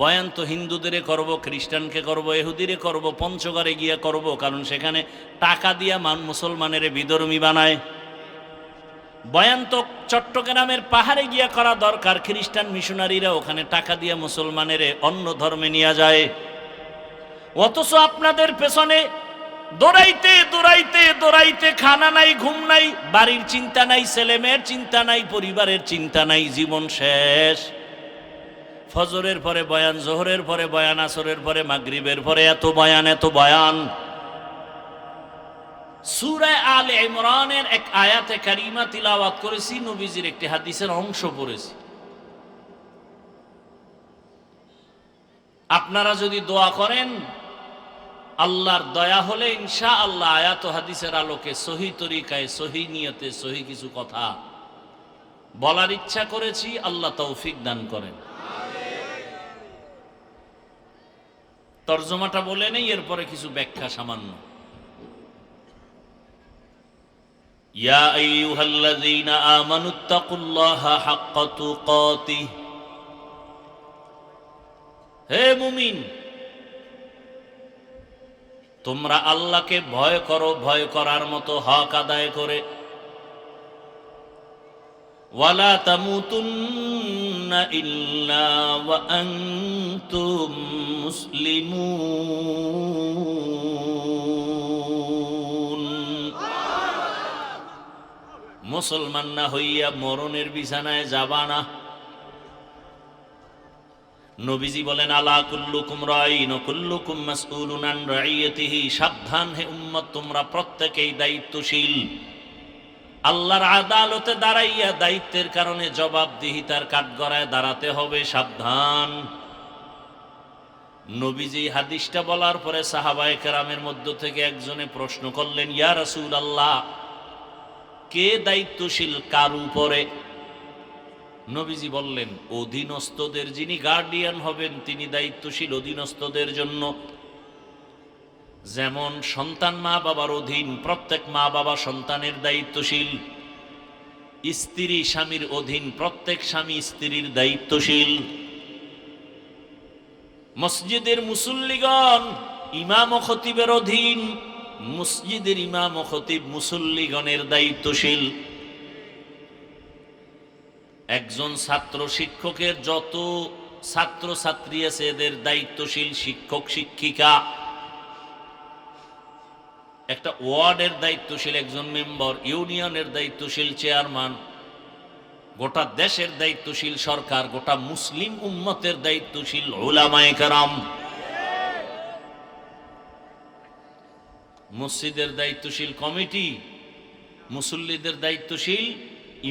বয়ান তো হিন্দুদের করব, খ্রিস্টানকে করব, ইহুদিরে করব, পঞ্চগড়ে গিয়ে করব, কারণ সেখানে টাকা দিয়া মুসলমানের বিধর্মী বানায়। বয়ান তো চট্টগ্রামের পাহাড়ে গিয়া করা দরকার, খ্রিস্টান মিশনারিরা ওখানে টাকা দিয়া মুসলমানের অন্য ধর্মে নিয়ে যায়। অথচ আপনাদের পেছনে দৌড়াইতে দৌড়াইতে দৌড়াইতে খানা নাই, ঘুম নাই, বাড়ির চিন্তা নাই, ছেলে মেয়ের চিন্তা নাই, পরিবারের চিন্তা নাই, জীবন শেষ। ফজরের পরে বয়ান, জোহরের পরে বয়ান, আসরের পরে, মাগরিবের পরে এত বয়ান, এত বয়ান। সূরা আলে ইমরানের এক আয়াতে কারিমা তিলাওয়াত করেছি, নবীজির একটি হাদিসের অংশ পড়েছি। আপনারা যদি দোয়া করেন, আল্লাহর দয়া হলে ইনশাআল্লাহ আয়াত ও হাদিসের আলোকে সহি তরিকায়, সহি নিয়তে, সহি কিছু কথা বলার ইচ্ছা করেছি। আল্লাহ তৌফিক দান করেন। তরজমাটা বলে নেই, এরপরে কিছু ব্যাখ্যা সামান্য। ইয়া আইয়ুহাল্লাযীনা আমানুত্তাকুল্লাহা হাক্কা তুকাতিহ, হে মুমিন তোমরা আল্লাহকে ভয় করো, ভয় করার মতো হক আদায় করে। ওয়ালা তামুতুন্না ইল্লা ওয়া আনতুম মুসলিমুন, মুসলমান না হইয়া মরণের বিছানায় যাবা না। নবীজি বলেন, আলা কুল্লুকুম রাইন ওয়া কুল্লুকুম মাসউলুন আন রাইয়াতিহি, সাবধান হে উম্মত, তোমরা প্রত্যেকেই দায়িত্বশীল। আল্লাহর আদালতে দাঁড়াইয়া দায়িত্বের কারণে জবাবদিহিতার কাঠগড়ায় দাঁড়াতে হবে, সাবধান। নবীজি হাদিসটা বলার পরে সাহাবায়ে কেরামের মধ্য থেকে একজনে প্রশ্ন করলেন, ইয়া রাসূলুল্লাহ, কে দায়িত্বশীল কার উপরে? নবীজি বললেন, অধীনস্থদের যিনি গার্ডিয়ান হবেন তিনি দায়িত্বশীল অধীনস্থদের জন্য। যেমন সন্তান মা বাবার অধীন, প্রত্যেক মা বাবা সন্তানের দায়িত্বশীল। স্ত্রী স্বামীর অধীন, প্রত্যেক স্বামী স্ত্রীর দায়িত্বশীল। মসজিদের মুসল্লিগণ ইমাম ও খতিবের অধীন, মসজিদের ইমাম ও খতিব মুসল্লিগণের দায়িত্বশীল। একজন ছাত্র শিক্ষকের যত ছাত্র ছাত্রী আছে এদের দায়িত্বশীল শিক্ষক শিক্ষিকা। একটা ওয়ার্ডের দায়িত্বশীল একজন মেম্বার, ইউনিয়নের দায়িত্বশীল চেয়ারম্যান, গোটা দেশের দায়িত্বশীল সরকার, গোটা মুসলিম উম্মতের দায়িত্বশীল উলামায়ে কেরাম। মসজিদের দায়িত্বশীল কমিটি, মুসল্লিদের দায়িত্বশীল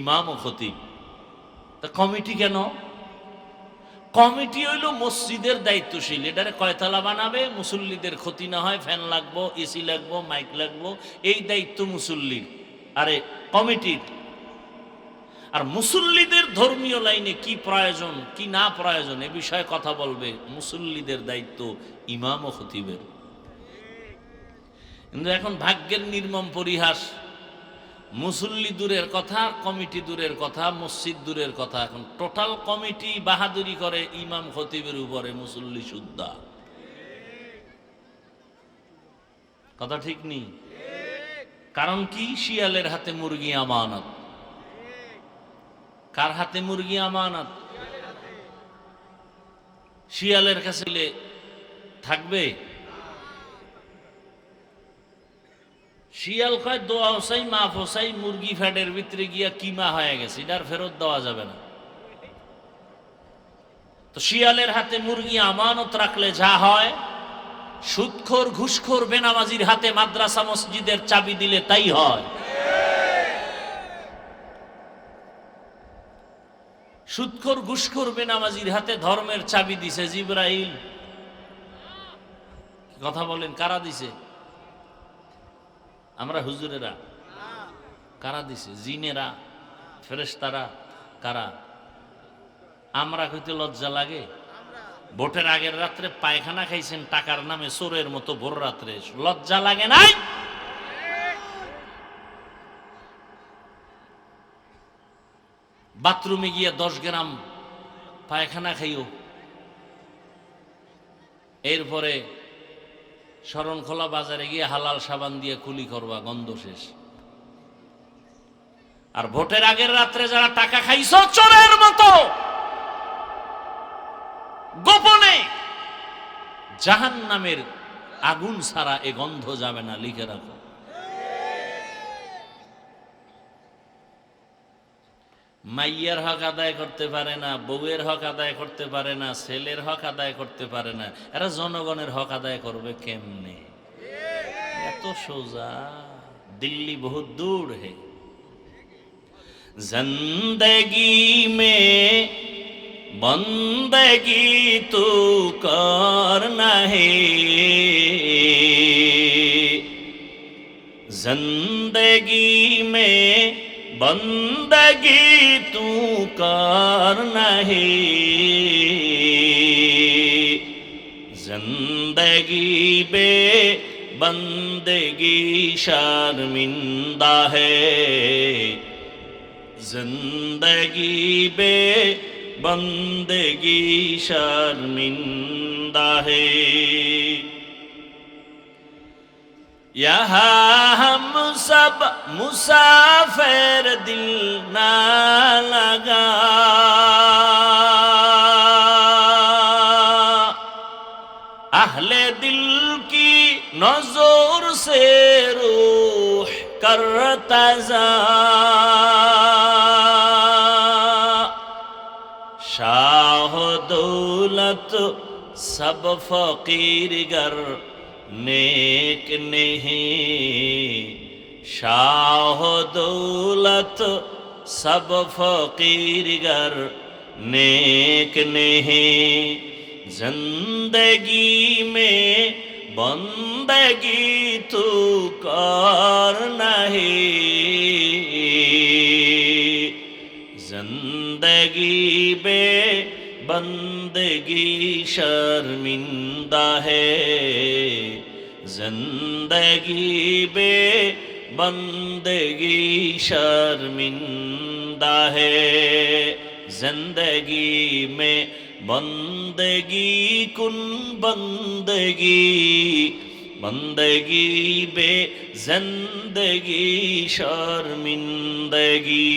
ইমাম ও খতিব। তা কমিটি কেন? কমিটি হইল মসজিদের দায়িত্বশীল। এটারে কয়তলা বানাবে, মুসল্লিদের ক্ষতি না হয়, ফ্যান লাগবো, এসি লাগবো, মাইক লাগবো, এই দায়িত্ব মুসল্লির, আরে কমিটির। আর মুসল্লিদের ধর্মীয় লাইনে কি প্রয়োজন কি না প্রয়োজন এ বিষয়ে কথা বলবে মুসল্লিদের দায়িত্ব ইমাম ও খতিবের। কিন্তু এখন ভাগ্যের নির্মম পরিহাস, মুসল্লি দূরের কথা, কমিটি দূরের কথা, মসজিদ দূরের কথা, এখন টোটাল কমিটি বাহাদুরি করে ইমাম খতিবের উপরে, মুসল্লি সুদ্ধা। কথা ঠিক নেই? কারণ কি? শিয়ালের হাতে মুরগি আমানত। কার হাতে মুরগি আমানত? শিয়ালের কাছে থাকবে? শিয়াল কয় দোয়া হোসাই মাফ হোসাই, মুরগি ফ্যাটের ভিতরে গিয়া কিমা হয়ে গেছে, এটার ফেরত দেওয়া যাবে না। তো শিয়ালের হাতে মুরগি আমানত রাখলে যা হয়, সুদখোর ঘুষখোর বেনামাজির হাতে মাদ্রাসা মসজিদের চাবি দিলে তাই হয়। সুদখোর ঘুষখোর বেনামাজির হাতে ধর্মের চাবি দিছে জিবরাইল। কথা বলেন, কারা দিছে? আমরা হুজুরেরা? কারা দিছে? জিনেরা, ফেরেশতারা? কারা? আমরা কইতে লজ্জা লাগে? ভোটের আগের রাত্রে পায়খানা খাইছেন টাকার নামে চোরের মতো, ভোর রাত্রে লজ্জা লাগে নাই? বাথরুমে গিয়ে 10 গ্রাম পায়খানা খাইও, এরপরে শরণখোলা বাজারে গিয়ে হালাল সাবান দিয়ে কুলি করবা, গন্ধ শেষ। আর ভোটের আগের রাত্রে যারা টাকা খাইছো চোরের মতো গোপনে, জাহান্নামের আগুন ছাড়া এ গন্ধ যাবে না, লিখে রাখো। মাইয়ার হক আদায় করতে পারে না, বউয়ের হক আদায় করতে পারে না, ছেলের হক আদায় করতে পারে না, এরা জনগণের হক আদায় করবে কেমনে? এত সোজা? দিল্লি বহুত দূর হে। জিন্দগি মে বন্দগি তু করনা হে, জিন্দগি মে बंदगी तू करना है, जिंदगी बे बंदगी शर्मिंदा है, जिंदगी बे बंदगी शर्मिंदा है। यहाँ हम सब मुसाफिर दिल ना लगा, अहले दिल की नजर से रूह करता जा, शाह दौलत सब फकीर गर नेक नहीं, शाह दौलत सब फकीर गर नेक नहीं, जिंदगी में बंदगी तू करना है, जिंदगी में बंदगी शर्मिंदा है, जिंदगी बे बंदगी शर्मिंदा है, जिंदगी में बंदगी कुन बंदगी, बंदगी बे जिंदगी शर्मिंदगी।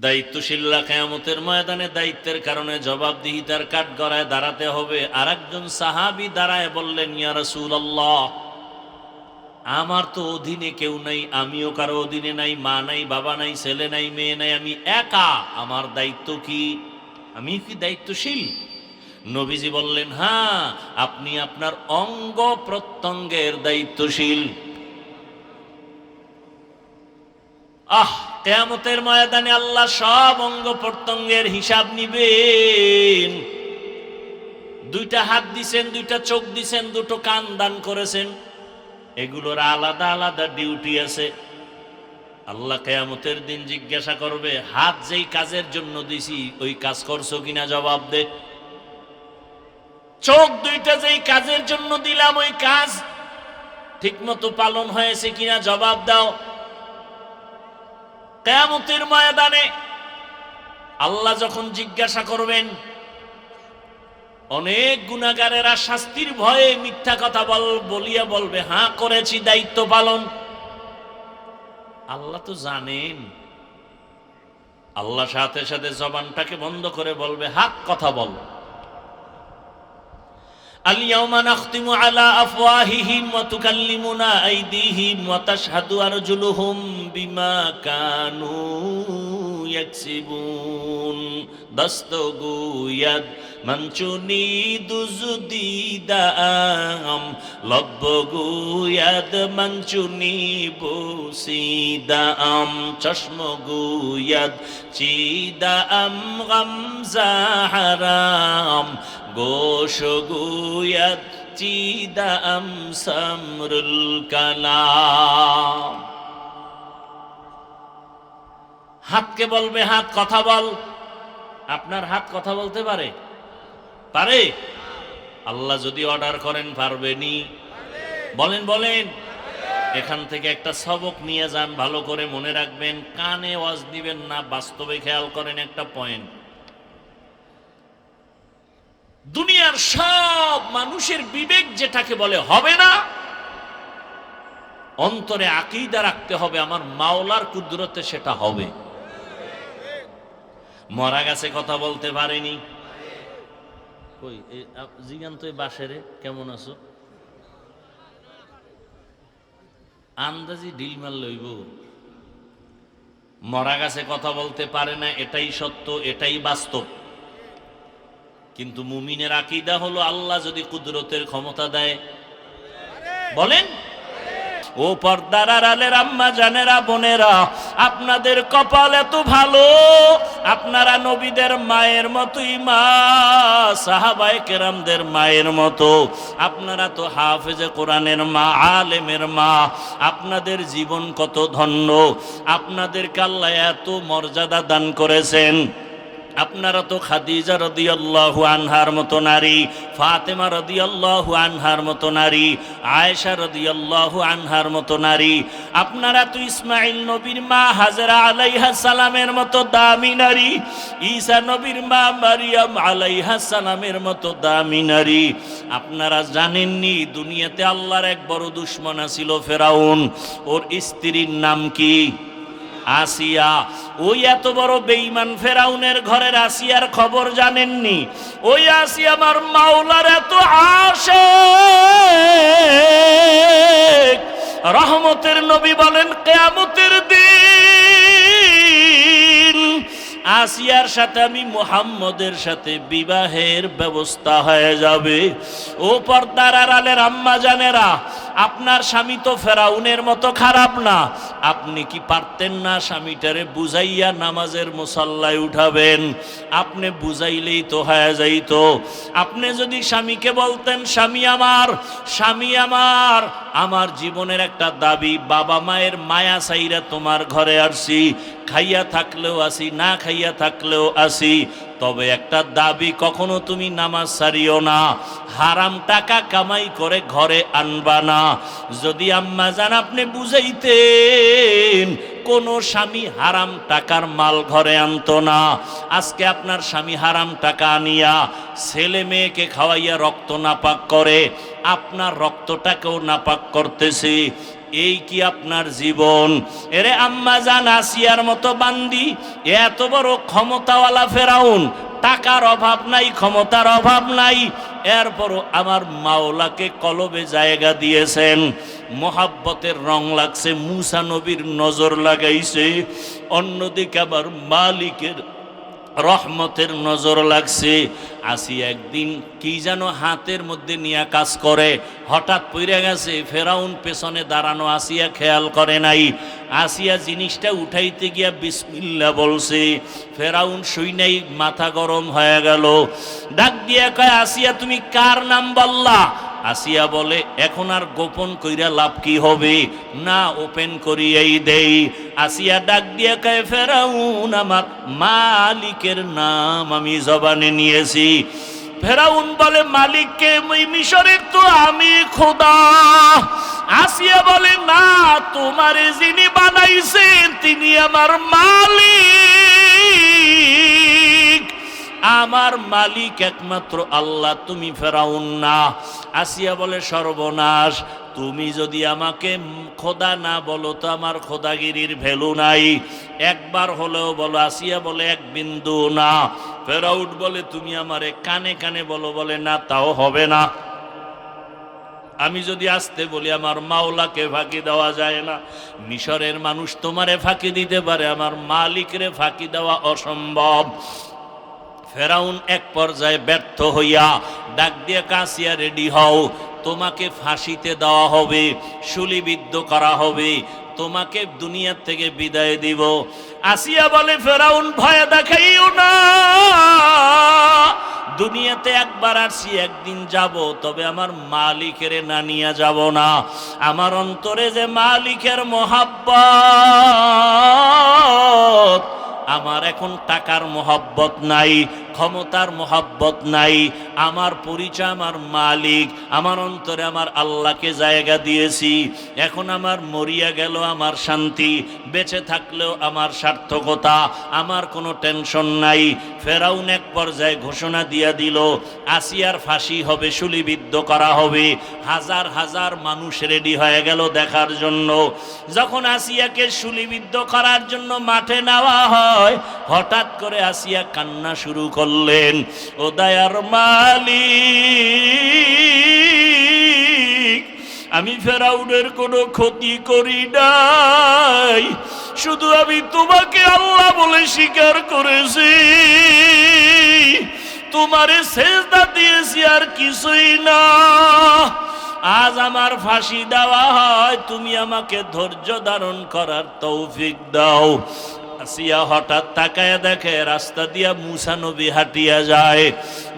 দায়িত্বশীলরা কিয়ামতের ময়দানে দায়িত্বের কারণে জবাবদিহিতার কাঠগড়ায় দাঁড়াতে হবে। আরেকজন সাহাবী দাঁড়ায় বললেন, ইয়া রাসূলুল্লাহ, আমার তো অধীনে কেউ নাই, আমিও কারো অধীনে নাই, মা নাই, বাবা নাই, ছেলে নাই, মেয়ে নাই, আমি একা, আমার দায়িত্ব কি? আমি কি দায়িত্বশীল? নবীজি বললেন, হ্যাঁ, আপনি আপনার অঙ্গ প্রত্যঙ্গের দায়িত্বশীল। কিয়ামতের ময়দানে আল্লাহ সব অঙ্গ প্রত্যঙ্গের হিসাব নিবেন। 2টা হাত দিছেন, 2টা চোখ দিছেন, 2টো কান দান করেছেন, এগুলোর আলাদা আলাদা ডিউটি আছে। আল্লাহ কিয়ামতের দিন জিজ্ঞাসা করবে, হাত যেই কাজের জন্য দিছি ওই কাজ করছো কিনা, জবাব দে। চোখ 2টা যেই কাজের জন্য দিলাম ওই কাজ ঠিকমতো পালন হয়েছে কিনা, জবাব দাও। কিয়ামতের ময়দানে আল্লাহ যখন জিজ্ঞাসা করবেন, অনেক গুনাহগারেরা শাস্তির ভয়ে মিথ্যা কথা বলিয়া বলবে, হ্যাঁ করেছি, দায়িত্ব পালন। আল্লাহ তো জানেন। আল্লাহ সাথে সাথে জবানটাকে বন্ধ করে বলবে, হক কথা বল। আল-ইয়াওমা নাখতিমু আলা আফওয়াহিহিম ওয়া তুকাল্লিমুনা আইদিহিম ওয়া তাশহাদু আরজুলুহুম বিমা কানু ইয়াকসিবুন দস্তগুয়াদ মঞ্চুনি দুজদিদাম লব্বগুয়াদ মঞ্চুনি বুসিদাম চশমগুয়াদ চিদাম গামজাহারাম গোশগুয়াদ চিদাম সামরুল কালাম। হাতকে বলবে হাত কথা বল। আপনার হাত কথা বলতে পারে? পারে? আল্লাহ যদি অর্ডার করেন পারবেনি? বলেন বলেন। এখান থেকে একটা সবক নিয়ে যান, ভালো করে মনে রাখবেন। কানে ওয়াজ দিবেন না, বাস্তবে খেয়াল করেন একটা পয়েন্ট। দুনিয়ার সব মানুষের বিবেক যেটাকে বলে হবে না, অন্তরে আকীদা রাখতে হবে আমার মাওলার কুদরতে সেটা হবে। মরা গাছে কথা বলতে পারেনি? কই জিগান তো বাসেরে কেমন আছো, আন্দাজি ডিল মার লইব। মরা গাছে কথা বলতে পারে না, এটাই সত্য, এটাই বাস্তব। কিন্তু মুমিনের আকীদা হলো আল্লাহ যদি কুদরতের ক্ষমতা দেয়, বলেন। ও পর্দার আড়ালের আম্মা জানেরা, বোনেরা, আপনাদের কপাল এত ভালো, আপনারা নবীদের মায়ের মতোই মা, সাহাবায়ে কেরামদের মায়ের মতো। আপনারা তো হাফেজে কোরআনের মা, আলেমের মা। আপনাদের জীবন কত ধন্য, আপনাদেরকে আল্লাহ এত মর্যাদা দান করেছেন। আপনারা তো খাদিজা রাদিয়াল্লাহু আনহার মতো নারী, ফাতেমা রাদিয়াল্লাহু আনহার মতো নারী, আয়েশা রাদিয়াল্লাহু আনহার মতো নারী। আপনারা তো ইসমাঈল নবীর মা হাজেরা আলাইহা সালামের মতো দামি নারী, ঈসা নবীর মা মারিয়াম আলাইহা সালামের মতো দামি নারী। আপনারা জানেননি দুনিয়াতে আল্লাহর এক বড় দুশমন ছিল ফেরাউন। ওর স্ত্রীর নাম কি? আসিয়া। ওই এত বড় বেঈমান ফেরাউনের ঘরের আসিয়ার খবর জানেননি? ওই আসিয়া আমার মাওলার এত আশিক। রহমতের নবী বলেন কিয়ামতের দিন আসিয়ার সাথে আমি মুহাম্মদের সাথে বিবাহের ব্যবস্থা হয়ে যাবে। ও পর্দার আড়ালের আম্মা জানেরা, আপনার স্বামী তো ফেরাউনের মতো খারাপ না। আপনি কি পারতেন না স্বামীটারে বুঝাইয়া নামাজের মুসাল্লায় উঠাবেন? আপনি বুঝাইলেই তো হয়ে যাইতো। আপনি যদি স্বামীকে বলতেন, স্বামী আমার, স্বামী আমার, আমার জীবনের একটা দাবি, বাবা মায়ের মায়া চাইরা তোমার ঘরে আসছি, খাইয়া থাকলেও আসি, না খাইয়া থাকলেও আসি, তবে একটা দাবি, কখনো তুমি নামাজ ছাড়িও না, হারাম টাকা কামাই করে ঘরে আনবা না। যদি আম্মা জান আপনি বুঝাইতেন, কোন স্বামী হারাম টাকার মাল ঘরে আনতো না। আজকে আপনার স্বামী হারাম টাকা আনিয়া ছেলে মেয়েকে খাওয়াইয়া রক্ত নাপাক করে, আপনার রক্তটাকেও নাপাক করতেছে। এই কি আপনার জীবন? এরে আম্মা জান আসিয়ার মতো বান্দি, এত বড় ক্ষমতাওয়ালা ফেরাউন, টাকার অভাব নাই, ক্ষমতার অভাব নাই, এরপরও আমার মাওলাকে কলবে জায়গা দিয়েছেন। মোহাব্বতের রং লাগছে, মুসা নবীর নজর লাগাইছে। অন্যদিকে আবার মালিকের রহমতের নজর লাগছে। আসি একদিন কি যেন হাতের মধ্যে নিয়ে কাজ করে, হঠাৎ পড়ে গেছে। ফেরাউন পেছনে দাঁড়ানো, আসিয়া খেয়াল করে নাই। আসিয়া জিনিসটা উঠাইতে গিয়া বিসমিল্লাহ বলছে। ফেরাউন শুই নাই, মাথা গরম হয়ে গেল। ডাক দিয়া কয়, আসিয়া তুমি কার নাম বললা? আসিয়া বলে, এখন আর গোপন কইরা লাভ কি হবে, না ওপেন করিয়াই দেই। আসিয়া ডাক দিয়া কয়, ফেরাউন আমার মালিকের নাম আমি জবানে নিয়েছি। ফেরাউন বলে, মালিককে? মিশরের তো আমি খোদা। আসিয়া বলে, না, তোমারে যিনি বানাইছেন তিনি আমার মালিক। আমার মালিক একমাত্র আল্লাহ, তুমি ফেরাউন না। আসিয়া বলে, সর্বনাশ, তুমি যদি আমাকে খোদা না বলো তো আমার খোদাগিরির ভ্যালু নাই। একবার হলেও বলো। আসিয়া বলে, এক বিন্দু না। ফেরাউন বলে, তুমি আমারে কানে কানে বলো। বলে, না, তাও হবে না। আমি যদি আসতে বলি আমার মাওলাকে ফাঁকি দেওয়া যায় না। মিশরের মানুষ তোমারে ফাঁকি দিতে পারে, আমার মালিকরে ফাঁকি দেওয়া অসম্ভব। ফেরাউন এক পর্যায়ে ব্যর্থ হইয়া ডাক দিয়ে কাসিয়া রেডি হও, তোমাকে ফাঁসিতে দেওয়া হবে, শুলিবিদ্ধ করা হবে, তোমাকে দুনিয়ার থেকে বিদায় দিব। আসিয়া বলে ফেরাউন ভয় দেখাইও না, দুনিয়াতে একবার আসি, একদিন যাব, তবে আমার মালিকের না নিয়ে যাব না। আমার অন্তরে যে মালিকের মহাব্বত, আমার এখন টাকার মহব্বত নাই, ক্ষমতার মহব্বত নাই, আমার পরিচয় আমার মালিক, আমার অন্তরে আমার আল্লাহকে জায়গা দিয়েছি। এখন আমার মরিয়া গেল আমার শান্তি, বেঁচে থাকলেও আমার সার্থকতা, আমার কোনো টেনশন নাই। ফেরাউন এক পর্যায়ে ঘোষণা দিয়া দিল আসিয়ার ফাঁসি হবে, শুলিবিদ্ধ করা হবে। হাজার হাজার মানুষ রেডি হয়ে গেল দেখার জন্য। যখন আসিয়াকে শুলিবিদ্ধ করার জন্য মাঠে নেওয়া হয়, হঠাৎ করে আসিয়া কান্না শুরু করলেন, ও দয়ার মালিক, আমি ফেরাউনের কোনো ক্ষতি করি নাই, শুধু আমি তোমাকে আল্লাহ বলে স্বীকার করেছি, তোমারে সেজদা দিয়েছি, আর কিছুই না। আজ আমার ফাঁসি দেওয়া হয়, তুমি আমাকে ধৈর্য ধারণ করার তৌফিক দাও। আসিয়া হঠাৎ তাকায়া দেখে রাস্তা দিয়া মুসা নবী হাঁটিয়া যায়।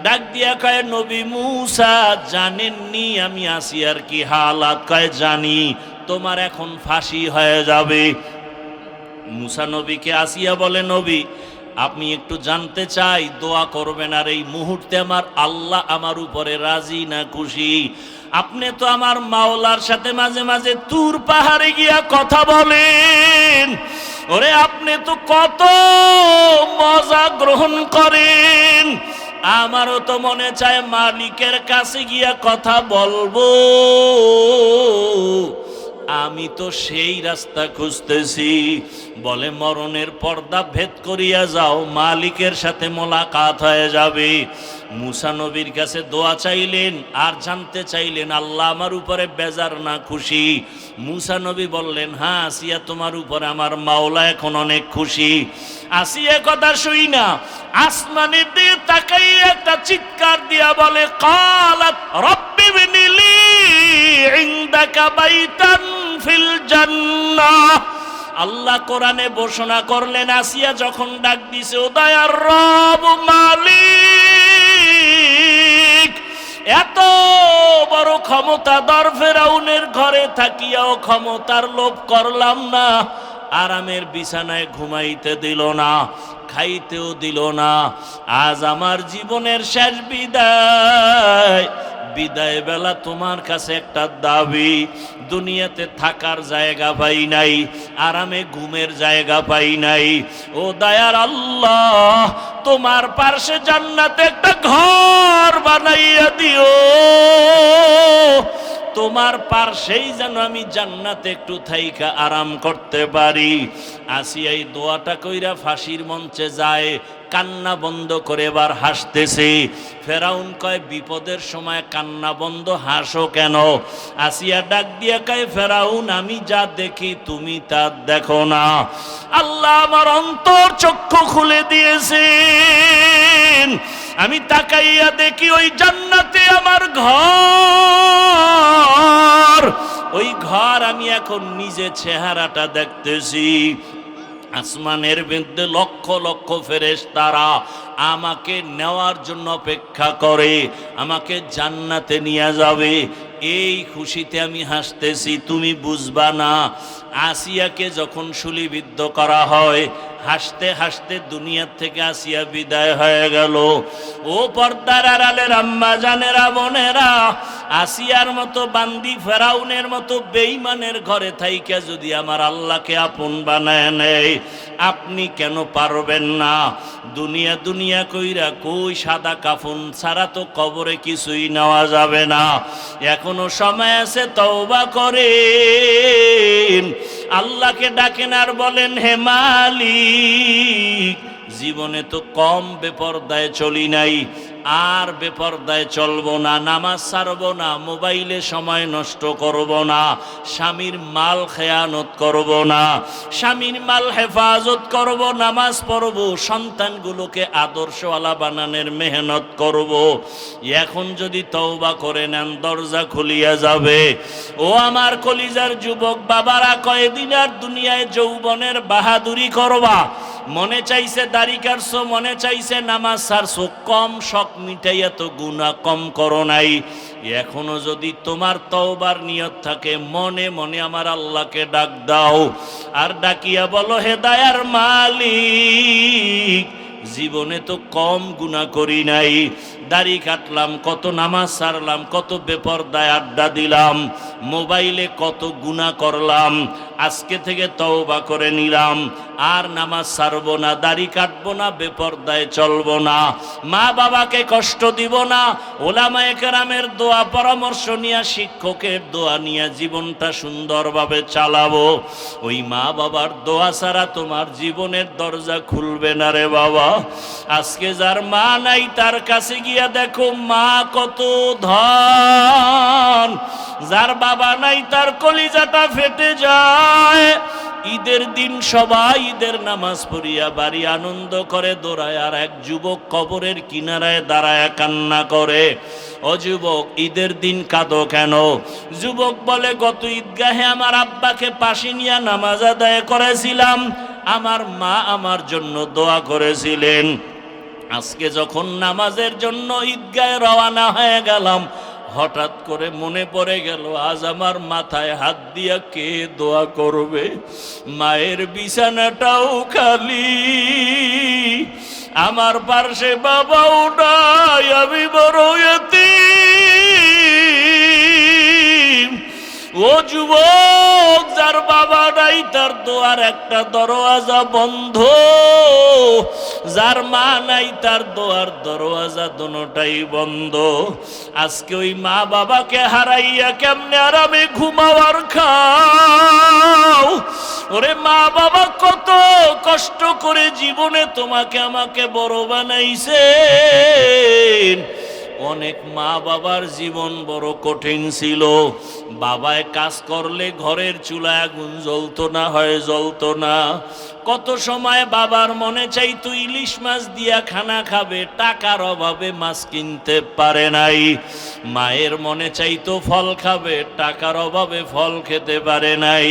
ডাক দিয়া কয়, নবী মুসা, জানেননি আমি আসিয়ার কি হালাত? কয়, জানি, তোমার এখন ফাঁসি হয়ে যাবে। মুসা নবীকে আসিয়া বলে, নবী আপনি একটু জানতে চাই, দোয়া করবেন, আর এই মুহূর্তে আমার আল্লাহ আমার উপরে রাজি না খুশি? আপনি তো আমার মাওলার সাথে মাঝে মাঝে তুর পাহাড়ে গিয়া কথা বলেন, ওরে আপনি তো কত মজা গ্রহণ করেন, আমারও তো মনে চায় মালিকের কাছে গিয়া কথা বলবো। আমি তো সেই রাস্তা খুঁজতেছি। বলে, মরণের পর্দা ভেদ করিয়া যাও, মালিকের সাথে মোলাকাত হয়ে যাবে। মুসা নবীর কাছে দোয়া চাইলেন, আর জানতে চাইলেন আল্লাহ আমার উপরে বেজার না খুশি? মুসা নবী বললেন, হ্যাঁ আসিয়া, তোমার উপরে আমার মাওলা এখন অনেক খুশি। আসিয়া কথা শুই না আসমানের দিকে তাকাই একটা চিৎকার দিয়া বলে, কালাত রব্বি বিনিলি ইনদাকা বাইতান ফিল জান্নাহ। আল্লাহ কোরআনে ঘোষণা করলেন, আসিয়া যখন ডাক দিছে, ও দয়ার রব মালিক, এত বড় ক্ষমতাধর ফেরাউনের ঘরে থাকিয়াও ক্ষমতার লোভ করলাম না, আরামের বিছানায় ঘুমাইতে দিল না, খাইতেও দিল না। আজ আমার জীবনের শেষ বিদায়, বিদায় বেলা তোমার কাছে একটা দাবি, দুনিয়াতে থাকার জায়গা পাই নাই, আরামে ঘুমের জায়গা পাই নাই, ও দয়ার আল্লাহ তোমার পার্শ্বে জান্নাতে একটা ঘর বানাইয়া দিও, তোমার পার্শ্বেই যেন আমি জান্নাতে একটু থাইকা আরাম করতে পারি। আসিয়া এই দোয়াটা কইরা ফাঁসির মঞ্চে যায়, কান্না বন্ধ করে এবার হাসতেছে। ফেরাউন কয়, বিপদের সময় কান্না বন্ধ, হাসো কেন? আসিয়া ডাক দিয়া কয়, ফেরাউন আমি যা দেখি তুমি তা দেখো না, আল্লাহ আমার অন্তর চক্ষু খুলে দিয়েছেন। আমি তাকাইয়া দেখি ওই জান্নাতে আমার ঘর, ওই ঘর আমি এখন নিজে চেহারাটা দেখতেছি। আসমানের মধ্যে লক্ষ লক্ষ ফেরেশতারা আমাকে নেওয়ার জন্য অপেক্ষা করে, আমাকে জান্নাতে নিয়ে যাবে। এই খুশিতে আমি হাসতেছি, তুমি বুঝবা না। আসিয়াকে যখন শুলিবিদ্ধ করা হয়, হাসতে হাসতে দুনিয়ার থেকে আসিয়া বিদায় হয়ে গেল। ও পর্দার আড়ালের আম্মা জানেরা, বোনেরা, আসিয়ার মতো বান্দি, ফেরাউনের মতো বেঈমানের ঘরে থাইকা যদি আমার আল্লাহকে আপন বানায় নেয়, আপনি কেন পারবেন না? দুনিয়া দুনিয়া কইরা কই সাদা কাফন ছাড়া তো কবরে কিছুই নেওয়া যাবে না। এখনো সময় আছে, তওবা করেন, আল্লাহকে ডাকেন আর বলেন, হে মালিক, জীবনে তো কম বেপরদায় চলি নাই, আর বেপরদায় চলবো না, নামাজ ছাড়বো না, মোবাইলে সময় নষ্ট করব না, স্বামীর মাল খেয়ানত করব না, স্বামীর মাল হেফাজত করব, নামাজ পড়ব, সন্তানগুলোকে আদর্শওয়ালা বানানোর মেহনত করব। এখন যদি তওবা করে নেন দরজা খুলিয়া যাবে। ও আমার কলিজার যুবক বাবারা, কয়দিন আর দুনিয়ায় যৌবনের বাহাদুরি করবা? মনে চাইছে দাড়ি কাটছো, মনে চাইছে নামাজ ছাড়ছো, কম শখ মিটাইয়া তো গুনাহ কম করো নাই। এখনো যদি তোমার তওবার নিয়ত থাকে, মনে মনে আমার আল্লাহকে ডাক দাও, আর ডাকিয়া বলো, হে দয়ার মালিক, জীবনে তো কম গুনাহ করি নাই, দাড়ি কাটলাম, কত নামাজ ছাড়লাম, কত বেপরদায় আড্ডা দিলাম, মোবাইলে কত গুনাহ করলাম, আজকে থেকে তওবা করে নিলাম, আর নামাজ ছাড়বো না, দাড়ি কাটবো না, বেপরদায় চলবো না, মা বাবাকে কষ্ট দিব না, ওলামায়ে কেরামের দোয়া পরামর্শ নিয়ে, শিক্ষকের দোয়া নিয়ে জীবনটা সুন্দরভাবে চালাবো। ওই মা বাবার দোয়া ছাড়া তোমার জীবনের দরজা খুলবে না রে বাবা। আজকে যার মা নাই তার কাছে গিয়া দেখো মা কত ধন, যার বাবা নাই তার কলিজাটা ফেটে যায়। ঈদের দিন সবাই ঈদের নামাজ পড়িয়া বাড়ি আনন্দ করে দৌড়ায়, আর এক যুবক কবরের কিনারায় দাঁড়ায় কান্না করে। ও যুবক, ঈদের দিন কাঁদো কেন? যুবক বলে, গত ঈদগাহে আমার আব্বাকে পাশে নিয়ে নামাজ আদায় করেছিলাম, আমার মা আমার জন্য দোয়া করেছিলেন। আজকে যখন নামাজের জন্য ঈদগাহে রওনা হয়ে গেলাম, হঠাৎ করে মনে পড়ে গেল, আজ আমার মাথায় হাত দিয়া কে দোয়া করবে? মায়ের বিছানাটাও খালি, আমার পার্শ্বে বাবাও নাই, আমি বড় এতিম। ও যুবক, যার বাবা নাই তার দোয়ার একটা দরওয়াজা বন্ধ, যার মা নাই তার দোয়ার দরওয়াজা দোনোটাই বন্ধ। আজকে ওই মা বাবাকে হারাইয়া কেমনে আরামে ঘুমাওয়ার খাও? ওরে মা বাবা কত কষ্ট করে জীবনে তোমাকে আমাকে বড় বানাইছেন। অনেক মা বাবার জীবন বড় কঠিন ছিল। বাবায় কাজ করলে ঘরের চুলায় আগুন জ্বলতো না, হয় জ্বলতো না। কত সময় বাবার মনে চাইতো ইলিশ মাছ দিয়া খানা খাবে, টাকার অভাবে মাছ কিনতে পারে নাই। মায়ের মনে চাইতো ফল খাবে, টাকার অভাবে ফল খেতে পারে নাই।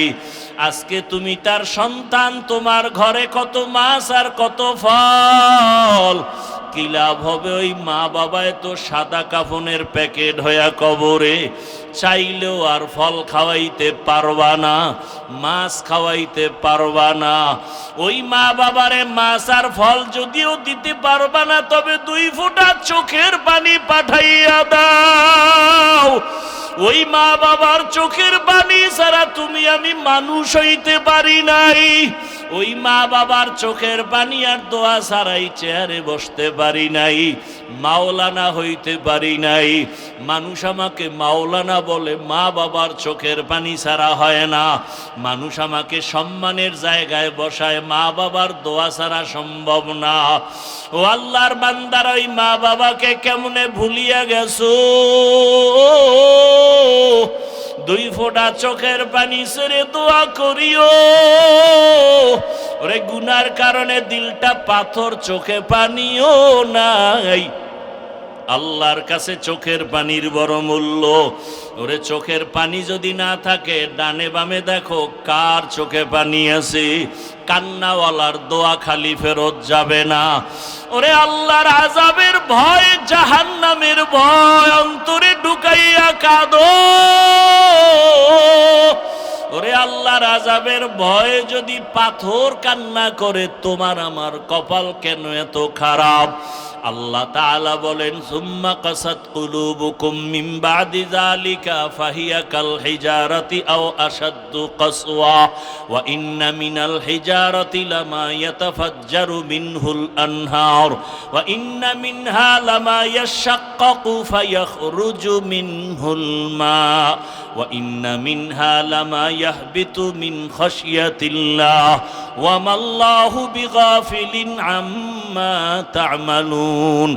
আজকে তুমি তার সন্তান, তোমার ঘরে কত মাছ আর কত ফল, কি লাভ হবে? ওই মা বাবায় তো সাদা কাফনের প্যাকেট হইয়া কবরে, চাইলেও আর ফল খাওয়াইতে পারবা না, মাছ খাওয়াইতে পারবা না। ওই মা বাবারে মাছ আর ফল যদিও দিতে পারবা না, তবে 2 ফোঁটা চোখের পানি পাঠাইয়া দাও। ওই মা বাবার চোখের পানি ছাড়া তুমি আমি মানুষ হইতে পারি নাই। ওই মা বাবার চোখের পানি আর দোয়া ছাড়াই চেয়ারে বসতে পারি নাই, মাওলানা হইতে পারি নাই। মানুষ আমাকে মাওলানা বলে, মা বাবার চোখের পানি ছাড়া হয় না। মানুষ আমাকে সম্মানের জায়গায় বসায়, মা বাবার দোয়া ছাড়া সম্ভব না। ও আল্লাহর বান্দারা, ওই মা বাবাকে কেমনে ভুলিয়া গেছো? 2 ফোঁটা চোখের পানি ছেড়ে দোয়া করিও। ওরে গুনার কারণে দিলটা পাথর, চোখে পানিও নাই। আল্লাহর কাছে চোখের পানির বড় মূল্য। ওরে চোখের পানি যদি না থাকে, ডানে বামে দেখো কার চোখে পানি আছে। কান্নাওয়ালার দোয়া খালি ফেরত যাবে না। ওরে আল্লাহর আযাবের ভয়, জাহান্নামের ভয় অন্তরে ঢুকাইয়া কাঁদো। ওরে আল্লাহর আযাবের ভয়ে যদি পাথর কান্না করে, তোমার আমার কপাল কেন এত খারাপ? আল্লাহ তাআলা বলেন, সুম্মা কাসাত কুলুবুকুম মিন বাদি যালিকা ফাহিয়া কাল হিজারাতি আও আশাদ্দু কাসওয়া ওয়া ইন্না মিনাল হিজারাতি লামা ইয়াতাফাজ্জারু মিনহুল আনহার ওয়া ইন্না মিনহা লামা ইয়াশাক্কাকু ফায়াখরুজু মিনহুল মা ওয়া ইন্না মিনহা লামা ইয়াহবিতু মিন খাশিয়াতিল্লাহ ওয়া মাল্লাহু বিগাফিলিন আম্মা তা'মালুন।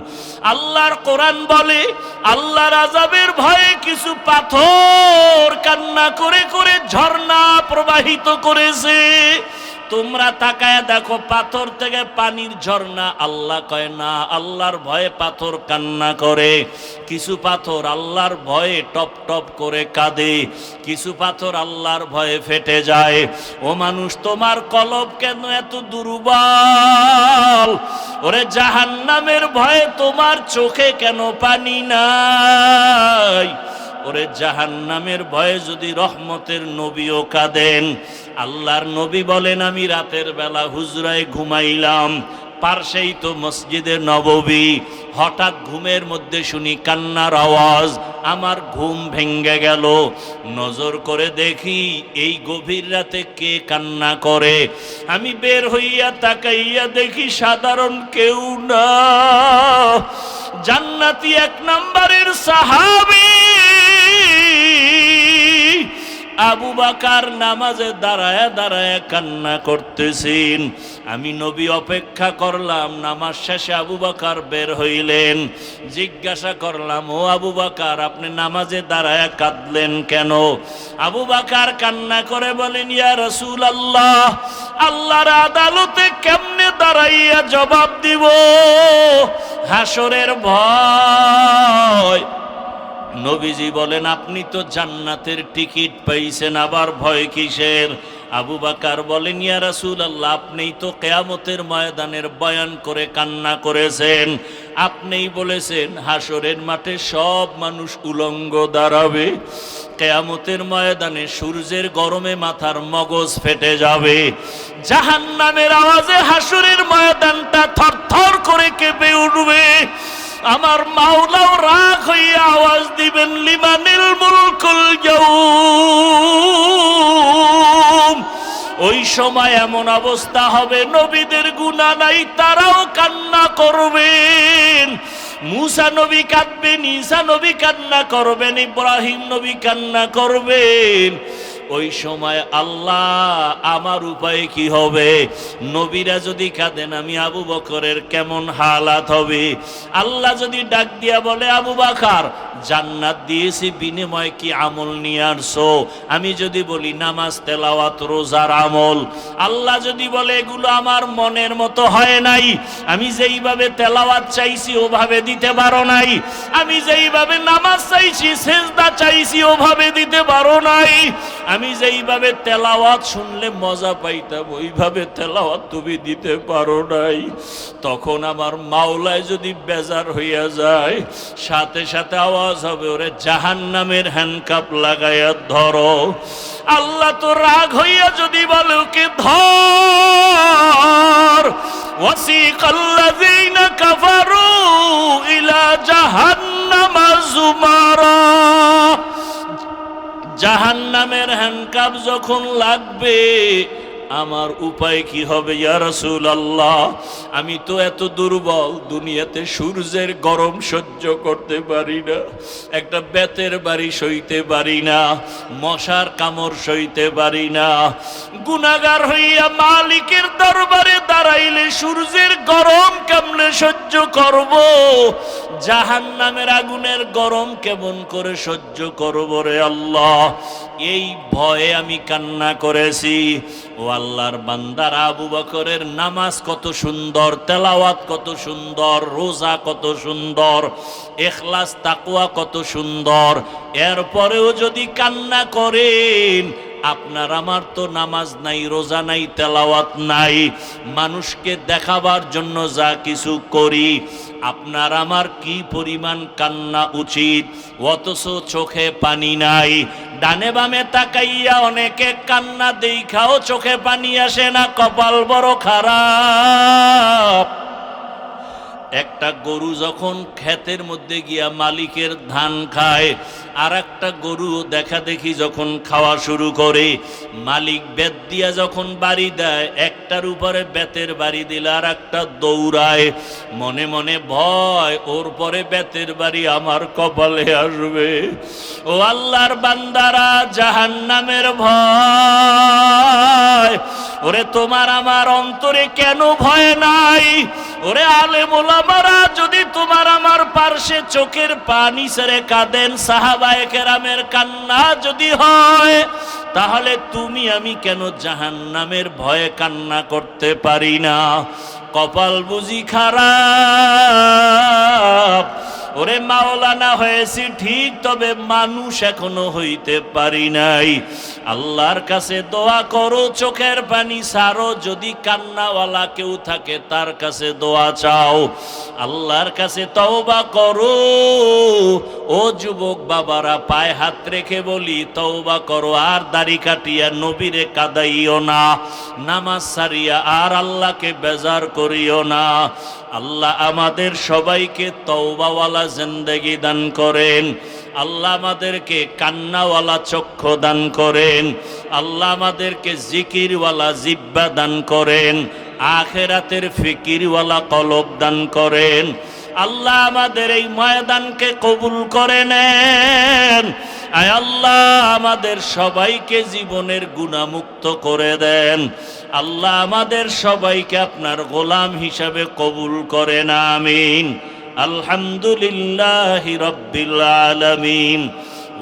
আল্লাহর কোরআন বলে আল্লাহর আযাবের ভয়ে কিছু পাথর কান্না করে করে ঝর্ণা প্রবাহিত করেছে। তোমরা তাকায় দেখো পাথর থেকে পানির ঝর্ণা, আল্লাহ কয় না, আল্লাহর ভয়ে পাথর কান্না করে। কিছু পাথর আল্লাহর ভয়ে টপ টপ করে কাঁদে, কিছু পাথর আল্লাহর ভয়ে ফেটে যায়। ও মানুষ, তোমার কলব কেন এত দুর্বল? ওরে জাহান্নামের ভয়ে তোমার চোখে কেন পানি নাই? ওরে জাহান্নামের ভয়ে যদি রহমতের নবীও কাঁদেন। আল্লাহর নবী বলেন, আমি রাতের বেলা হুজরায় ঘুমাইলাম, পার্শ্বেই তো মসজিদে নববী। হঠাৎ ঘুমের মধ্যে শুনি কান্নার আওয়াজ, আমার ঘুম ভেঙ্গে গেল। নজর করে দেখি এই গভীর রাতে কে কান্না করে। আমি বের হইয়া তাকাইয়া দেখি সাধারণ কেউ না, জান্নাতি এক নম্বরের সাহাবী আবু বকর নামাজে দাঁড়ায় দাঁড়ায় কান্না করতেছেন। আমি নবী অপেক্ষা করলাম, নামাজ শেষে আবু বকর বের হইলেন। জিজ্ঞাসা করলাম, ও আবু বকর, আপনি নামাজে দাঁড়ায় কাঁদলেন কেন? আবু বকর কান্না করে বলেন, ইয়া রাসূলুল্লাহ, আল্লাহর আদালতে কেমনে দাঁড়াইয়া জবাব দিব? হাসরের ভয়। নবীজি বলেন, আপনি তো জান্নাতের টিকিট পাইছেন, আবার ভয় কিসের? আবু বকর বলেন, ইয়া রাসূলুল্লাহ, আপনিই তো কিয়ামতের ময়দানের বয়ান করে কান্না করেছেন। আপনিই বলেছেন হাসরের মাঠে সব মানুষ উলঙ্গ দাঁড়াবে, কিয়ামতের ময়দানে সূর্যের গরমে মাথার মগজ ফেটে যাবে, জাহান্নামের আওয়াজে হাসরের ময়দানটা থরথর করে কেঁপে উঠবে। আমার মাওলাও রাগ হইয়া আওয়াজ দিবেন, লিমানিল মুলকুল ইয়াউম। ওই সময় এমন অবস্থা হবে, নবীদের গুনাহ নাই, তারাও কান্না করবেন। মুসা নবী কাঁদবেন, ঈসা নবী কান্না করবেন, ইব্রাহিম নবী কান্না করবেন। ওই সময় আল্লাহ, আমার উপায় কি হবে? নবীরা যদি কাঁদেন, আমি আবু বকরের কেমন হালাত হবে? আল্লাহ যদি ডাক দিয়া বলে, আবু বকর, জান্নাত দিয়েছি, বিনিময়ে কি আমল নিয়ে আসছো? আমি যদি বলি নামাজ, তেলাওয়াত, রোজার আমল। আল্লাহ যদি বলে এগুলো আমার মনের মতো হয় নাই, আমি যেইভাবে তেলাওয়াত চাইছি ওভাবে দিতে পারো নাই, আমি যেইভাবে নামাজ চাইছি, সেজদা চাইছি ওভাবে দিতে পারো নাই, আমি যেইভাবে তেলাওয়াত শুনলে মজা পাইতাম ওইভাবে তেলাওয়াত তুমি দিতে পারো নাই। তখন আমার মাওলায় যদি বেজার হইয়া যায়, সাথে সাথে আওয়াজ হবে, ওরে জাহান্নামের হ্যান্ডকাপ লাগাইয়া ধরো। আল্লাহ তো রাগ হইয়া যদি বলে, ওকে ধর। ওয়াসিকাল্লাযীনা কাফারু ইলা জাহান্নামা যুমারা। জাহান্নামের হ্যান্ডকাপ যখন লাগবে, আমার উপায় কি হবে? ইয়া রাসূলুল্লাহ, আমি তো এত দুর্বল, দুনিয়াতে সূর্যের গরম সহ্য করতে পারি না, একটা বেতের বাড়ি সইতে পারি না, মশার কামড় সইতে পারি না। গুনাহগার হইয়া মালিকের দরবারে দাঁড়াইলে সূর্যের গরম কেমনে সহ্য করব? জাহান্নামের আগুনের গরম কেমন করে সহ্য করব রে আল্লাহ? এই ভয়ে আমি কান্না করেছি। ও আল্লাহর বান্দারা, আবু বকরের নামাজ কত সুন্দর, তেলাওয়াত কত সুন্দর, রোজা কত সুন্দর, ইখলাস তাকওয়া কত সুন্দর, এরপরেও যদি কান্না করেন, আপনার আমার তো নামাজ নাই, রোজা নাই, তেলাওয়াত নাই, মানুষকে দেখাবার জন্য যা কিছু করি, আপনার আমার কি পরিমাণ কান্না উচিত, অথচ চোখে পানি নাই। ডানে বামে তাকাইয়া অনেকে কান্না দেখাও চোখে পানি আসে না, কপাল বড় খারাপ। একটা গরু যখন ক্ষেতের মধ্যে গিয়া মালিকের ধান খায়, আর একটা গরু দেখা দেখি যখন খাওয়া শুরু করে, মালিক বেত দিয়া যখন বাড়ি দেয়, একটার উপরে বেতের বাড়ি দিলে আর একটা দৌড়ায়, মনে মনে ভয় ওর পরে বেতের বাড়ি আমার কপালে আসবে। ও আল্লাহর বান্দারা, জাহান্নামের ভয়, ওরে তোমার আমার অন্তরে কেন ভয় নাই? ওরে আলেম ওলামারা যদি তোমার আমার পার্শ্বে চোখের পানি ছেড়ে কাঁদেন, সাহাবায়ে কেরামের কান্না যদি হয়, তাহলে তুমি আমি কেন জাহান্নামের ভয়ে কান্না করতে পারি না? কপাল বুঝি খারাপ। ওরে মাওলানা হয়েছি ঠিক, তবে মানুষ এখনো হইতে পারি নাই। আল্লাহর কাছে দোয়া করো, চোখের পানি সারো, যদি কান্নাওয়ালা কেউ থাকে তার কাছে দোয়া চাও, আল্লাহর কাছে তওবা করো। ও যুবক বাবারা, পায়ে হাত রেখে বলি, তওবা করো, আর দাড়ি কাটিয়া নবীরে কাদাইও না, নামাজ সারিয়া আর আল্লাহকে বেজার করিও না। আল্লাহ আমাদের সবাইকে তওবাওয়ালা জিন্দেগি দান করেন। আল্লাহ আমাদেরকে কান্নাওয়ালা চক্ষু দান করেন। আল্লাহ আমাদেরকে জিকিরওয়ালা জিহ্বা দান করেন। আখিরাতের ফিকিরওয়ালা কলব দান করেন। আল্লাহ আমাদের এই ময়দানকে কবুল করে নেন। আয় আল্লাহ আমাদের সবাইকে জীবনের গুনাহমুক্ত করে দেন। আল্লাহ আমাদের সবাইকে আপনার গোলাম হিসাবে কবুল করেন, আমিন। আলহামদুলিল্লাহি রাব্বিল আলামিন,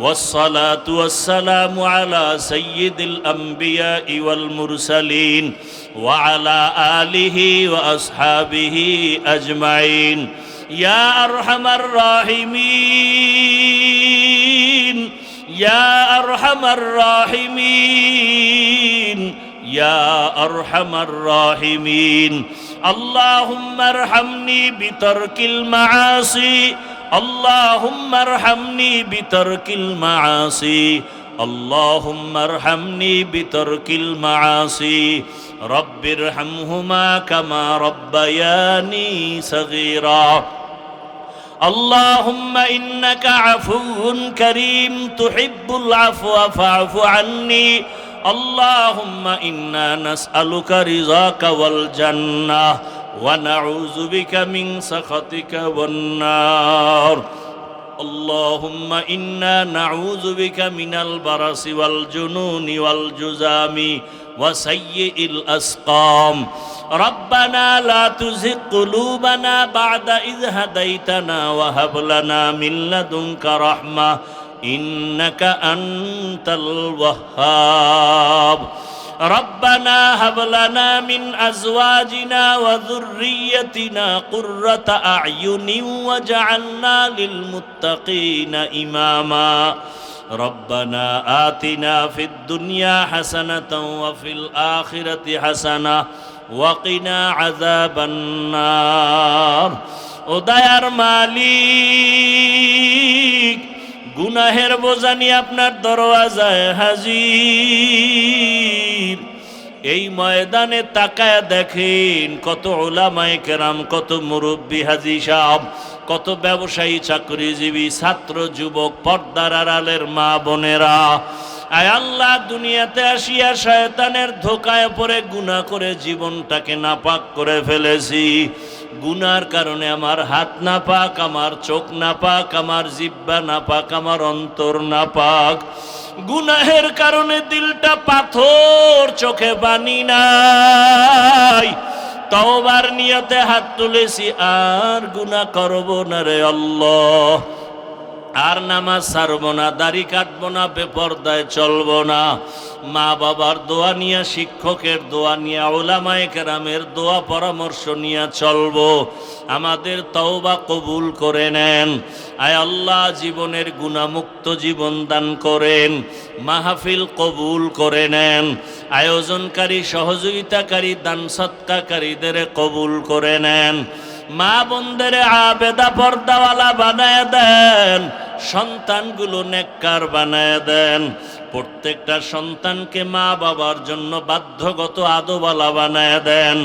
ওয়াসসালাতু ওয়াসসালামু আলা সাইয়্যিদিল আমবিয়াই ওয়াল মুরসালিন ওয়া আলা আলিহি ওয়া আসহাবিহি আজমাইন। ইয়া আরহামার রাহিমিন, ইয়া আরহামার রাহিমিন, ইয়া আরহামার রাহিমিন। আল্লাহুম্মা আরহামনি বিতারকিল মাআসি, আল্লাহুম্মা আরহামনি বিতারকিল মাআসি, আল্লাহুম্মা আরহামনি বিতারকিল মাআসি। রব্বিরহামহুমা কামা রব্বায়ানি সগীরা। আল্লাহুম্মা ইন্নাকা আফুউন কারীম তুহিব্বুল আফওয়া ফা'ফু আন্নি। আল্লাহুম্মা ইন্না নাসআলুকা রিযাকা ওয়াল জান্নাহ ওয়া নাউযু বিকা মিন সাখাতিকা ওয়ান নার। আল্লাহুম্মা ইন্না নাউযু বিকা মিনাল বারাসি ওয়াল জুনুনি ওয়াল জুযামি ওয়া সাইয়্যিল আসকাম। রব্বানা লা তুযিগ কুলুবানা বা'দা ইয হাদাইতানা ওয়া হাব লানা মিন লাদুনকা রাহমাহ ইন্নাকা আনতাল ওয়াহ্হাব। রব্বানা হাব লানা মিন আজওয়াজিনা ওয়া যুররিয়্যাতিনা কুররাতা আ'য়ুনিন ওয়াজআলনা লিল মুত্তাকিনা ইমামা। রব্বানা আতিনা ফিদ দুনিয়া হাসানাতাও ওয়া ফিল আখিরাতি হাসানাহ ওয়া কিনা আযাবান নার। ও দয়ার মালিক, গুনাহের বোঝা নিয়ে আপনার দরওয়াজায় হাজির। এই ময়দানে তাকায় দেখেন কত উলামায়ে কেরাম, কত মুরব্বী হাজী সাহেব, কত ব্যবসায়ী, চাকরিজীবী, ছাত্র, যুবক, পর্দার আড়ালের মা বোনেরা। আয় আল্লাহ, দুনিয়াতে আসিয়া শয়তানের ধোকায় পড়ে গুনাহ করে জীবনটাকে নাপাক করে ফেলেছি। গুনার কারণে আমার হাত নাপাক, আমার চোখ নাপাক, আমার জিহ্বা নাপাক, আমার অন্তর নাপাক। গুনাহের কারণে দিলটা পাথর, চোখে পানি নাই। তওবার নিয়তে হাত তুলেছি, আর গুনাহ করব না রে আল্লাহ। আর নামাজ ছাড়বো না, দাড়ি কাটবো না, বেপরদায় চলবো না। মা বাবার দোয়া নিয়ে, শিক্ষকের দোয়া নিয়ে, উলামায়ে কেরামের দোয়া পরামর্শ নিয়ে চলবো। আমাদের তওবা কবুল করে নেন। আয় আল্লাহ, জীবনের গুনাহমুক্ত জীবন দান করেন। মাহফিল কবুল করে নেন। আয়োজনকারী, সহযোগিতাকারী, দান সৎকারীদের কবুল করে নেন। মা বোনদের আবেদা পর্দাওয়ালা বানায় দেন। সন্তানগুলো নেককার বানায় দেন। প্রত্যেকটা সন্তানকে মা বাবার জন্য বাধ্যগত আদবওয়ালা বানায় দেন।